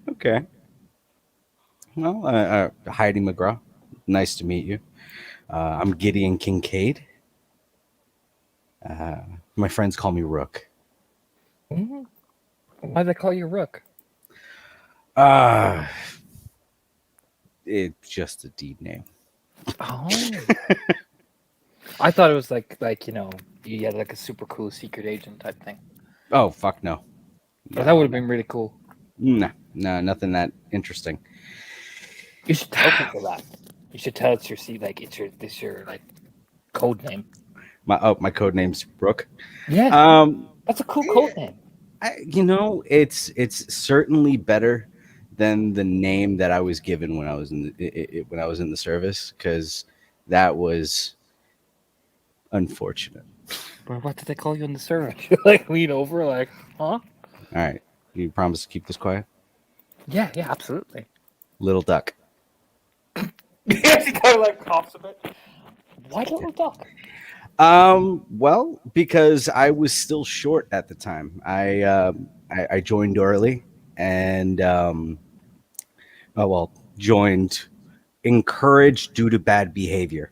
okay. Well, Heidi McGraw, nice to meet you. I'm Gideon Kincaid. My friends call me Rook. Mm-hmm. Why do they call you Rook? It's just a deed name. Oh. I thought it was like you had like a super cool secret agent type thing. Oh, fuck no. But that would have been really cool. No, nothing that interesting. You should tell people that. You should tell it's your like code name. My code name's Brooke. Yeah, Um, that's a cool code name. it's certainly better than the name that I was given when I was when I was in the service, because that was unfortunate. But what did they call you in the service? Like lean over, like, huh? All right, you promise to keep this quiet, Yeah, absolutely. little duck. Yeah, she kind of like coughs a bit. Why little duck? Well, because I was still short at the time. I joined early, and joined encouraged due to bad behavior.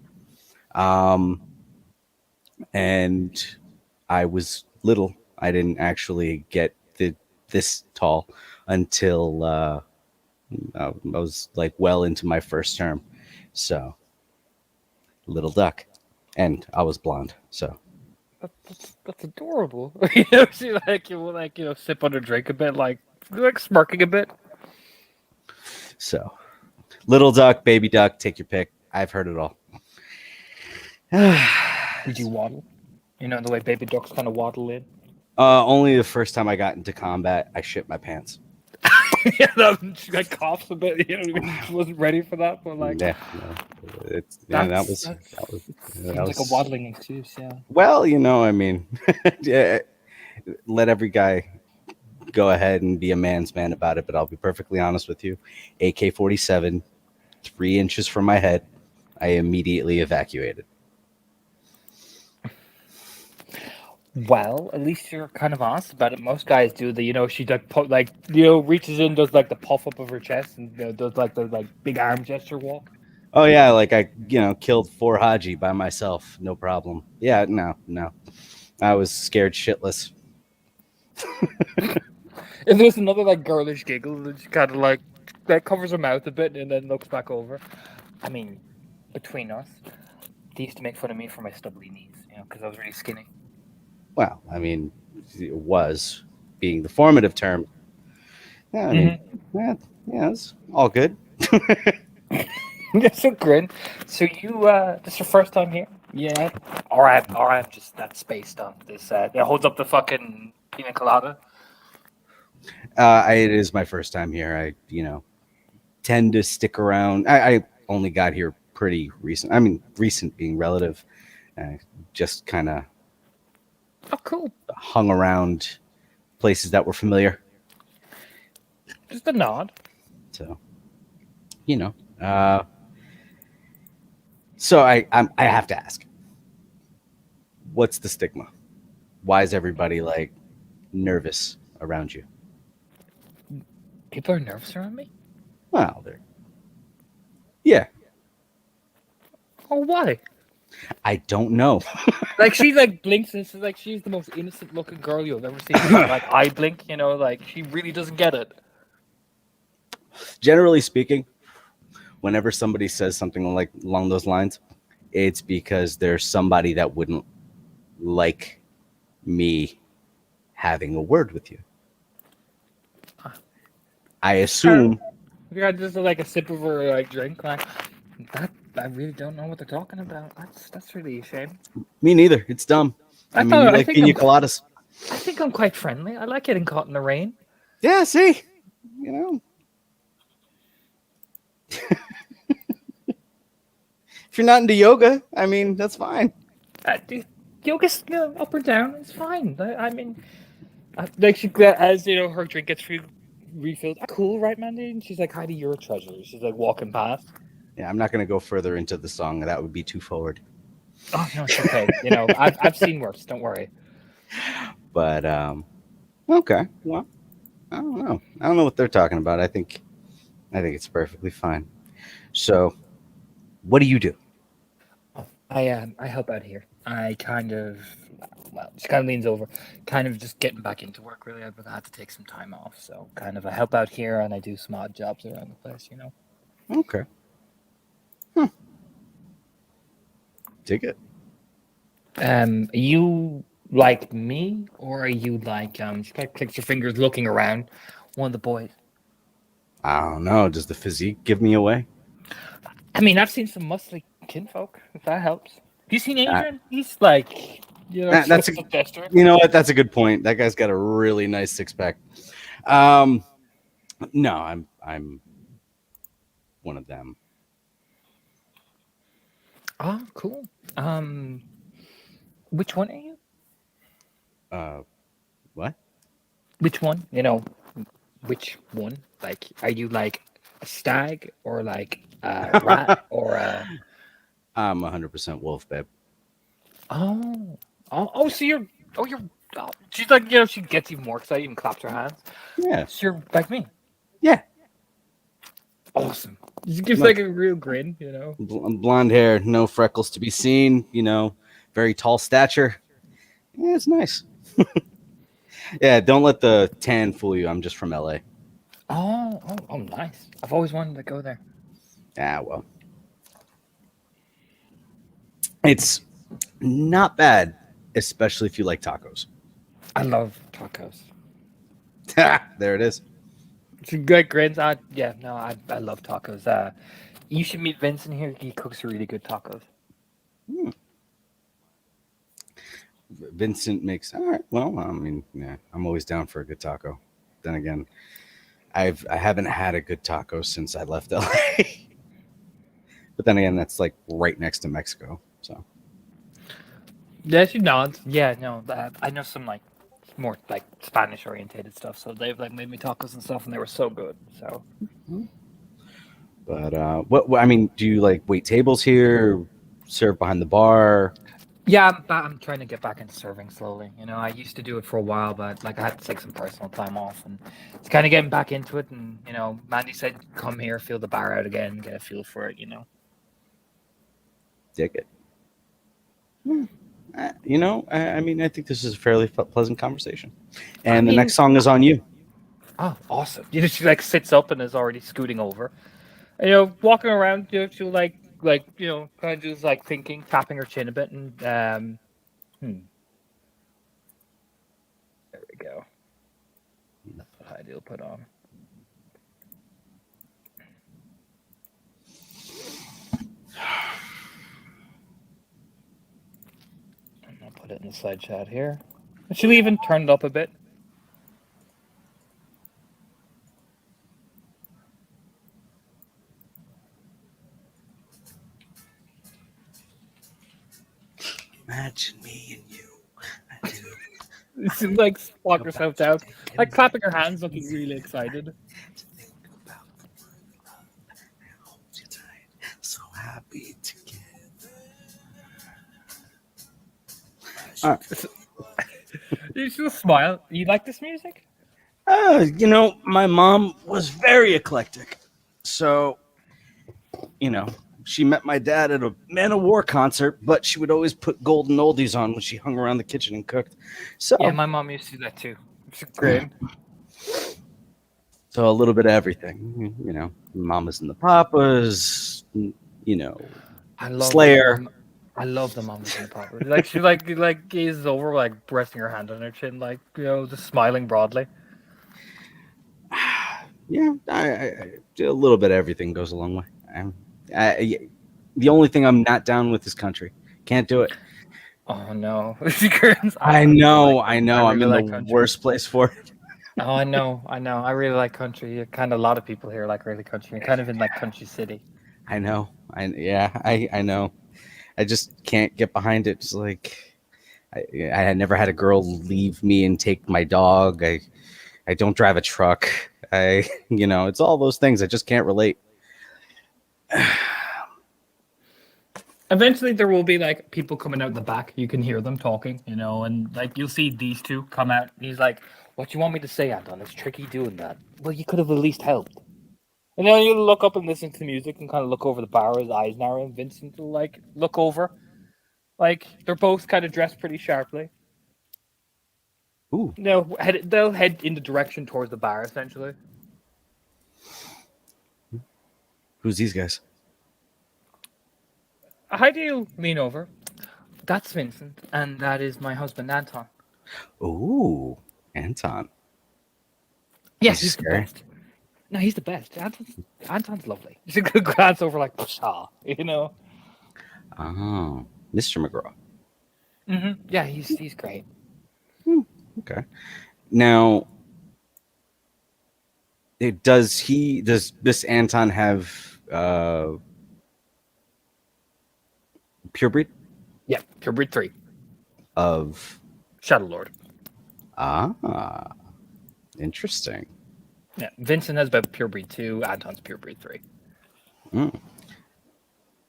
Um, and I was little. I didn't actually get this tall until I was like well into my first term. So, little duck, and I was blonde. So, That's adorable. She like you will sip on her drink a bit, like smirking a bit. so little duck, baby duck, take your pick. I've heard it all. Did you waddle? You know the way baby ducks kind of waddle in. Only the first time I got into combat, I shit my pants. Yeah, she like coughs a bit. You know what I mean? She wasn't ready for that, but like Yeah, no, that was seems like a waddling excuse. Yeah. well, I mean, yeah, let every guy go ahead and be a man's man about it. But I'll be perfectly honest with you, AK-47, 3 inches from my head, I immediately evacuated. Well, at least you're kind of honest about it. Most guys do the, she like reaches in, does like the puff up of her chest, and does like the big arm gesture walk. Oh yeah, like I killed 4 Haji by myself, no problem. Yeah, no, I was scared shitless. If there's another like girlish giggle, and she kind of like that covers her mouth a bit and then looks back over. I mean, between us, they used to make fun of me for my stubbly knees, because I was really skinny. Well, I mean, it was being the formative term. Yeah, I mean, yeah, it's all good. That's a grin. So you, this is your first time here? Yeah. All right. Just that space stuff. This, it holds up the fucking pina colada. It is my first time here. I, tend to stick around. I only got here pretty recent. I mean, recent being relative. I just kind of Oh, cool. hung around places that were familiar. Just a nod. So, so I have to ask, what's the stigma? Why is everybody like nervous around you? People are nervous around me? Well, yeah, Oh, why? I don't know. Like she like blinks and she's like she's the most innocent looking girl you've ever seen. Like I blink, like she really doesn't get it. Generally speaking, whenever somebody says something like along those lines, it's because there's somebody that wouldn't like me having a word with you. I assume. Yeah, just like a sip of her like drink. Like that, I really don't know what they're talking about. That's really a shame. Me neither. It's dumb. I mean, you like pina coladas. I think I'm quite friendly. I like getting caught in the rain. Yeah, see, if you're not into yoga, I mean, that's fine. Yoga's up or down. It's fine. I mean, like she as her drink gets refilled. Cool, right, Mandy? And she's like, "Heidi, you're a treasure." She's like walking past. Yeah, I'm not going to go further into the song. That would be too forward. Oh no, it's okay. I've seen worse. Don't worry. But okay. Well, I don't know. I don't know what they're talking about. I think it's perfectly fine. So, what do you do? I help out here. I kind of, she kind of leans over, kind of just getting back into work. Really, I had to take some time off, so kind of I help out here and I do some odd jobs around the place. Okay. Dig it. Are you like me, or are you like she kind of clicks her fingers, looking around, one of the boys? I don't know. Does the physique give me away? I mean, I've seen some muscly kinfolk. If that helps. you seen Adrian? He's like, That's just a gesture. You know what? That's a good point. That guy's got a really nice six pack. No, I'm one of them. Oh, cool. Which one are you? What? Which one? Which one? Like, are you like a stag or like a rat or a? I'm 100% wolf, babe. So you're. Oh, she's like, she gets even more excited and claps her hands. Yeah, So you're like me. yeah. Awesome. She gives Look. like a real grin. Blonde hair, no freckles to be seen. Very tall stature. Yeah, it's nice. Yeah, don't let the tan fool you. I'm just from LA. Oh, nice. I've always wanted to go there. Ah, well. It's not bad, especially if you like tacos. I love tacos. There it is. It's a good grins. I love tacos. You should meet Vincent here. He cooks really good tacos. Vincent makes all right. Well, I mean, yeah, I'm always down for a good taco. Then again, I haven't had a good taco since I left LA. But then again, that's like right next to Mexico. So Yeah, she nods. Yeah, no, I know some like more like Spanish orientated stuff. So they've like made me tacos and stuff, and they were so good. So but what I mean, do you like wait tables here, serve behind the bar? yeah, I'm trying to get back into serving slowly. I used to do it for a while, but like I had to take some personal time off, and it's kind of getting back into it. And Mandy said, "Come here, feel the bar out again, get a feel for it." Dig it. I mean, I think this is a fairly pleasant conversation. And the next song is on you. Oh, awesome! She like sits up and is already scooting over. And, walking around, she'll kind of just like thinking, tapping her chin a bit, and there we go. That's what Heidi put on. And I'll put it in the side chat here. She'll even turn it up a bit. Imagine me and you. I do. She like walk herself down, like clapping her hands, looking really excited. Think about the word love. I hold you tight. So happy together. You should smile. You like this music? My mom was very eclectic. So, she met my dad at a Man of War concert, but she would always put golden oldies on when she hung around the kitchen and cooked. So, Yeah, my mom used to do that too. It's great. So a little bit of everything, Mamas and the Papas, I love Slayer. I love the Mamas and the Papas. Like she like gazes over, like resting her hand on her chin, like just smiling broadly. Yeah, I a little bit of everything goes a long way. The only thing I'm not down with is country. Can't do it. Oh no, I know. I'm really in like the country. worst place for it. Oh, I know. I really like country. Kind of a lot of people here like really country. You're kind of in like country city. I know. I know. I just can't get behind it. It's like I had never had a girl leave me and take my dog. I don't drive a truck. It's all those things. I just can't relate. Eventually, there will be like people coming out the back. You can hear them talking, and like you'll see these two come out. And he's like, "What do you want me to say, Anton? It's tricky doing that." Well, you could have at least helped. And then you look up and listen to the music and kind of look over the bar. His eyes narrow, and Vincent will like look over. Like they're both kind of dressed pretty sharply. Ooh. They'll head in the direction towards the bar essentially. Who's these guys? How do you lean over? That's Vincent, and that is my husband, Anton. Ooh, Anton. Yes, He's he's the scary. best. No, he's the best. Anton's lovely. Just a good glance over, like, pshaw, Oh. Mr. McGraw. Yeah, he's great. Okay. Now, does this Anton have purebred Yeah, purebred 3, of Shadow Lord. interesting. Yeah, Vincent has about purebred 2, Anton's purebred 3.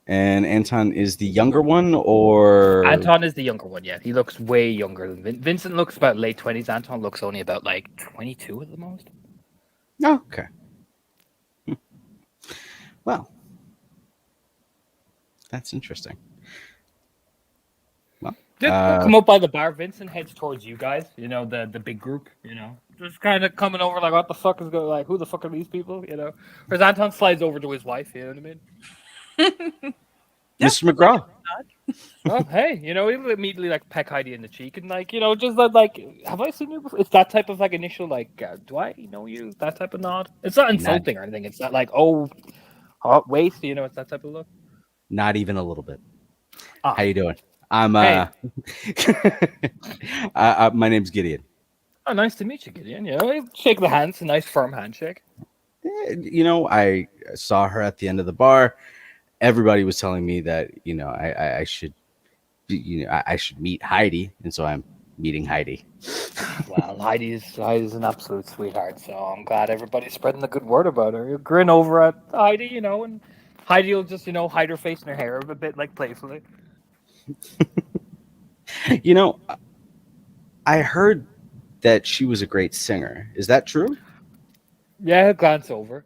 And Anton is the younger one, or Anton is the younger one. Yeah, he looks way younger than Vincent. Looks about late 20s. Anton looks only about like 22 at the most. Oh, okay. Well, that's interesting. Well, Just come up by the bar. Vincent heads towards you guys. You know, the big group. You know, just kind of coming over like, what the fuck is going? Like, who the fuck are these people? You know, whereas Anton slides over to his wife. You know what I mean? Mr. McGraw. Oh, hey, you know, he'll immediately like peck Heidi in the cheek and like, you know, just like, have I seen you before? It's that type of like initial like, do I know you? That type of nod. It's not insulting or anything. It's not like, oh, waist. You know, it's that type of look. Not even a little bit. Ah. How you doing? I'm Hey. My name's Gideon. Oh, nice to meet you, Gideon. You know, shake the hands, a nice firm handshake. You know, I saw her at the end of the bar. Everybody was telling me that, you know, I should, you know, I should meet Heidi, and so I'm meeting Heidi. Well, Heidi's an absolute sweetheart, so I'm glad everybody's spreading the good word about her. You grin over at Heidi, you know, and Heidi will just, you know, hide her face in her hair a bit, like, playfully. You know, I heard that she was a great singer. Is that true? Yeah, glance over.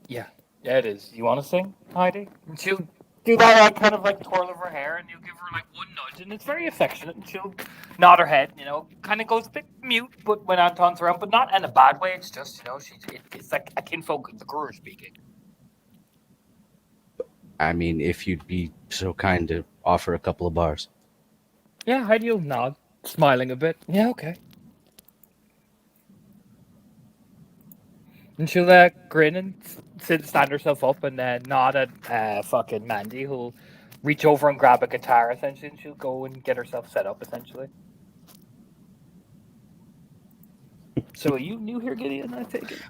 Yeah, it is. You want to sing, Heidi? And she'll do that, like, kind of, like, twirl of her hair, and you'll give her, like, one nudge, and it's very affectionate, and she'll nod her head, you know, kind of goes a bit mute, but when Anton's around, but not in a bad way. It's just, you know, it's like a kinfolk, the Gruer speaking. I mean, if you'd be so kind to offer a couple of bars. Yeah, Heidi will nod, smiling a bit. Yeah, okay. And she'll grin and stand herself up and nod at fucking Mandy, who'll reach over and grab a guitar, essentially, and she'll go and get herself set up, essentially. So are you new here, Gideon, I take it?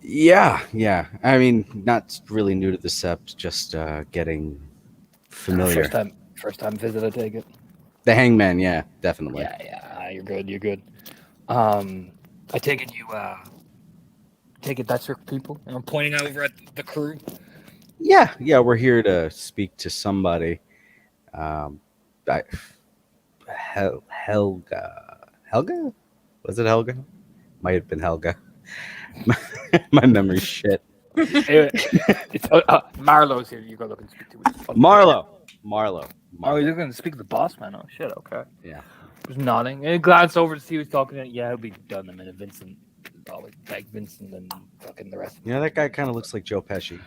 Yeah. I mean, not really new to the sept, just getting familiar. First time visit, I take it. The Hangman, yeah, definitely. Yeah, you're good. I take it that's your people? And I'm pointing over at the crew. Yeah, we're here to speak to somebody. Helga? Was it Helga? Might have been Helga. My memory's shit. It's Marlowe's here. You go look and speak to him. Marlo. Oh, you're going to speak to the boss, man. Oh, shit, okay. Yeah. Just nodding. And glance over to see who's talking. Yeah, he'll be done in a minute. Vincent, always like Vincent and fucking the rest. You know, that guy kind of looks like Joe Pesci.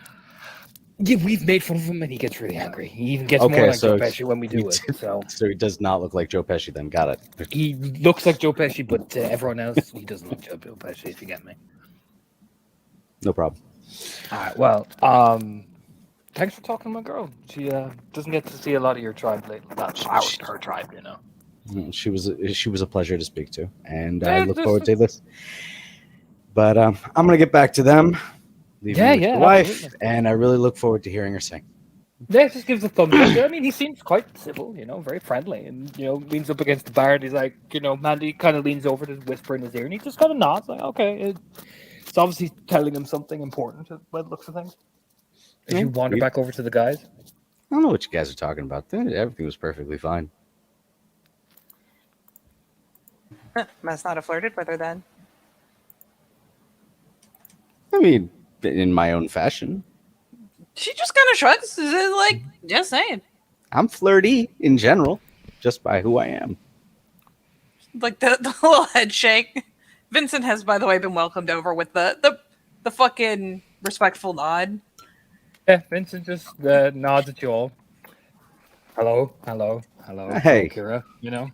Yeah, we've made fun of him and he gets really angry. He even gets Okay, more like so Joe Pesci when we do it. So So he does not look like Joe Pesci then. Got it. he looks like Joe Pesci, but to everyone else, he doesn't look Joe Pesci, if you get me. No problem. All right, well, thanks for talking to my girl. She doesn't get to see a lot of your tribe lately. Not her tribe, you know. She was a pleasure to speak to, and Yeah, I look forward to this. But I'm gonna get back to them. Leave you with your wife, absolutely. and I really look forward to hearing her sing. Yeah, just gives a thumbs up. I mean, he seems quite civil, you know, very friendly, and you know, leans up against the bar, and he's like, you know, Mandy kind of leans over to whisper in his ear, and he just kind of nods, like, okay, it's obviously telling him something important by the looks of things. As you wander back over to the guys. I don't know what you guys are talking about. Everything was perfectly fine. Must not have flirted with her then. I mean, in my own fashion. She just kind of shrugs, like, just saying. I'm flirty in general, just by who I am. Like the little head shake. Vincent has, by the way, been welcomed over with the fucking respectful nod. Yeah, Vincent just nods at you all. Hello. Hey. Kira, you know.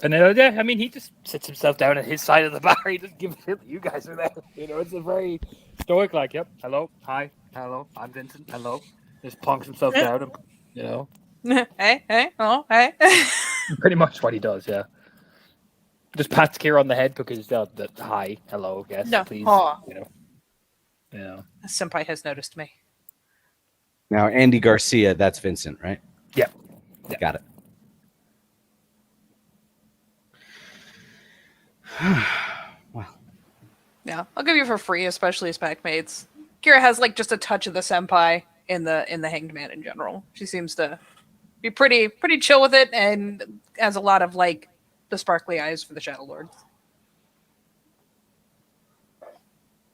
And yeah, I mean, he just sits himself down at his side of the bar. He just gives a shit that you guys are there. You know, it's a very stoic, like, yep, hello, hi, Hello, I'm Vincent. Hello. Just plonks himself down, and, you know, hey, oh, hey. pretty much what he does. Yeah. Just pats Kira on the head because the hi, hello, yes, No. please. Aw. You know. Senpai has noticed me. Now, Andy Garcia, that's Vincent, right? Yeah. Yeah. Got it. Wow. Yeah, I'll give you for free, especially as pack mates. Kira has like just a touch of the senpai in the Hanged Man in general. She seems to be pretty chill with it and has a lot of like the sparkly eyes for the Shadow Lords.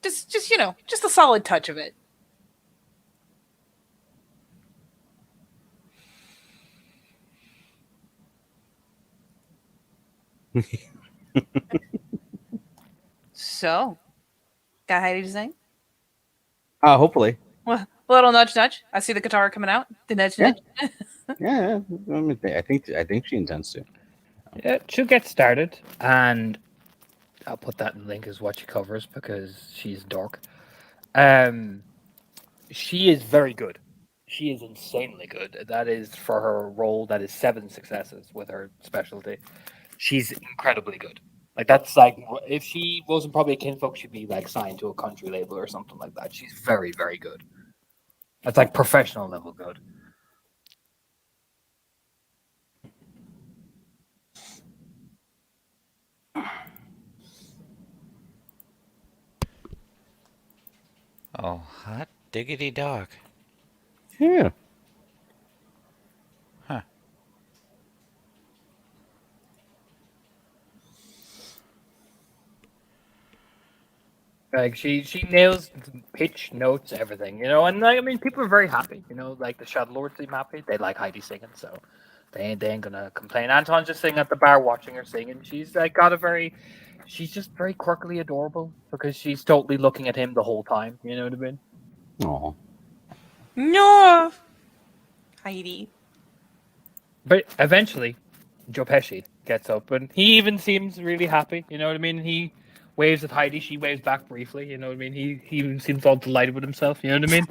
Just just a solid touch of it. So, got Heidi to sing? Hopefully. Well, a little nudge, nudge. I see the guitar coming out. The nudge, Yeah. nudge. Yeah, I mean, I think she intends to. Yeah, she'll get started, and I'll put that in the link as what she covers because she's dork. She is very good. She is insanely good. That is for her role. That is 7 successes with her specialty. She's incredibly good. Like that's like if she wasn't probably a kinfolk, she'd be like signed to a country label or something like that. She's very, very good. That's like professional level good. Oh, hot diggity dog. Yeah. Huh. Like she nails pitch, notes, everything, and like, I mean, people are very happy, like the Shadow Lords seem happy. They like Heidi singing, so they ain't gonna complain. Anton's just sitting at the bar watching her sing, and she's like she's just very quirkily adorable because she's totally looking at him the whole time. You know what I mean? Oh. No, Heidi. But eventually, Joe Pesci gets up, and he even seems really happy. You know what I mean? He waves at Heidi. She waves back briefly. You know what I mean? He even seems all delighted with himself. You know what I mean?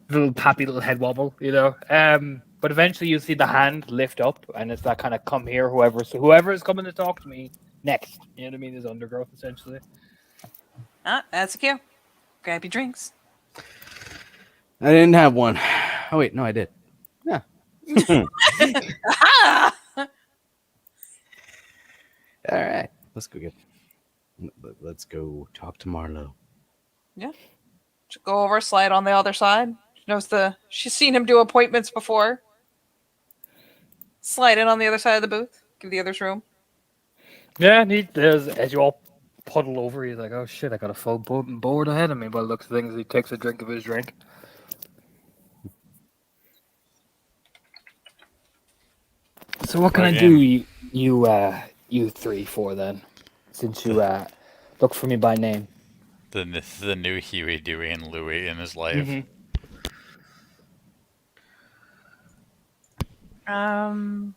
Little happy little head wobble. But eventually you see the hand lift up, and it's that kind of come here, whoever is coming to talk to me next. You know what I mean? Is undergrowth essentially. Ah, that's a cue. Grab your drinks. I didn't have one. Oh wait, no, I did. Yeah. Ah! All right. Let's go get. Let's go talk to Marlo. She'll go over, slide on the other side. She's seen him do appointments before. Slide in on the other side of the booth. Give the others room. Yeah, and he does. As you all puddle over, he's like, "Oh shit, I got a full board ahead of me." By the looks of things, he takes a drink of his drink. So what can I do you 3 for then? Since you look for me by name. This is the new Huey, Dewey, and Louie in his life. Mm-hmm.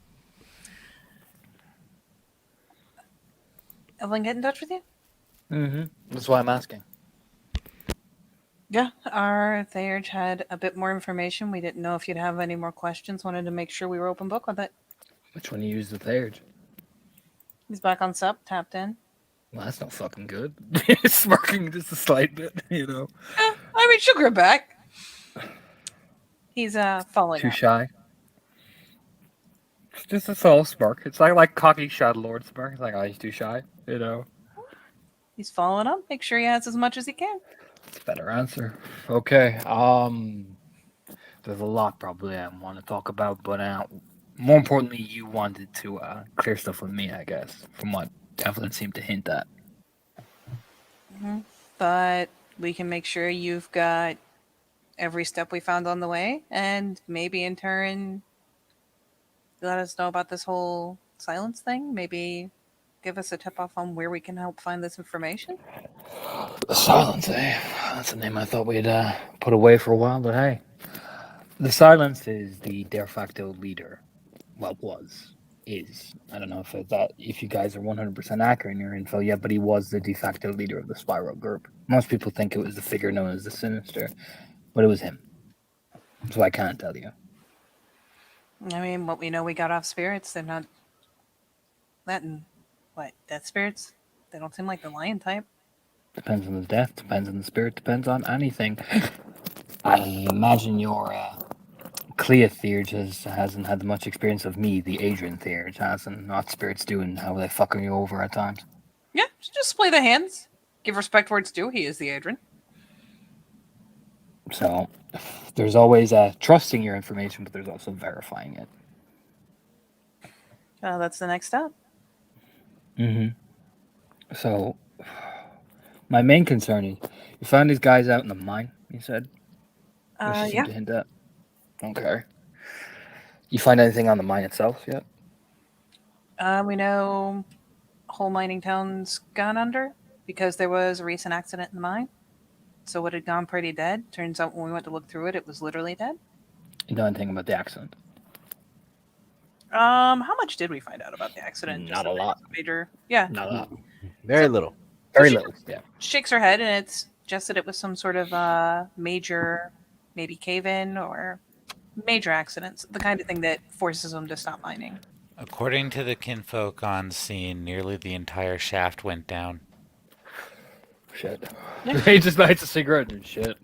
Evelyn get in touch with you? Mm-hmm. That's why I'm asking. Yeah, our Thayerge had a bit more information. We didn't know if you'd have any more questions. Wanted to make sure we were open book with it. Which one you use the third? He's back on sub, tapped in. Well, that's not fucking good. Smirking just a slight bit, I mean, she'll grow back. He's following Too up. shy. It's just a soul smirk. It's like cocky Shadow Lord smirk. It's like, oh, he's too shy, He's following up. Make sure he has as much as he can. It's a better answer. Okay. There's a lot probably I want to talk about, but more importantly, you wanted to clear stuff with me, I guess, from what Evelyn seemed to hint at. But we can make sure you've got every step we found on the way, and maybe in turn let us know about this whole silence thing. Maybe give us a tip off on where we can help find this information. The Silence, eh? That's a name I thought we'd put away for a while, but hey. The Silence is the de facto leader. Well, was is, I don't know if you guys are 100% accurate in your info yet, but he was the de facto leader of the Spiral group. Most people think it was the figure known as the Sinister, but it was him. So I can't tell you. I mean, what we know, we got off spirits. They're not letting what death spirits. They don't seem like the lion type. Depends on the death, depends on the spirit, depends on anything. I imagine your Clea Theurge hasn't had much experience of me, the Adrian Theurge, hasn't. Not spirits doing how they fucking you over at times. Yeah, just play the hands. Give respect where it's due. He is the Adrian. So there's always trusting your information, but there's also verifying it. That's the next step. Mm-hmm. So my main concern is you found these guys out in the mine, you said? Which you seem Yeah. to hint at. Okay. You find anything on the mine itself yet? We know whole mining town's gone under because there was a recent accident in the mine. So it had gone pretty dead. Turns out when we went to look through it, it was literally dead. You know anything about the accident? How much did we find out about the accident? Not that a there lot. was Major. Yeah. Not a lot. Very little. Very she- little. Yeah. Shakes her head, and it's just that it was some sort of major, maybe cave-in or major accidents, the kind of thing that forces them to stop mining. According to the kinfolk on scene, nearly the entire shaft went down. Shit. Yeah. He just lights a cigarette and shit.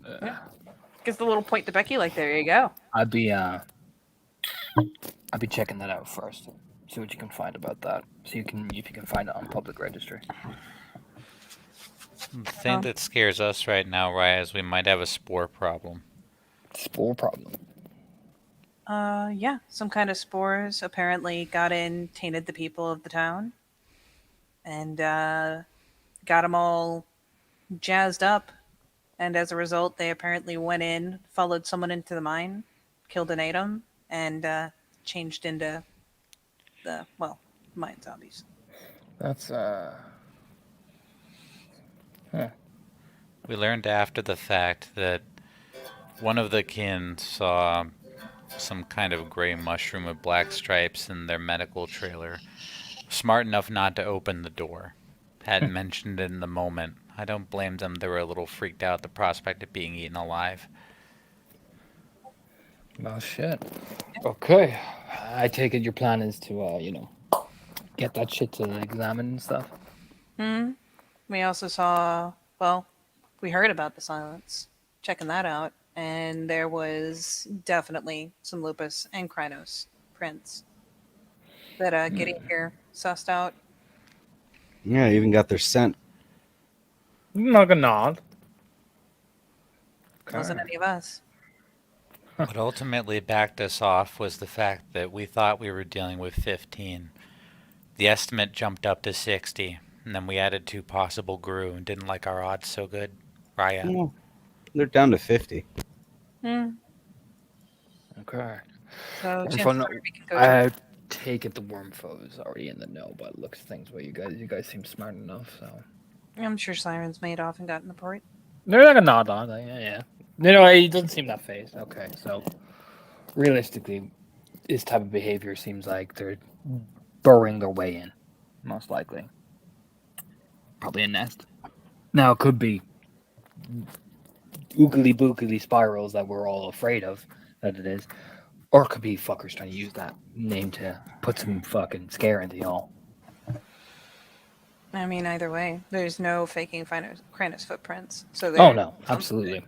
Gives the little point to Becky, like, there you go. I'd be checking that out first. See what you can find about that. See if you can find it on public registry. The thing that scares us right now, Raya, is we might have a spore problem. Spore problem. Yeah, some kind of spores apparently got in, tainted the people of the town, and got them all jazzed up. And as a result, they apparently went in, followed someone into the mine, killed and ate them, and changed into the, well, mine zombies. That's We learned after the fact that one of the kin saw some kind of gray mushroom with black stripes in their medical trailer. Smart enough not to open the door. Hadn't mentioned it in the moment. I don't blame them. They were a little freaked out at the prospect of being eaten alive. oh shit. Okay. I take it your plan is to get that shit to examine and stuff. We also saw, well, we heard about the silence, checking that out, and there was definitely some lupus and Krynos prints that getting here sussed out. Yeah, even got their scent. Not a nod. Wasn't any of us. What ultimately backed us off was the fact that we thought we were dealing with 15. The estimate jumped up to 60, and then we added 2 possible grew and didn't like our odds so good. Raya. Well, they're down to 50. Okay. So And chances from are we can go. I take it the Wormfoe is already in the know by the looks of things. Well, you guys seem smart enough, so I'm sure Sirens made off and got in the port. they're like a nod on. Yeah. He doesn't seem that phased. Okay, so realistically, this type of behavior seems like they're burrowing their way in, most likely. Probably a nest. Now it could be oogly boogly spirals that we're all afraid of that it is, or it could be fuckers trying to use that name to put some fucking scare into y'all. I mean, either way, there's no faking Krynos footprints. So Oh there- no, absolutely.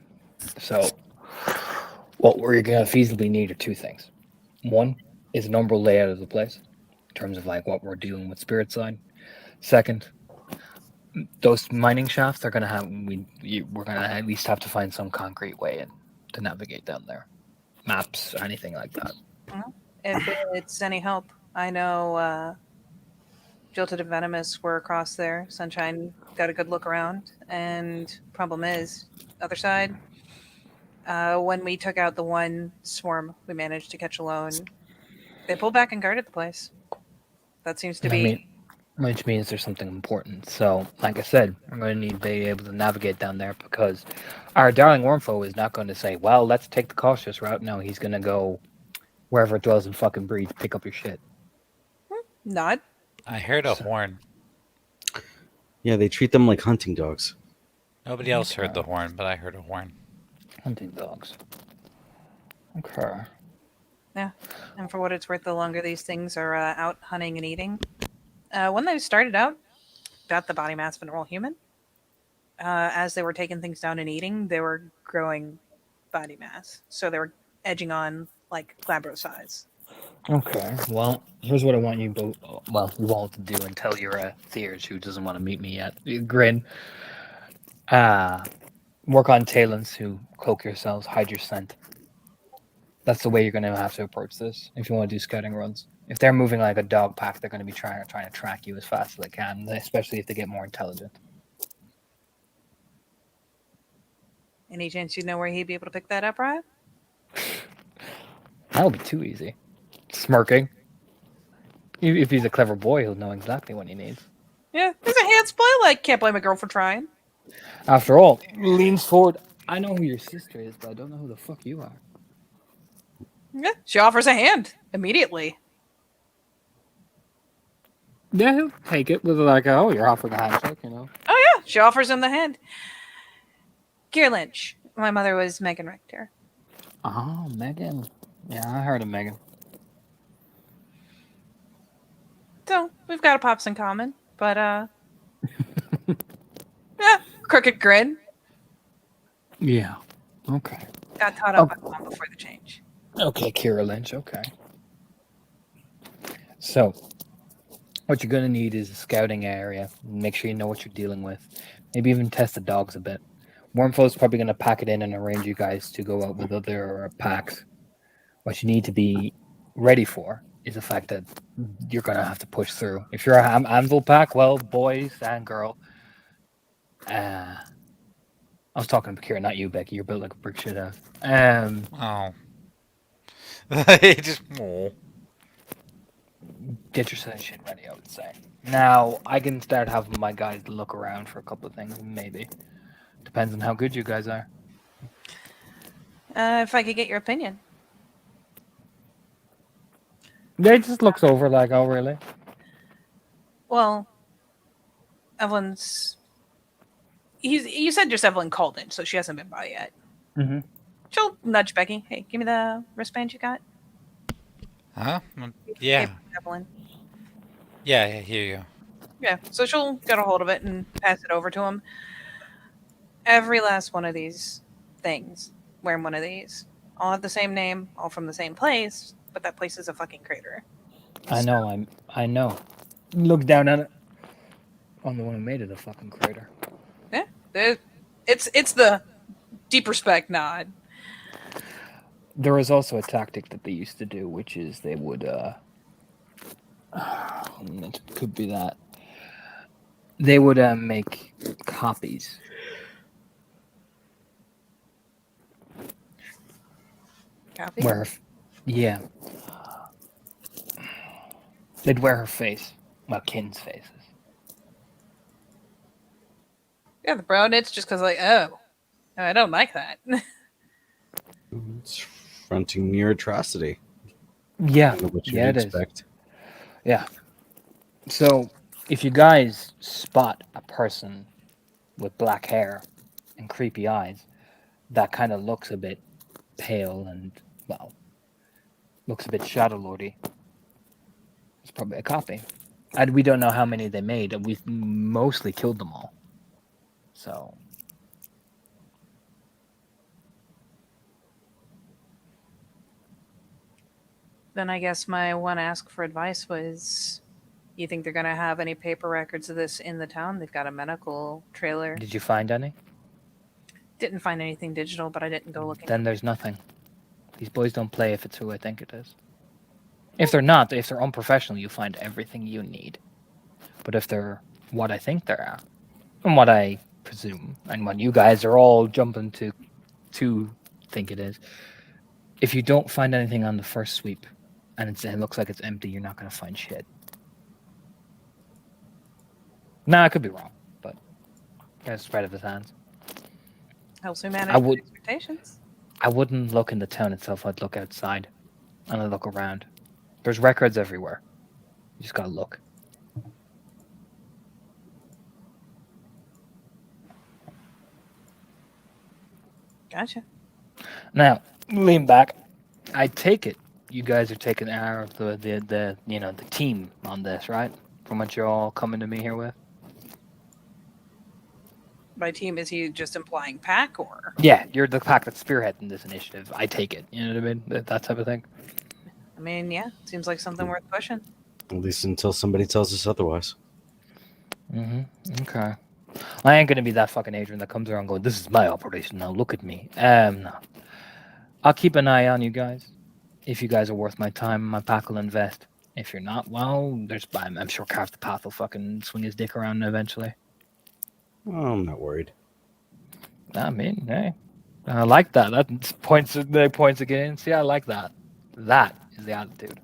So, what we're gonna feasibly need are 2 things. One is an umbral layout of the place, in terms of like what we're dealing with spirit side. Second, those mining shafts are gonna have we're gonna at least have to find some concrete way in to navigate down there. Maps, anything like that. If it's any help, I know Jilted and Venomous were across there. Sunshine got a good look around, and problem is, other side. When we took out the one swarm we managed to catch alone, they pulled back and guarded the place. That seems to be. Which means there's something important. So, like I said, I'm going to need to be able to navigate down there because our darling Wormfoe is not going to say, well, let's take the cautious route. No, he's going to go wherever it dwells and fucking breathe, pick up your shit. Not. I heard a horn. Yeah, they treat them like hunting dogs. Nobody else heard the horn, but I heard a horn. Hunting dogs. Okay. Yeah. And for what it's worth, the longer these things are out hunting and eating, when they started out, got the body mass of a normal human. As they were taking things down and eating, they were growing body mass. So they were edging on like Glabro size. Okay. Well, here's what I want you both. Well, you all to do until you're a Theurge who doesn't want to meet me yet. You grin. Work on talents who cloak yourselves, hide your scent. That's the way you're going to have to approach this if you want to do scouting runs. If they're moving like a dog pack, they're going to be trying to track you as fast as they can, especially if they get more intelligent. Any chance you know where he'd be able to pick that up, right? That'll be too easy. Smirking. If he's a clever boy, he'll know exactly what he needs. Yeah, there's a hand split. Like, can't blame a girl for trying. After all, leans forward. I know who your sister is, but I don't know who the fuck you are. Yeah, she offers a hand immediately. Yeah, he'll take it with like, oh, you're offering a handshake, you know. Oh yeah, she offers him the hand. Gear Lynch. My mother was Megan Richter. Oh, Megan. Yeah, I heard of Megan. So we've got a pops in common, but yeah, crooked grin. Yeah. Okay. Got caught up on before the change. Okay, Kira Lynch. Okay. So, what you're gonna need is a scouting area. Make sure you know what you're dealing with. Maybe even test the dogs a bit. Wormfo's probably gonna pack it in and arrange you guys to go out with other packs. What you need to be ready for is the fact that you're gonna have to push through. If you're a anvil pack, well, boys and girl. I was talking to Kira, not you, Becky. You're built like a brick shit house. Oh. Just Get your set of shit ready, I would say. Now, I can start having my guys look around for a couple of things, maybe. Depends on how good you guys are. If I could get your opinion. They just looks over like, oh, really? Well, Evelyn's. You said just Evelyn called in, so she hasn't been by yet. Mm-hmm. She'll nudge Becky. Hey, give me the wristband you got. Huh? Yeah. Hey, Evelyn. Yeah, here you go. Yeah, so she'll get a hold of it and pass it over to him. Every last one of these things, wearing one of these, all have the same name, all from the same place, but that place is a fucking crater. I know. Look down at it. I'm the one who made it a fucking crater. Yeah, it's the deep respect nod. There was also a tactic that they used to do, which is they would, it could be that. They would make copies. Copy? Yeah. They'd wear her face. Well, Kin's faces. Yeah, the brown knits just because, like, oh, I don't like that. It's fronting near atrocity. Yeah. I don't know what you'd Yeah, it is. expect. Yeah. So, if you guys spot a person with black hair and creepy eyes that kind of looks a bit pale and, well, looks a bit Shadow Lordy, it's probably a copy. And we don't know how many they made, and we've mostly killed them all. So. Then I guess my one ask for advice was, you think they're going to have any paper records of this in the town? They've got a medical trailer. Did you find any? Didn't find anything digital, but I didn't go looking. Then there's nothing. These boys don't play if it's who I think it is. If they're not, if they're unprofessional, you find everything you need. But if they're what I think they are, and what I presume, and what you guys are all jumping to think it is, if you don't find anything on the first sweep, and it looks like it's empty, you're not going to find shit. Nah, I could be wrong, but yeah, spread of his hands. Helps me manage I would- expectations. I wouldn't look in the town itself. I'd look outside, and I'd look around. There's records everywhere. You just gotta look. Gotcha. Now, lean back. I take it you guys are taking care of the the team on this, right? From what you're all coming to me here with. By team, is he just implying pack or? Yeah, you're the pack that's spearheading this initiative. I take it. You know what I mean? That type of thing. I mean, yeah, seems like something worth pushing. At least until somebody tells us otherwise. Okay. I ain't gonna be that fucking Adrian that comes around going, "This is my operation now. Look at me." No. I'll keep an eye on you guys. If you guys are worth my time, my pack will invest. If you're not, well, I'm sure Carve the Path will fucking swing his dick around eventually. Oh, I'm not worried. I mean, hey, I like that. That points again. See, I like that. That is the attitude.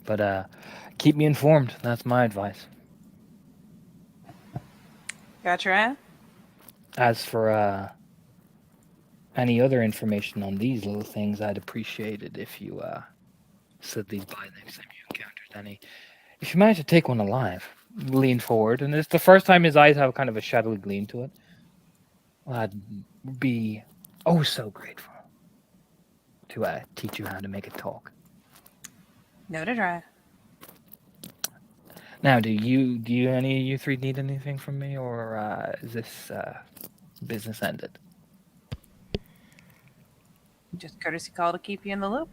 But keep me informed. That's my advice. Got your eye? As for any other information on these little things, I'd appreciate it if you said these by next time you encountered any. If you manage to take one alive, lean forward, and it's the first time his eyes have kind of a shadowy gleam to it. I'd be oh so grateful to teach you how to make it talk. Noted, right? Now, do any of you three need anything from me, or is this business ended? Just courtesy call to keep you in the loop.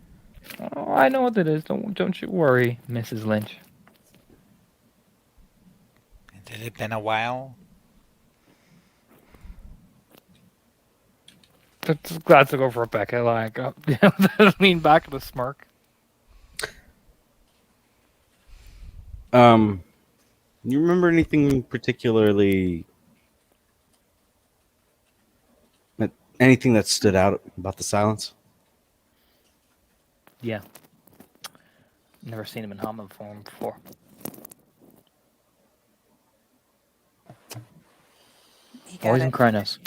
Oh, I know what it is. Don't you worry, Mrs. Lynch. Did it been a while? Just glad to go for Rebecca. Like, lean back with a smirk. You remember anything particularly? Anything that stood out about the silence? Yeah. Never seen him in Hamlet form before. He got Always it. in Krynos.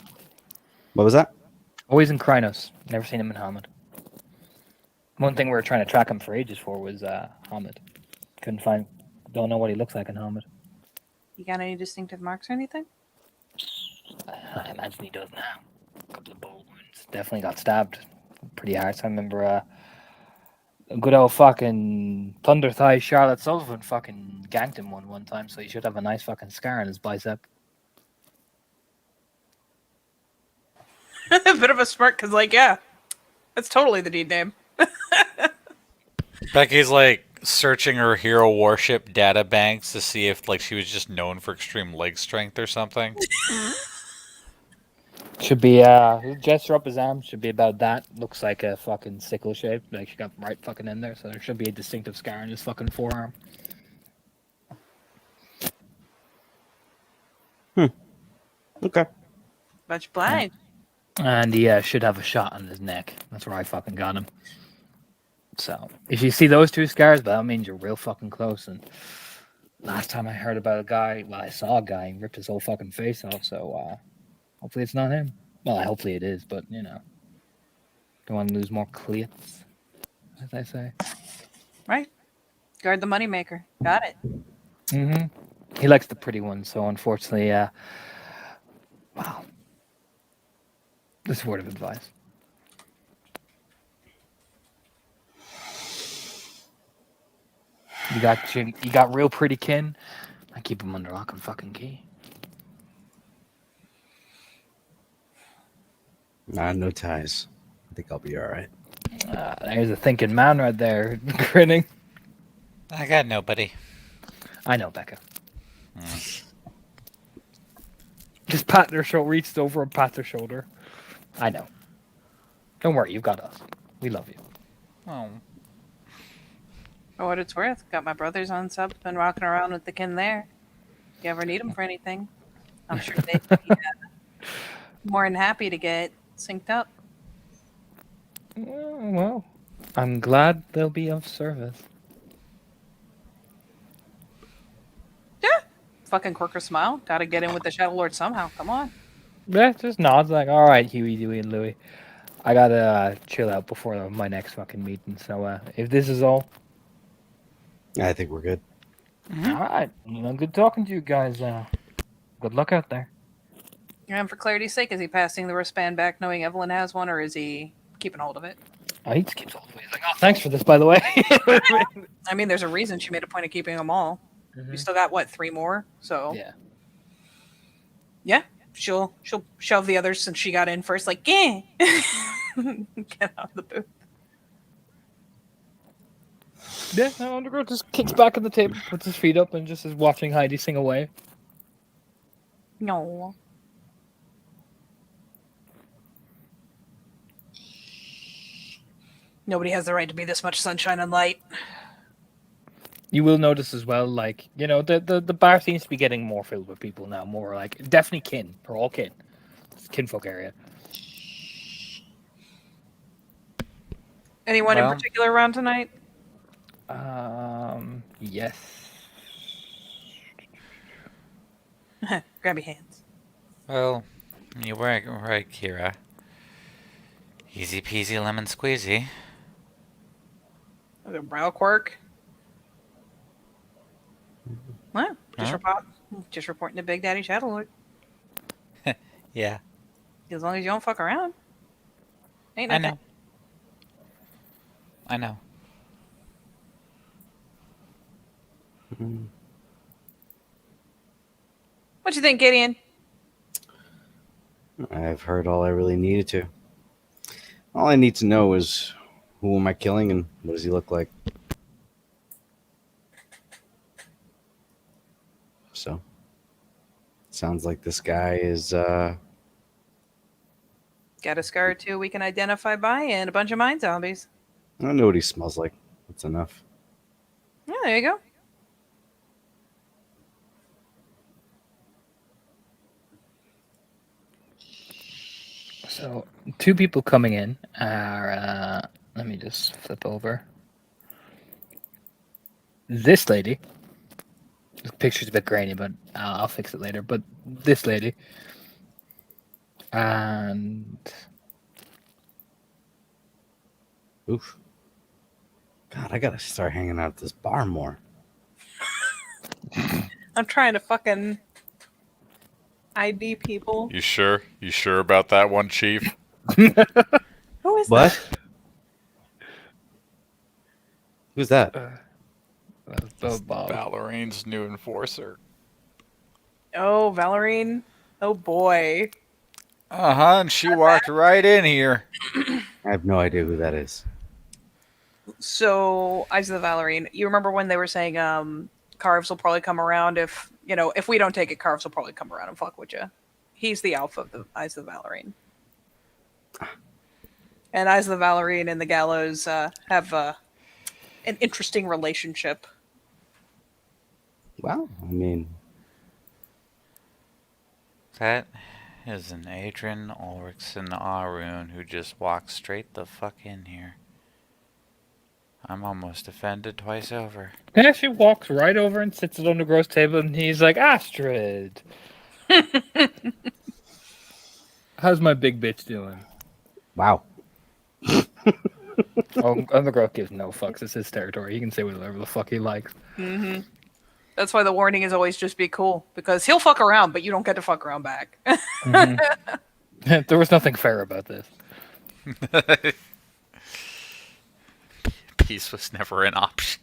What was that? Always in Krynos. Never seen him in Hamlet. One thing we were trying to track him for ages for was Hamlet. Don't know what he looks like in Hamlet. You got any distinctive marks or anything? I imagine he does now. A couple of bullet wounds. Definitely got stabbed pretty hard. So I remember a good old fucking Thunder Thigh Charlotte Sullivan fucking ganked him one time, so he should have a nice fucking scar on his bicep. A bit of a smirk, because, like, yeah, that's totally the deed name. Becky's like searching her hero worship data banks to see if like she was just known for extreme leg strength or something. Should be gesture up his arm should be about that. Looks like a fucking sickle shape. Like she got right fucking in there, so there should be a distinctive scar on his fucking forearm. Okay. Much blind. And he should have a shot on his neck. That's where I fucking got him. So if you see those two scars, by that means you're real fucking close. And last time I heard about a guy, well, I saw a guy and ripped his whole fucking face off. So hopefully it's not him. Well, hopefully it is, but you know, don't want to lose more cleats, as I say. Right. Guard the moneymaker. Got it. Mm-hmm. He likes the pretty ones, so unfortunately, wow. This word of advice. You got real pretty kin. I keep them under lock and fucking key. Nah, no ties. I think I'll be all right. There's a thinking man right there, grinning. I got nobody. I know, Becca. Just pat their shoulder, reached over and pat their shoulder. I know. Don't worry, you've got us. We love you. Oh. For what it's worth, got my brothers on sub, been rocking around with the kin there. If you ever need them for anything, I'm sure they'd be more than happy to get synced up. Well, I'm glad they'll be of service. Yeah. Fucking Corker smile. Gotta get in with the Shadow Lord somehow. Come on. Yeah, just nods like, all right, Huey, Dewey, and Louie. I gotta chill out before my next fucking meeting. So if this is all, I think we're good. Mhm. all right. Good talking to you guys. Good luck out there. And for clarity's sake, is he passing the wristband back knowing Evelyn has one, or is he keeping hold of it? He just keeps all the way. He's like, oh, thanks for this, by the way. I mean, there's a reason she made a point of keeping them all. We still got what, 3 more? So Yeah. yeah, she'll shove the others since she got in first. Like, yeah, get out of the booth. Yeah, no, Undergrowth just kicks back on the table, puts his feet up, and just is watching Heidi sing away. No. Nobody has the right to be this much sunshine and light. You will notice as well, like, the bar seems to be getting more filled with people now. More like, definitely kin. They're all kin. It's a kinfolk area. Anyone in Well. particular around tonight? Yes. Grab your hands. Well, you were right, Kira. Easy peasy lemon squeezy. The brow quirk. Well, Huh? just reporting to Big Daddy Shadowlord. Yeah, As long as you don't fuck around. Ain't I nothing. know. I know. Mm. What you think, Gideon? I've heard all I really needed to. All I need to know is who am I killing and what does he look like. So, sounds like this guy is, Got a scar or two we can identify by and a bunch of mind zombies. I don't know what he smells like. That's enough. Yeah, there you go. So, 2 people coming in are, let me just flip over. This lady. The picture's a bit grainy, but I'll fix it later. But this lady. And Oof. God, I gotta start hanging out at this bar more. I'm trying to fucking ID people. You sure? You sure about that one, Chief? Who is What? Who's that? Bob. Valerine's new enforcer. that? Oh, Valerine. Oh boy. Uh-huh, and she walked right in here. I have no idea who that is. So, Eyes of the Valerine. You remember when they were saying Carves will probably come around if we don't take it, Carves will probably come around and fuck with you. He's the alpha of the Eyes of the Valerine. And Eyes of the Valerine and the Gallows have an interesting relationship. Well, I mean, That is an Adrian Ulrichson Arun who just walked straight the fuck in here. I'm almost offended twice over. Yeah, she walks right over and sits at Undergrowth's table, and he's like, Astrid. How's my big bitch doing? wow. Oh, Undergrowth gives no fucks. It's his territory. He can say whatever the fuck he likes. Mm-hmm. That's why the warning is always just be cool, because he'll fuck around, but you don't get to fuck around back. Mhm. There was nothing fair about this. Peace was never an option.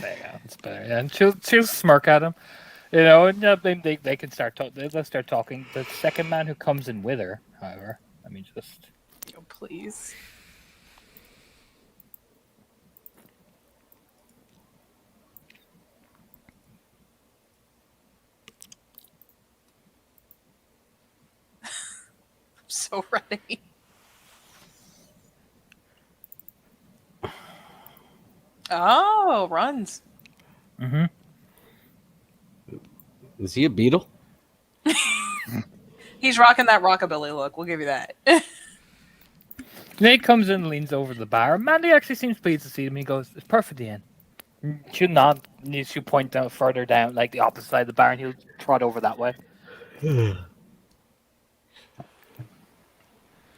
There you go. It's better. Yeah, and she'll smirk at him. And they can start let's start talking. The second man who comes in with her, however, let me just. Oh, please. I'm so ready. Oh, runs. Mm-hmm. Is he a beetle? He's rocking that rockabilly look. We'll give you that. Nate comes in and leans over the bar. Mandy actually seems pleased to see him. He goes, "It's perfectly in." She'll nod. She'll point out further down, like the opposite side of the bar, and he'll trot over that way.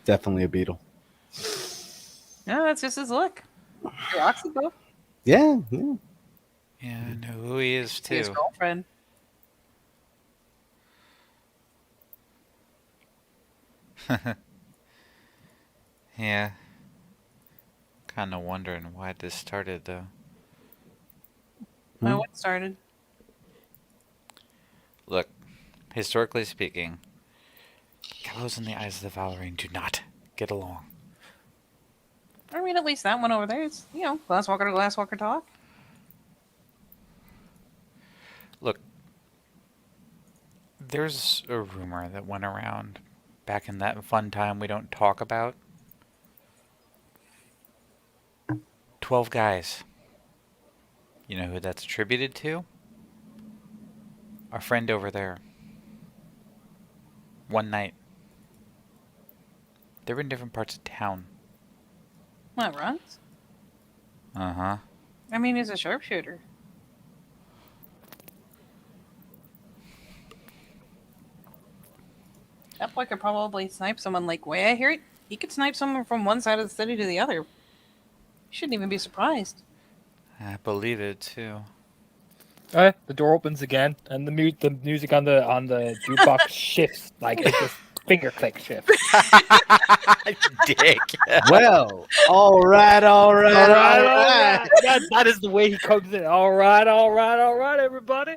definitely a beetle. No, that's just his look. He rocks it though. Yeah, yeah. Yeah, I know who he is See his too. girlfriend. Yeah. Kind of wondering why this started though. When what started? Look, historically speaking, Gallows and the Eyes of the Valorine do not get along. I mean, at least that one over there is, glasswalker to glasswalker talk. Look, there's a rumor that went around back in that fun time we don't talk about. 12 guys. You know who that's attributed to? Our friend over there. One night. They were in different parts of town. What, runs? Uh-huh. I mean, he's a sharpshooter. That boy could probably snipe someone like way I hear it. He could snipe someone from one side of the city to the other. You shouldn't even be surprised. I believe it too. The door opens again, and the music on the jukebox shifts like it just finger click shift. Dick. Well, all right. That is the way he comes in. All right, everybody.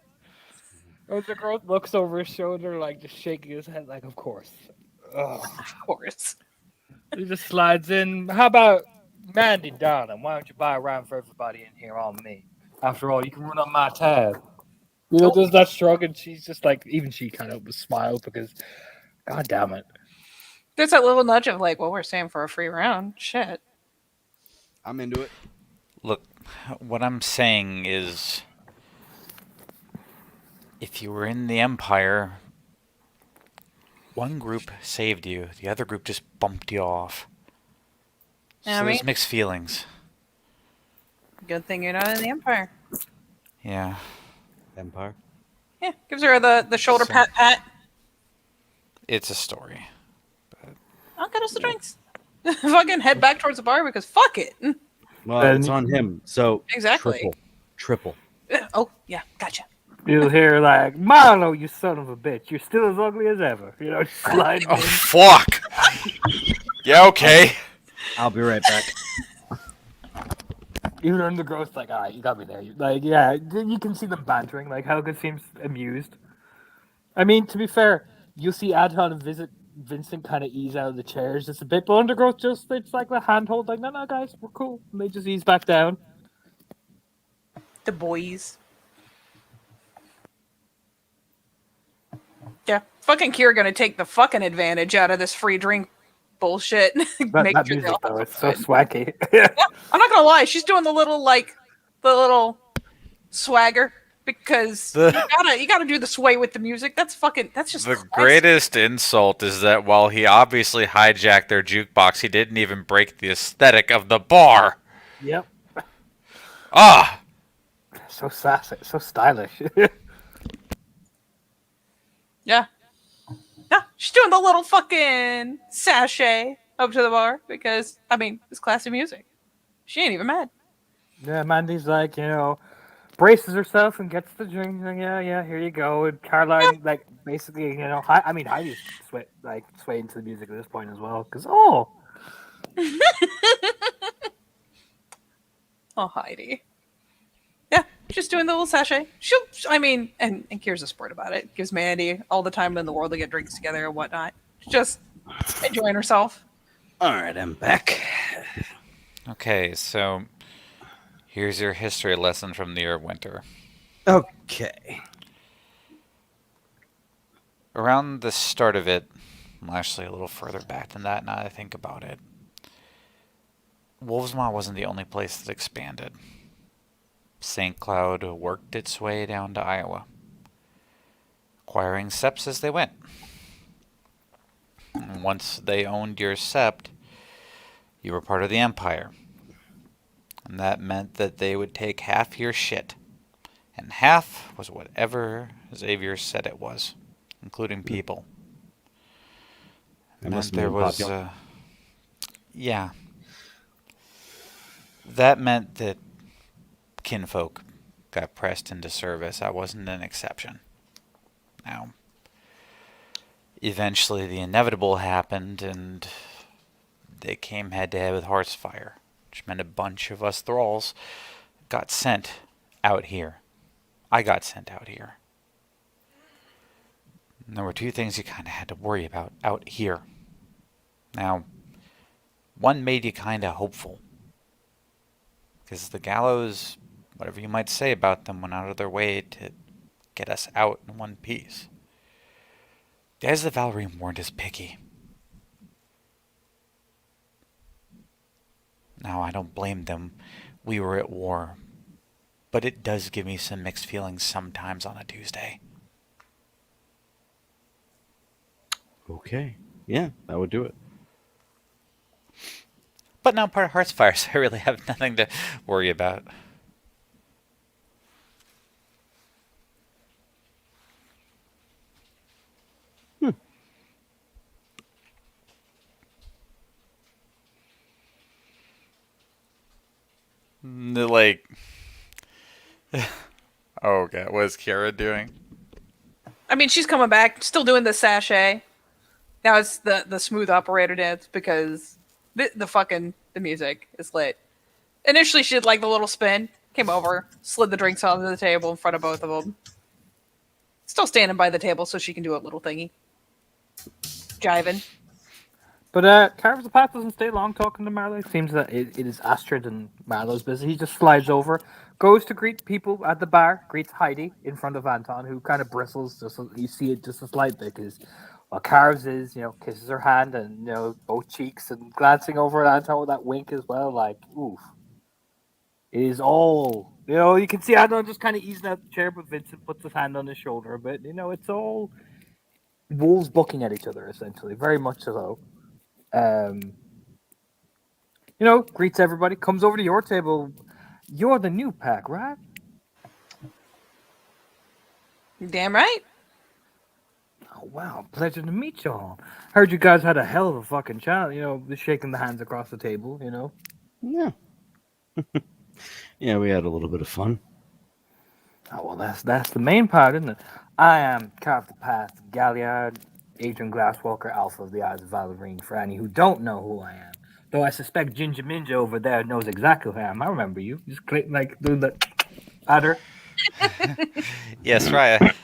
The girl looks over his shoulder, like just shaking his head, like, of course. Ugh. Of course. He just slides in. How about Mandy, darling? Why don't you buy a round for everybody in here on me? After all, you can run on my tab. Does that shrug, and she's just like, even she kind of smiled because, god damn it. There's that little nudge of like, well, we're staying for a free round. Shit. I'm into it. Look, what I'm saying is, if you were in the Empire, one group saved you, the other group just bumped you off. So Yeah, I there's mean- mixed feelings. Good thing you're not in the Empire. Yeah. Empire. Yeah, gives her the shoulder So- pat. It's a story. I'll get us the drinks. Fucking head back towards the bar because fuck it. Well, And- it's on him. So Exactly. triple. Oh, yeah, gotcha. You'll hear like, Marlo, you son of a bitch. You're still as ugly as ever. Just sliding Oh, in. fuck! Yeah, okay. I'll be right back. Even under the growth, like, all right, you got me there. Like, yeah, you can see them bantering. Like, Helga seems amused. I mean, to be fair, you see Anton and Vincent kind of ease out of the chairs just a bit, but Undergrowth it's like the handhold, like, no, guys, we're cool. And they just ease back down. The boys. Yeah, fucking Kira gonna take the fucking advantage out of this free drink bullshit. Make That sure they music, all though, have it's so fun. swanky. I'm not gonna lie, she's doing the little swagger because you gotta do the sway with the music. That's just The classic. greatest insult is that while he obviously hijacked their jukebox, he didn't even break the aesthetic of the bar. Yep. Ah! So sassy, so stylish. Yeah. Yeah, she's doing the little fucking sachet up to the bar because I mean it's classy music. She ain't even mad. Yeah, Mandy's like, braces herself and gets the drink. Like, yeah, here you go. And Caroline, like, basically, Heidi's swaying to the music at this point as well. Because, Oh, Heidi. Yeah, she's doing the little sachet. And Kira's a sport about it. Gives Mandy all the time in the world to get drinks together and whatnot. She's just enjoying herself. All right, I'm back. Okay, so here's your history lesson from the year of winter. Okay. Around the start of it, well, actually a little further back than that now that I think about it, Wolfsmaw wasn't the only place that expanded. St. Cloud worked its way down to Iowa, acquiring septs as they went. And once they owned your sept, you were part of the Empire. And that meant that they would take half your shit. And half was whatever Xavier said it was, including people. That Meant must have there been was popular. Yeah. That meant that kinfolk got pressed into service. I wasn't an exception. Now, eventually the inevitable happened, and they came head to head with Heartsfire, which meant a bunch of us thralls got sent out here. I got sent out here. And there were two things you kind of had to worry about out here. Now, one made you kind of hopeful. Because the Gallows, whatever you might say about them, went out of their way to get us out in one piece. The Eyes of the Valyrene weren't as picky. Now, I don't blame them. We were at war. But it does give me some mixed feelings sometimes on a Tuesday. Okay. Yeah, that would do it. But now I'm part of Heartsfire, so I really have nothing to worry about. Like, oh god, what is Kiara doing? I mean, she's coming back, still doing the sachet. Now it's the smooth operator dance because the music is lit. Initially, she did like the little spin, came over, slid the drinks onto the table in front of both of them. Still standing by the table so she can do a little thingy. Jiving. But Carves the Path doesn't stay long talking to Marlowe. It seems that it is Astrid and Marlowe's busy. He just slides over, goes to greet people at the bar, greets Heidi in front of Anton, who kind of bristles. You see it just a slight bit because while Carves is, kisses her hand and, both cheeks and glancing over at Anton with that wink as well, like, oof. It is all, you can see Anton just kind of easing out the chair, but Vincent puts his hand on his shoulder a bit. It's all wolves bucking at each other, essentially. Very much so. Greets everybody, comes over to your table. You're the new pack, right? Damn right. Oh, wow. Pleasure to meet y'all. Heard you guys had a hell of a fucking chat, just shaking the hands across the table, Yeah. Yeah, we had a little bit of fun. Oh, well, that's the main part, isn't it? I am Carve the Path, Galliard, Adrian Glasswalker, Alpha of the Eyes of Valyrene, for any who don't know who I am. Though I suspect Ginger Minja over there knows exactly who I am. I remember you. Just doing the adder. Yes, Raya.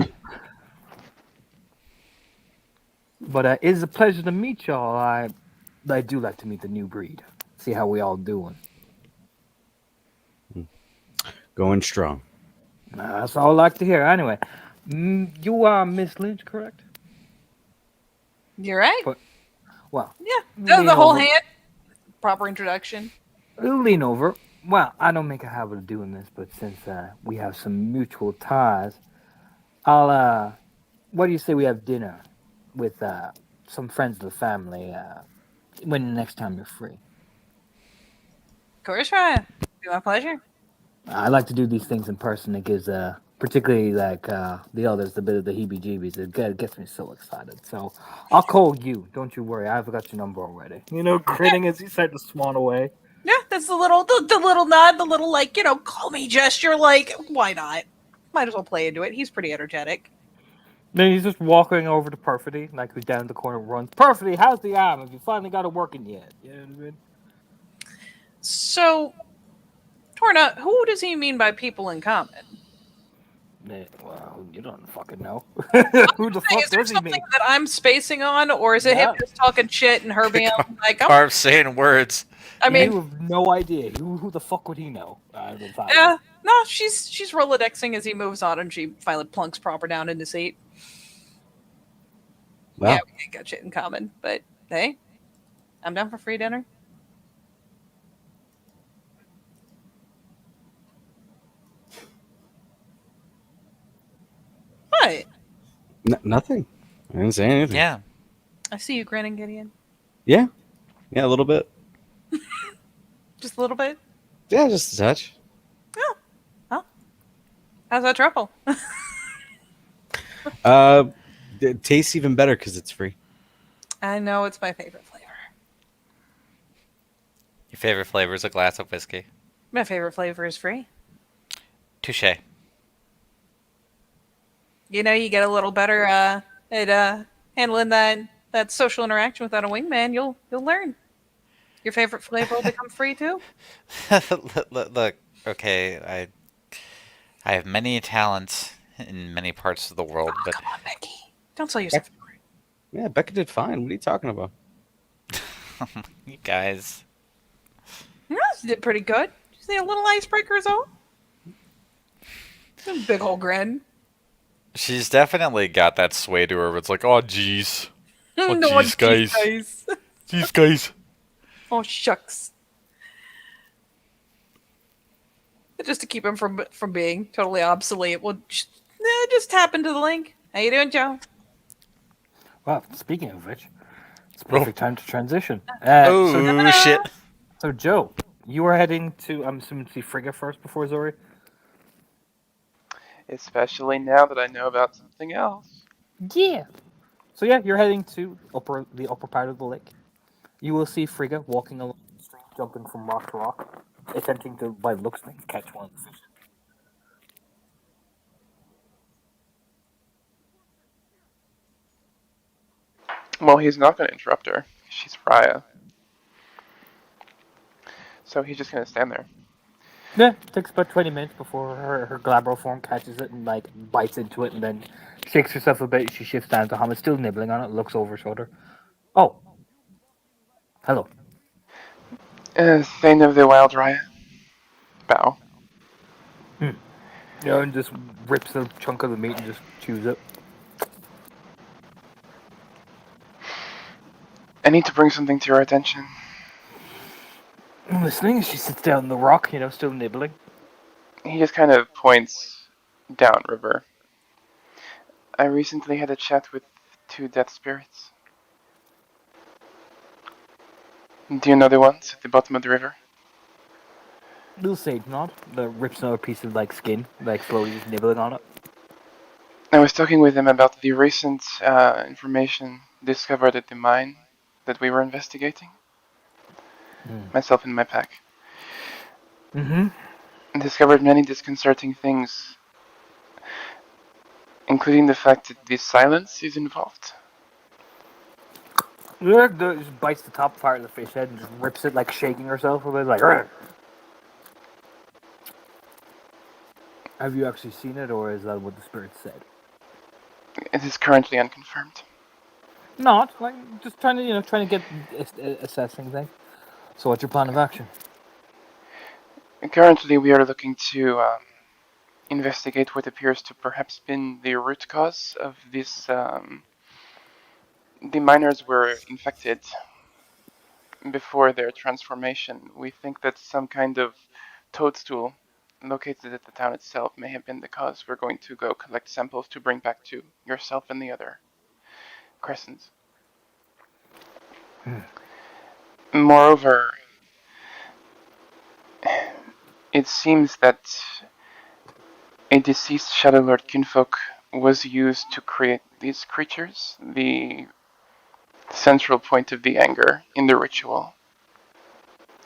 But it is a pleasure to meet y'all. I do like to meet the new breed. See how we all doing. Going strong. That's all I like to hear. Anyway, you are Miss Lynch, correct? You're right. Well, yeah. The whole hand. Proper introduction. Lean over. Well, I don't make a habit of doing this, but since we have some mutual ties, what do you say we have dinner with some friends of the family when the next time you're free? Of course, Ryan. Be my pleasure. I like to do these things in person. It gives, particularly the others, a bit of the heebie-jeebies. It gets me so excited. So I'll call you. Don't you worry. I've got your number already. Grinning as he started to swan away. Yeah, that's the little nod, the little call me gesture. Like, why not? Might as well play into it. He's pretty energetic. Then he's just walking over to Perfidy, who's down the corner, runs. Perfidy, how's the arm? Have you finally got it working yet? You know what I mean? So, Torna, who does he mean by people in common? Well, you don't fucking know. Who the fuck does he mean? That I'm spacing on, or is it him just talking shit and her being like, Carve saying words? I mean, you have no idea. Who the fuck would he know? Yeah, no, she's Rolodexing as he moves on, and she finally plunks proper down in the seat. Well, yeah, we ain't got shit in common, but hey, I'm down for free dinner. What? Nothing. I didn't say anything. Yeah. I see you grinning, Gideon. Yeah. Yeah, a little bit. Just a little bit? Yeah, just a touch. Oh. Oh. How's that truffle? It tastes even better because it's free. I know it's my favorite flavor. Your favorite flavor is a glass of whiskey. My favorite flavor is free. Touche. You know, you get a little better at handling that social interaction without a wingman. You'll learn. Your favorite flavor will become free too. Look, okay, I have many talents in many parts of the world, but Come on, Becky. Don't sell yourself. Yeah, Becca did fine. What are you talking about? you guys. Yeah, she did pretty good. Just need a little icebreaker is all. Big old grin. She's definitely got that sway to her. Where it's like, oh, jeez. Oh, No, jeez, guys. guys. Jeez, guys. Oh, shucks. Just to keep him from being totally obsolete, we'll just tap into the link. How you doing, Joe? Well, speaking of which, it's perfect time to transition. Oh, shit. So, Joe, you were heading to, I'm assuming, see Frigga first before Zori? Especially now that I know about something else. Yeah. So, yeah, you're heading to the upper part of the lake. You will see Frigga walking along the stream, jumping from rock to rock, attempting to, by the looks of things, catch one of the fish. Well, he's not going to interrupt her. She's Raya. So he's just going to stand there. Yeah, it takes about 20 minutes before her Glabro form catches it and, like, bites into it and then shakes herself a bit. She shifts down to Hamid, still nibbling on it, looks over her shoulder. Oh. Hello. Thane of the Wild Raya. Bow. Yeah, and just rips a chunk of the meat and just chews it. I need to bring something to your attention. I'm listening. She sits down on the rock, still nibbling. He just kind of points downriver. I recently had a chat with 2 death spirits. Do you know the ones at the bottom of the river? Little sage nod. That rips another piece of, like, skin, like, slowly just nibbling on it. I was talking with them about the recent information discovered at the mine that we were investigating. Myself and my pack. Mm-hmm. And discovered many disconcerting things, including the fact that the silence is involved. Yeah, just bites the top part of the fish head and just rips it, like, shaking herself a bit, like, "Rrr." Have you actually seen it, or is that what the spirit said? It is currently unconfirmed. Not, like, just trying to get assessing things. So what's your plan of action? Currently, we are looking to investigate what appears to perhaps been the root cause of this. The miners were infected before their transformation. We think that some kind of toadstool located at the town itself may have been the cause. We're going to go collect samples to bring back to yourself and the other crescents. Moreover, it seems that a deceased Shadow Lord Kinfolk was used to create these creatures, the central point of the anger in the ritual,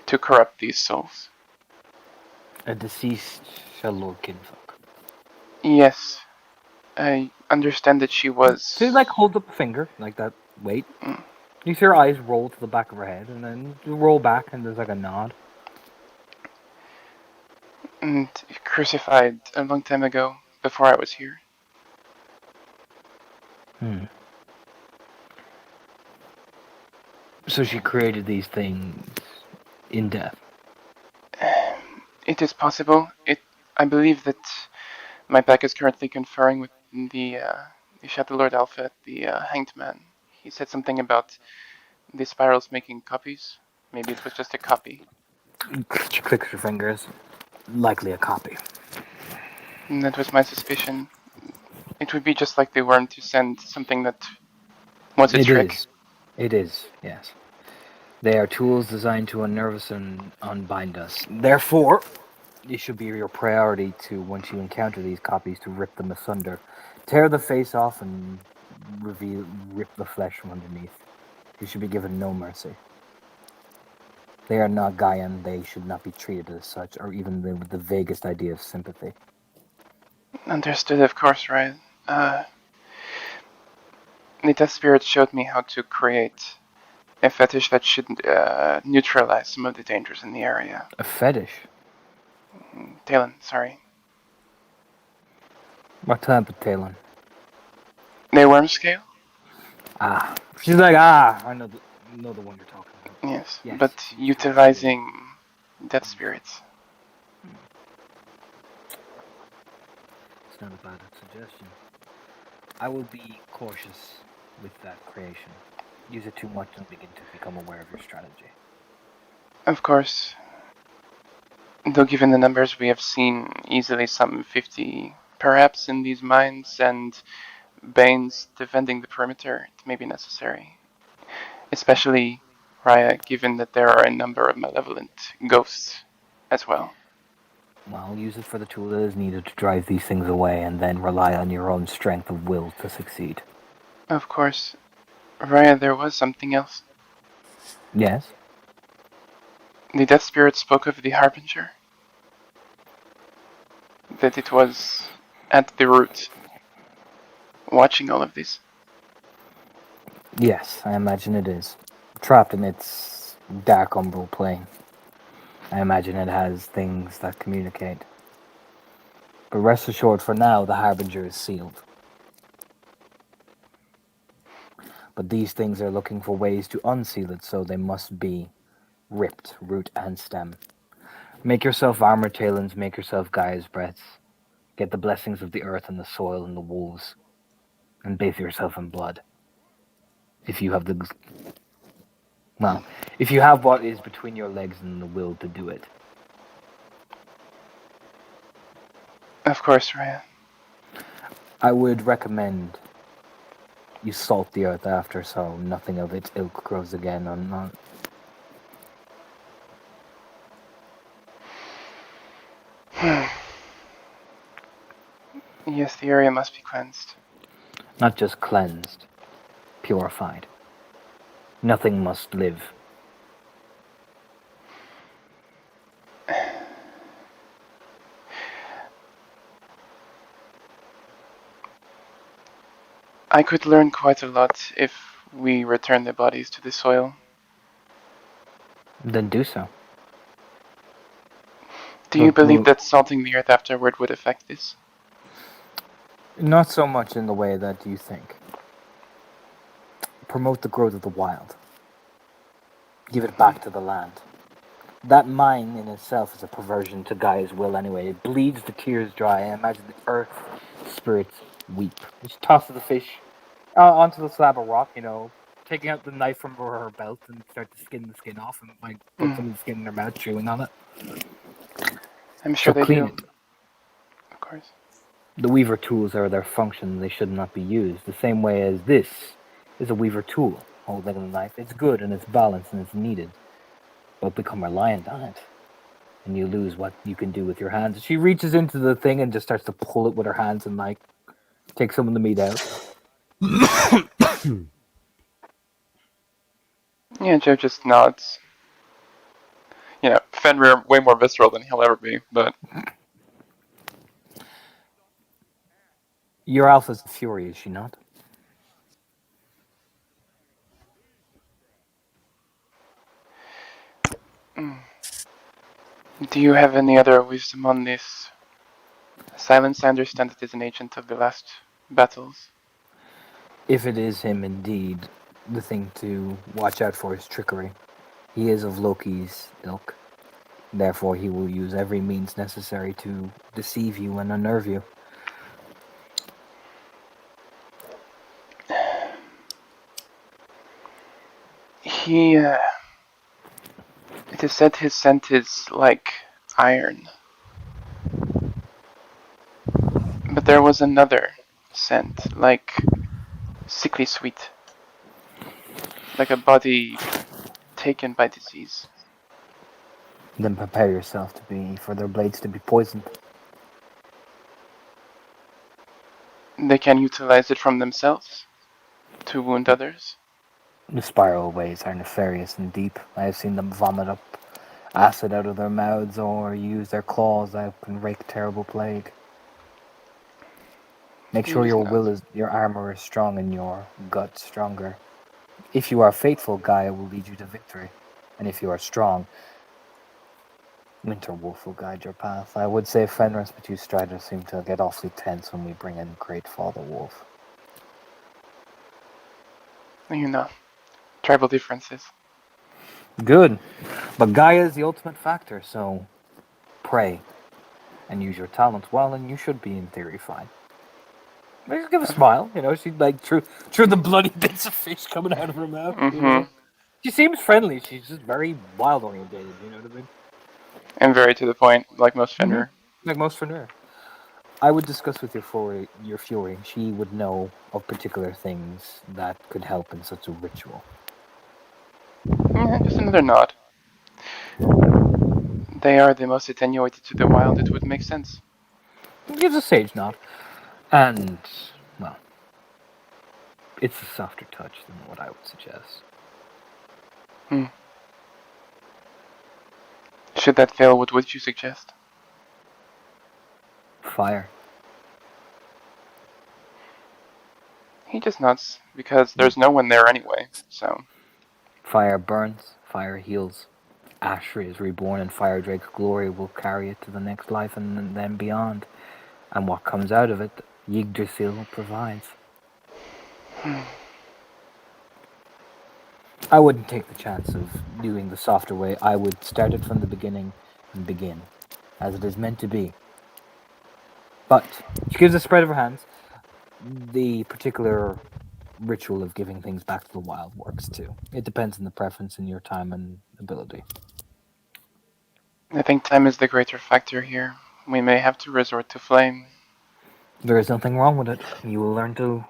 to corrupt these souls. A deceased Shalor kinfolk. Yes, I understand that she was. She, like, holds up a finger, like that. Wait. You see her eyes roll to the back of her head, and then you roll back, and there's, like, a nod. And crucified a long time ago, before I was here. So she created these things in death. It is possible. I believe that my pack is currently conferring with the Shadow Lord Alpha, the Hanged Man. He said something about the spirals making copies. Maybe it was just a copy. She clicks her fingers. Likely a copy. And that was my suspicion. It would be just like the worm to send something that was a trick. It is, yes. They are tools designed to unnerve us and unbind us. Therefore, it should be your priority to, once you encounter these copies, to rip them asunder. Tear the face off and rip the flesh from underneath. You should be given no mercy. They are not Gaian. They should not be treated as such, or even with the vaguest idea of sympathy. Understood, of course, right? The Death Spirit showed me how to create a fetish that should neutralize some of the dangers in the area. A fetish? Talon, sorry. What type of Talon? The worm scale? Ah. She's like, I know the one you're talking about. Yes, Yes. but utilizing Death Spirits. It's not a bad suggestion. I will be cautious with that creation. Use it too much and begin to become aware of your strategy. Of course. Though given the numbers we have seen, easily some 50 perhaps in these mines, and Banes defending the perimeter, it may be necessary. Especially, Raya, given that there are a number of malevolent ghosts as well. Well, use it for the tool that is needed to drive these things away, and then rely on your own strength of will to succeed. Of course. Raya, there was something else. Yes? The Death Spirit spoke of the Harbinger. That it was at the root, watching all of this. Yes, I imagine it is. Trapped in its dark umbral plane. I imagine it has things that communicate. But rest assured, for now, the Harbinger is sealed. But these things are looking for ways to unseal it, so they must be ripped, root and stem. Make yourself armor talons, make yourself Gaia's breaths. Get the blessings of the earth and the soil and the wolves. And bathe yourself in blood. If you have the... Well, if you have what is between your legs and the will to do it. Of course, Raya. I would recommend you salt the earth after, so nothing of its ilk grows again on Yes, the area must be cleansed. not just cleansed, purified. Nothing must live. I could learn quite a lot if we return the bodies to the soil. Then do so. Do you Well, believe well- that salting the earth afterward would affect this? Not so much in the way that you think. Promote the growth of the wild. Give it back to the land. That mine in itself is a perversion to Gaia's will anyway. It bleeds the tears dry. I imagine the earth spirits weep. She tosses the fish onto the slab of rock, taking out the knife from her belt and start to skin the skin off and put some of the skin in her mouth, chewing on it. I'm sure So they clean do. it. Of course. The weaver tools are their function. They should not be used. The same way as this is a weaver tool. Holding a knife. It's good and it's balanced and it's needed. But become reliant on it. And you lose what you can do with your hands. She reaches into the thing and just starts to pull it with her hands and take some of the meat out. Yeah, Joe just nods. Fenrir way more visceral than he'll ever be, but Your alpha's a fury, is she not? do you have any other wisdom on this? Silence, I understand it is an agent of the last battles. If it is him indeed, the thing to watch out for is trickery. He is of Loki's ilk. Therefore, he will use every means necessary to deceive you and unnerve you. It is said his scent is like iron. But there was another scent, like sickly sweet. Like a body taken by disease. Then prepare yourself for their blades to be poisoned. They can utilize it from themselves to wound others. The spiral ways are nefarious and deep. I have seen them vomit up acid out of their mouths or use their claws that can wreak terrible plague. Make He sure just your your armor is strong and your gut stronger. If you are faithful, Gaia will lead you to victory. And if you are strong, Winterwolf will guide your path. I would say Fenris, but you Striders seem to get awfully tense when we bring in Great Father Wolf. You know, tribal differences. Good. But Gaia is the ultimate factor, so pray and use your talents well, and you should be, in theory, fine. Just give a smile, you know. She like through the bloody bits of fish coming out of her mouth. You know, Mm-hmm. she seems friendly. She's just very wild orientated. You know what I mean? And very to the point, like most Fenrir. Like most Fenrir. I would discuss with your Fury. She would know of particular things that could help in such a ritual. Just another nod. They are the most attenuated to the wild. It would make sense. Gives a sage nod, and well, it's a softer touch than what I would suggest. Should that fail, what would you suggest? Fire. He just nods because there's no one there anyway. So Fire burns. Fire heals. Ashri is reborn, and Fire Drake's glory will carry it to the next life and then beyond. And what comes out of it, Yggdrasil provides. I wouldn't take the chance of doing the softer way. I would start it from the beginning and begin, as it is meant to be. But she gives a spread of her hands. The particular ritual of giving things back to the wild works too. It depends on the preference and your time and ability. I think time is the greater factor here. We may have to resort to flame. There is nothing wrong with it. You will learn to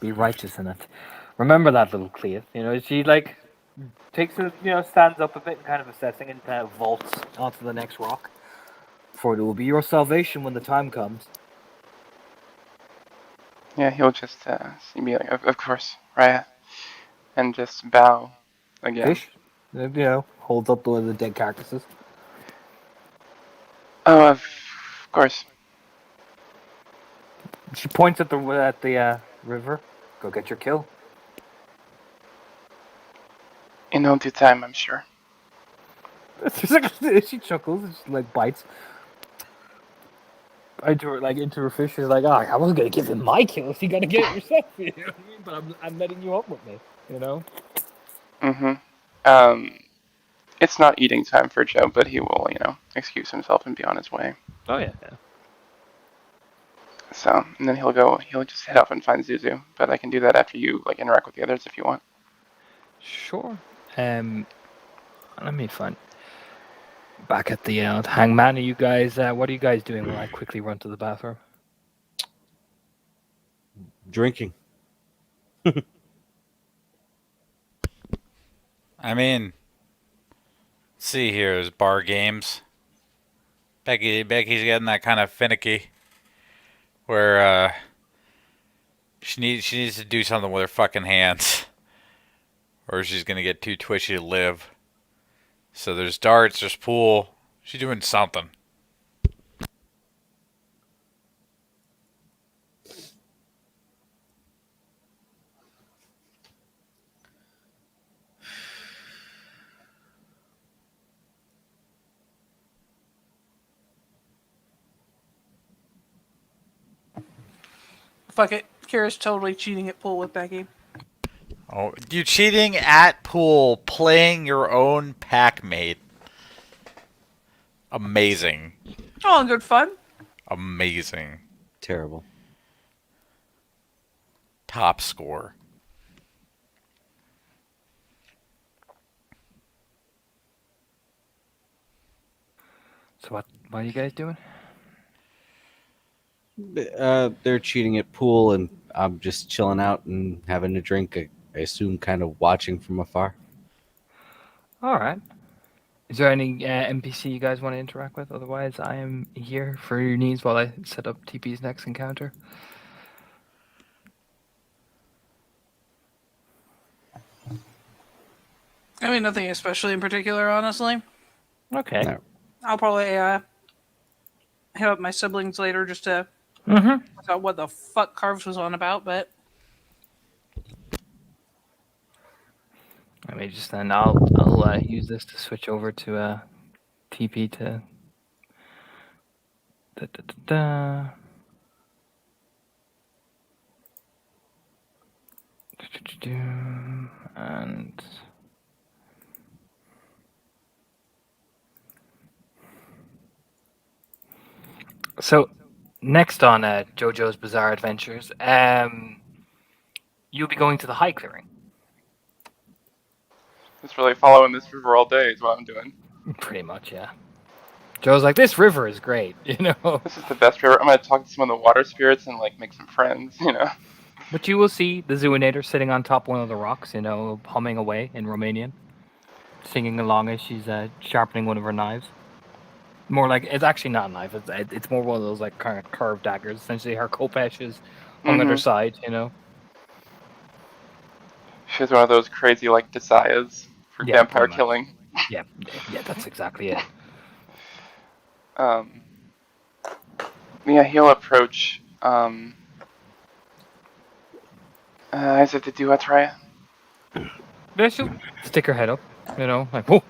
be righteous in it. Remember that little Clea. You know, she like takes a stands up a bit and kind of assessing and kind of vaults onto the next rock. For it will be your salvation when the time comes. Yeah, he'll just be like, of course, Raya, and just bow again. Fish, holds up one of the dead carcasses. Oh, of course. She points at the river. Go get your kill. In all due time, I'm sure. She chuckles and she like bites into her fish. She's like, "Oh, I wasn't gonna give him my kill. If you gotta get it yourself, you know what I mean? But I'm letting you up with me, you know." It's not eating time for Joe, but he will, excuse himself and be on his way. Oh yeah. So, and then he'll just head off and find Zuzu. But I can do that after you interact with the others if you want. Sure. Let me find. Back at the hangman, are you guys? What are you guys doing? While I quickly run to the bathroom. Drinking. I mean, see here, there's bar games. Becky's getting that kind of finicky, where she needs to do something with her fucking hands, or she's gonna get too twitchy to live. So there's darts, there's pool. She's doing something. Fuck it. Kira's totally cheating at pool with Becky. Oh, you cheating at pool, playing your own pack mate. Amazing. All in good fun. Amazing. Terrible. Top score. So what are you guys doing? They're cheating at pool, and I'm just chilling out and having a drink. I assume, kind of watching from afar. All right. Is there any NPC you guys want to interact with? Otherwise, I am here for your needs while I set up TP's next encounter. I mean, nothing especially in particular, honestly. Okay. No. I'll probably hit up my siblings later just to Mm-hmm. find out what the fuck Carves was on about, but Let me just then I'll use this to switch over to TP to da, da, da, da. And so next on JoJo's Bizarre Adventures, you'll be going to the High Clearing. Just really following this river all day is what I'm doing. Pretty much, yeah. Joe's like, this river is great, you know. This is the best river. I'm gonna talk to some of the water spirits and like make some friends, you know. But you will see the Zooinator sitting on top of one of the rocks, you know, humming away in Romanian, singing along as she's sharpening one of her knives. More like, it's actually not a knife, it's more one of those like kind of curved daggers. Essentially, her khopesh is hung at her side, you know. She's one of those crazy like desires for Yeah, vampire pretty much. killing. Yeah, that's exactly it. Yeah, he'll approach is it the Duatraya? Yeah, she'll stick her head up, you know, like, whoa,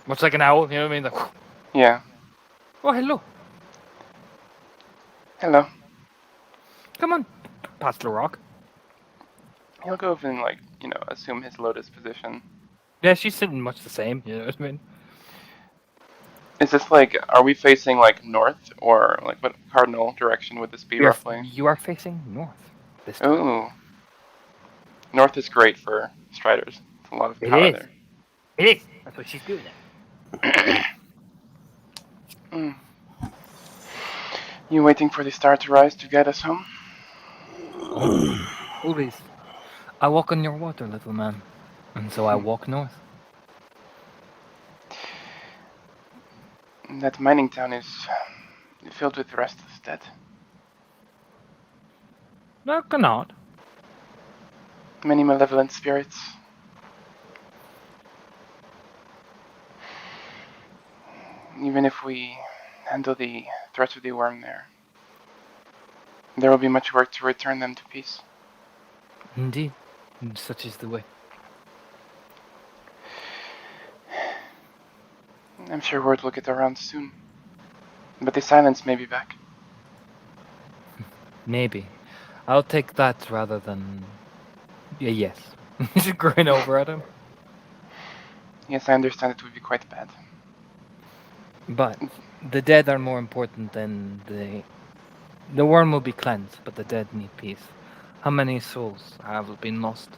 much like an owl, you know what I mean? Like, whoa. Yeah. Oh, hello, Hello. come on, past the rock. He'll go over and like, you know, assume his lotus position. Yeah, she's sitting much the same, you know what I mean? Is this like, are we facing like north or like what cardinal direction would this be roughly? You are facing north this time. Ooh. North is great for striders. It's a lot of It power is. there. It is. That's what she's good at. Mm. You waiting for the star to rise to guide us home? Always. I walk on your water, little man. And so I walk north. That mining town is filled with restless dead. No, cannot. Many malevolent spirits. Even if we handle the threat of the worm there will be much work to return them to peace. Indeed. Such is the way. I'm sure word will get around soon. But the silence may be back. Maybe. I'll take that rather than... Yeah, yes. She's grin over at him. Yes, I understand it would be quite bad. But the dead are more important than the... The worm will be cleansed, but the dead need peace. How many souls have been lost?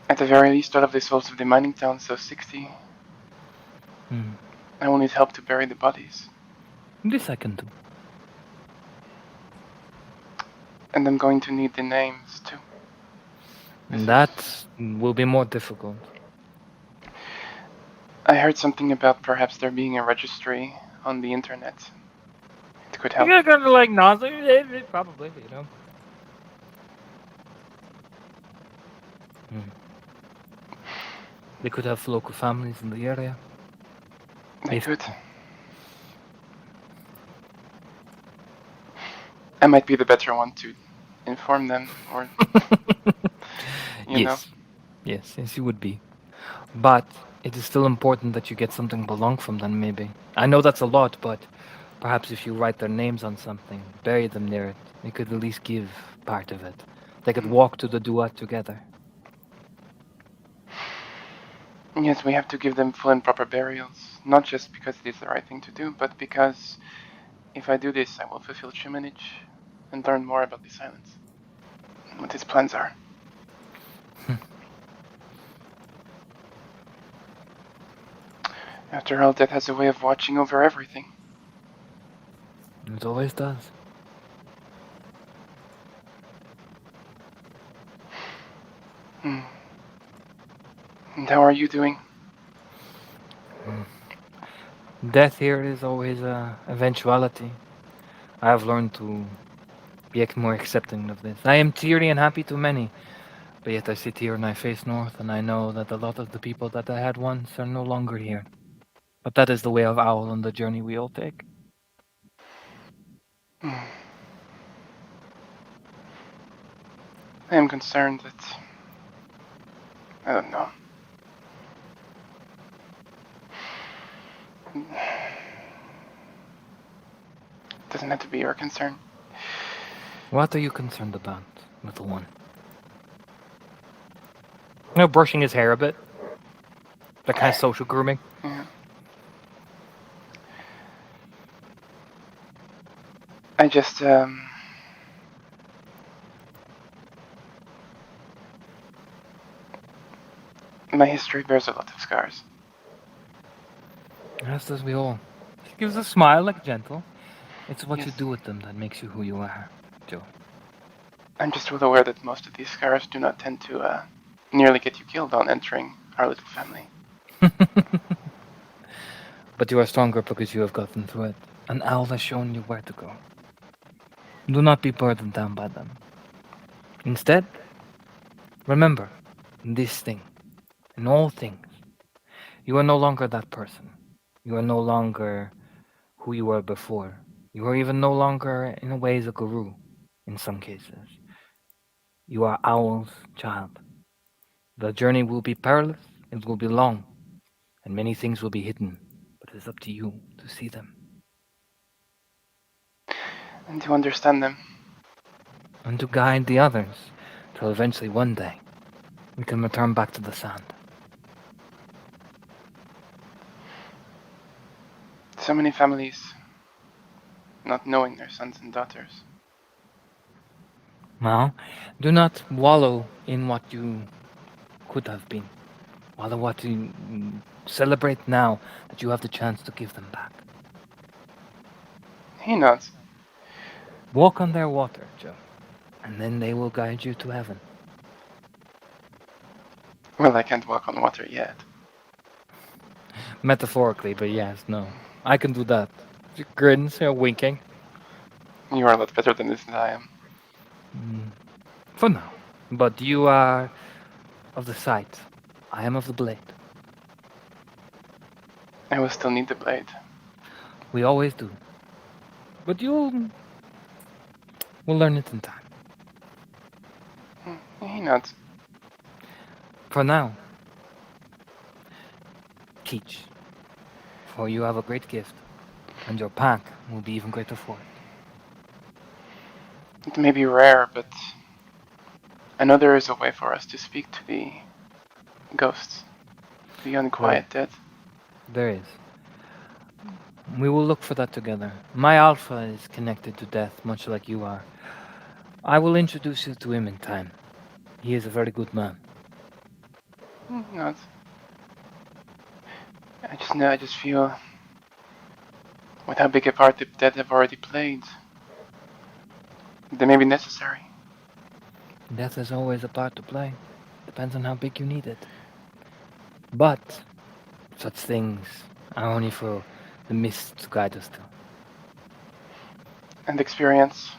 At the very least, all of the souls of the mining town, so 60. Hmm. I will need help to bury the bodies. This I can do. And I'm going to need the names, too. And that will be more difficult. I heard something about perhaps there being a registry on the internet. It could help. You're gonna like nonsense, probably, you know. They could have local families in the area. They If- could. I might be the better one to inform them, or you know. Yes, you would be. But it is still important that you get something belong from them, maybe. I know that's a lot, but perhaps if you write their names on something, bury them near it, they could at least give part of it. They could walk to the Duat together. Yes, we have to give them full and proper burials, not just because it is the right thing to do, but because if I do this, I will fulfill Chumanich and learn more about the Silence, what his plans are. After all, death has a way of watching over everything. It always does. Hmm. And how are you doing? Death here is always a eventuality. I have learned to be more accepting of this. I am cheery and happy to many, But yet I sit here and I face north, and I know that a lot of the people that I had once are no longer here. But that is the way of Owl and the journey we all take. I am concerned that... I don't know. It doesn't have to be your concern. What are you concerned about, little one? Brushing his hair a bit. That kind of social grooming. Yeah. I just, my history bears a lot of scars. As does we all. She gives a smile, like gentle. It's what you Yes. do with them that makes you who you are, Joe. I'm just well aware that most of these scars do not tend to, nearly get you killed on entering our little family. But you are stronger because you have gotten through it. An owl has shown you where to go. Do not be burdened down by them. Instead, remember this thing, in all things, you are no longer that person. You are no longer who you were before. You are even no longer, in a way, a guru, in some cases. You are Owl's child. The journey will be perilous, it will be long, and many things will be hidden, but it is up to you to see them. And to understand them. And to guide the others, till eventually one day we can return back to the sand. So many families not knowing their sons and daughters. Now, do not wallow in what you could have been. Wallow what you celebrate now that you have the chance to give them back. He nods. Walk on their water, Joe, and then they will guide you to heaven. Well, I can't walk on water yet. Metaphorically, but yes, no. I can do that. She grins, winking. You are a lot better than this than I am. For now. But you are of the sight. I am of the blade. I will still need the blade. We always do. But we'll learn it in time. He nods. For now, teach. For you have a great gift, and your pack will be even greater for it. It may be rare, but I know there is a way for us to speak to the ghosts, the unquiet dead. There is. We will look for that together. My alpha is connected to death, much like you are. I will introduce you to him in time. He is a very good man. He nods. I just feel with how big a part the dead have already played, they may be necessary. Death is always a part to play. Depends on how big you need it. But such things are only for the mist to guide us to. And experience,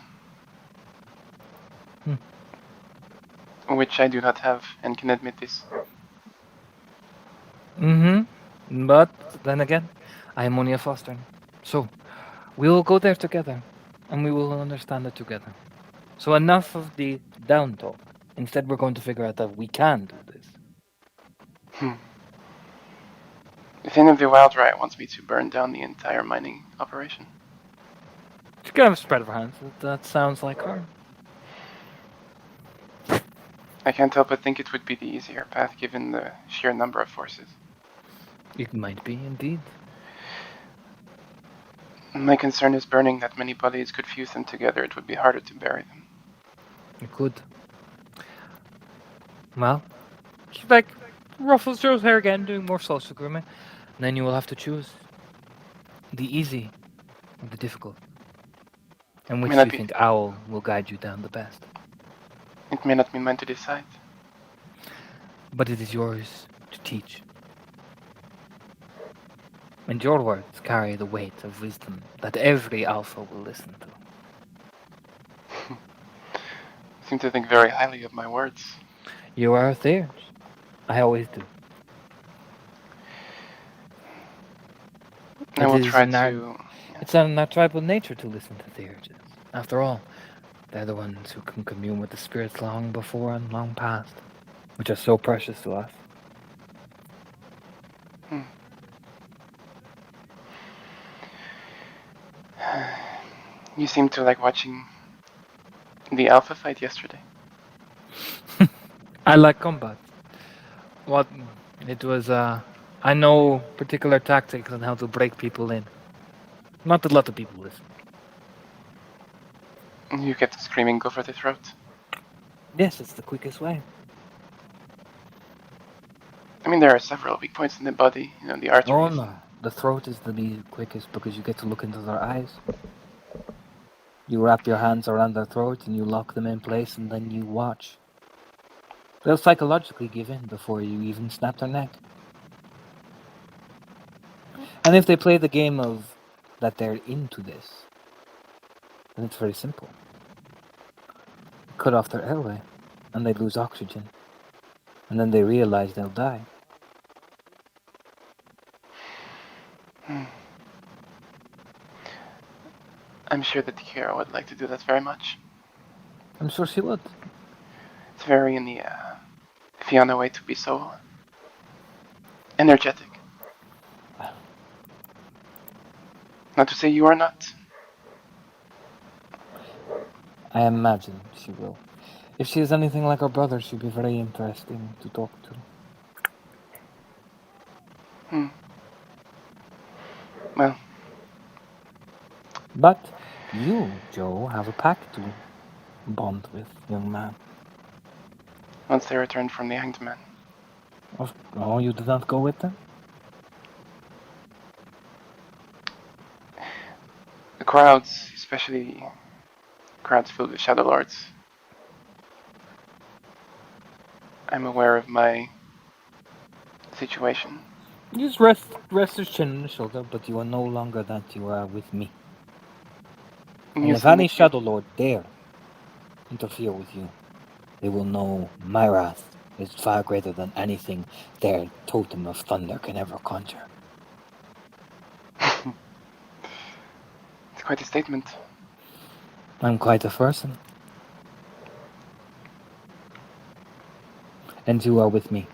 which I do not have and can admit this. But then again, I am only a fostering. So, we will go there together, and we will understand it together. So enough of the down talk. Instead, we're going to figure out that we can do this. The Thing of the Wild Riot wants me to burn down the entire mining operation. She kind of spread of her hands. That sounds like her. I can't help but think it would be the easier path given the sheer number of forces. It might be, indeed. My concern is burning that many bodies could fuse them together. It would be harder to bury them. It could. Well, she ruffles Joe's hair again, doing more social grooming. And then you will have to choose the easy or the difficult. And which May do not you be- think Owl will guide you down the best? It may not be mine to decide. But it is yours to teach. And your words carry the weight of wisdom that every alpha will listen to. I seem to think very highly of my words. You are there. I always do. I It will is try in our, to. it's in our tribal nature to listen to the urges. After all, they're the ones who can commune with the spirits long before and long past, which are so precious to us. Hmm. You seem to like watching the Alpha fight yesterday. I like combat. What it was, I know particular tactics on how to break people in. Not a lot of people listen. You get the screaming go for the throat. Yes, it's the quickest way. I mean, there are several weak points in the body. You know, the arteries. Oh no, the throat is the quickest because you get to look into their eyes. You wrap your hands around their throat and you lock them in place, and then you watch. They'll psychologically give in before you even snap their neck. And if they play the game of that they're into this, then it's very simple. Cut off their airway, and they lose oxygen. And then they realize they'll die. I'm sure that Kira would like to do that very much. I'm sure she would. It's very in the Fiona way to be so energetic. Not to say you are not. I imagine she will. If she is anything like her brother, she'd be very interesting to talk to. Well, But you, Joe, have a pact to bond with, young man. once they return from the Hanged Man. Oh, you did not go with them? The crowds, especially crowds filled with Shadow Lords. I'm aware of my situation. You just rest his chin on the shoulder, but you are no longer that. You are with me. And You if seem any like Shadow Lord dare interfere with you, they will know my wrath is far greater than anything their totem of thunder can ever conjure. it's quite a statement. I'm quite a person. And you are with me.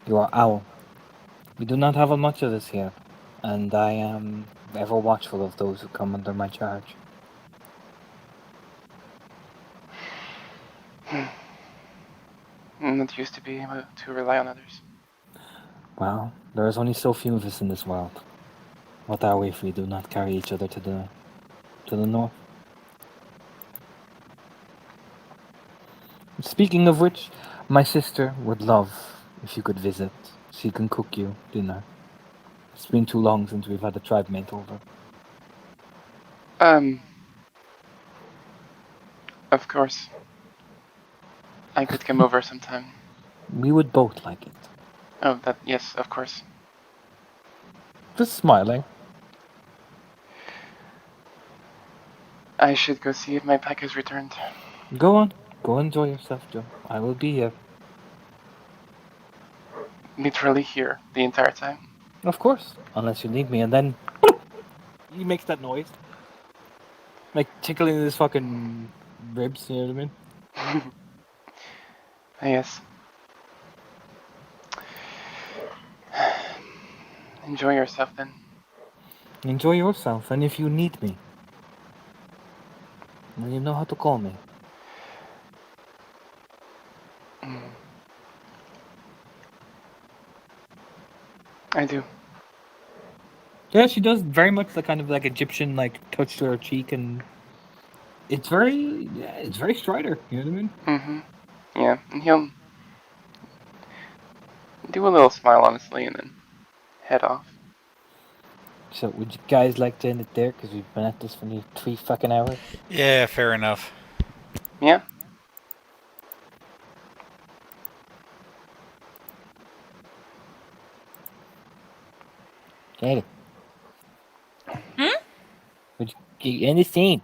You are owl. We do not have much of this here, and I am ever watchful of those who come under my charge. I'm not used to being able to rely on others. Well, there is only so few of us in this world. What are we if we do not carry each other to the north? Speaking of which, my sister would love if you could visit. She can cook you dinner. It's been too long since we've had a tribe mate over. Of course. I could come over sometime. We would both like it. Oh, that, yes, of course. Just smiling. I should go see if my pack has returned. Go on. Go enjoy yourself, Joe. I will be here. Literally here the entire time. Of course. Unless you need me, and then he makes that noise. Like tickling his fucking ribs, you know what I mean? Yes. Enjoy yourself then. Enjoy yourself, and if you need me, then you know how to call me. I do. Yeah, she does very much the kind of like Egyptian like touch to her cheek, and it's very Strider. You know what I mean? Mm-hmm. Yeah, and he'll do a little smile, honestly, and then head off. So, would you guys like to end it there? Because we've been at this for nearly 3 fucking hours. Yeah, fair enough. Yeah? Katie. Hmm? Would you end the scene?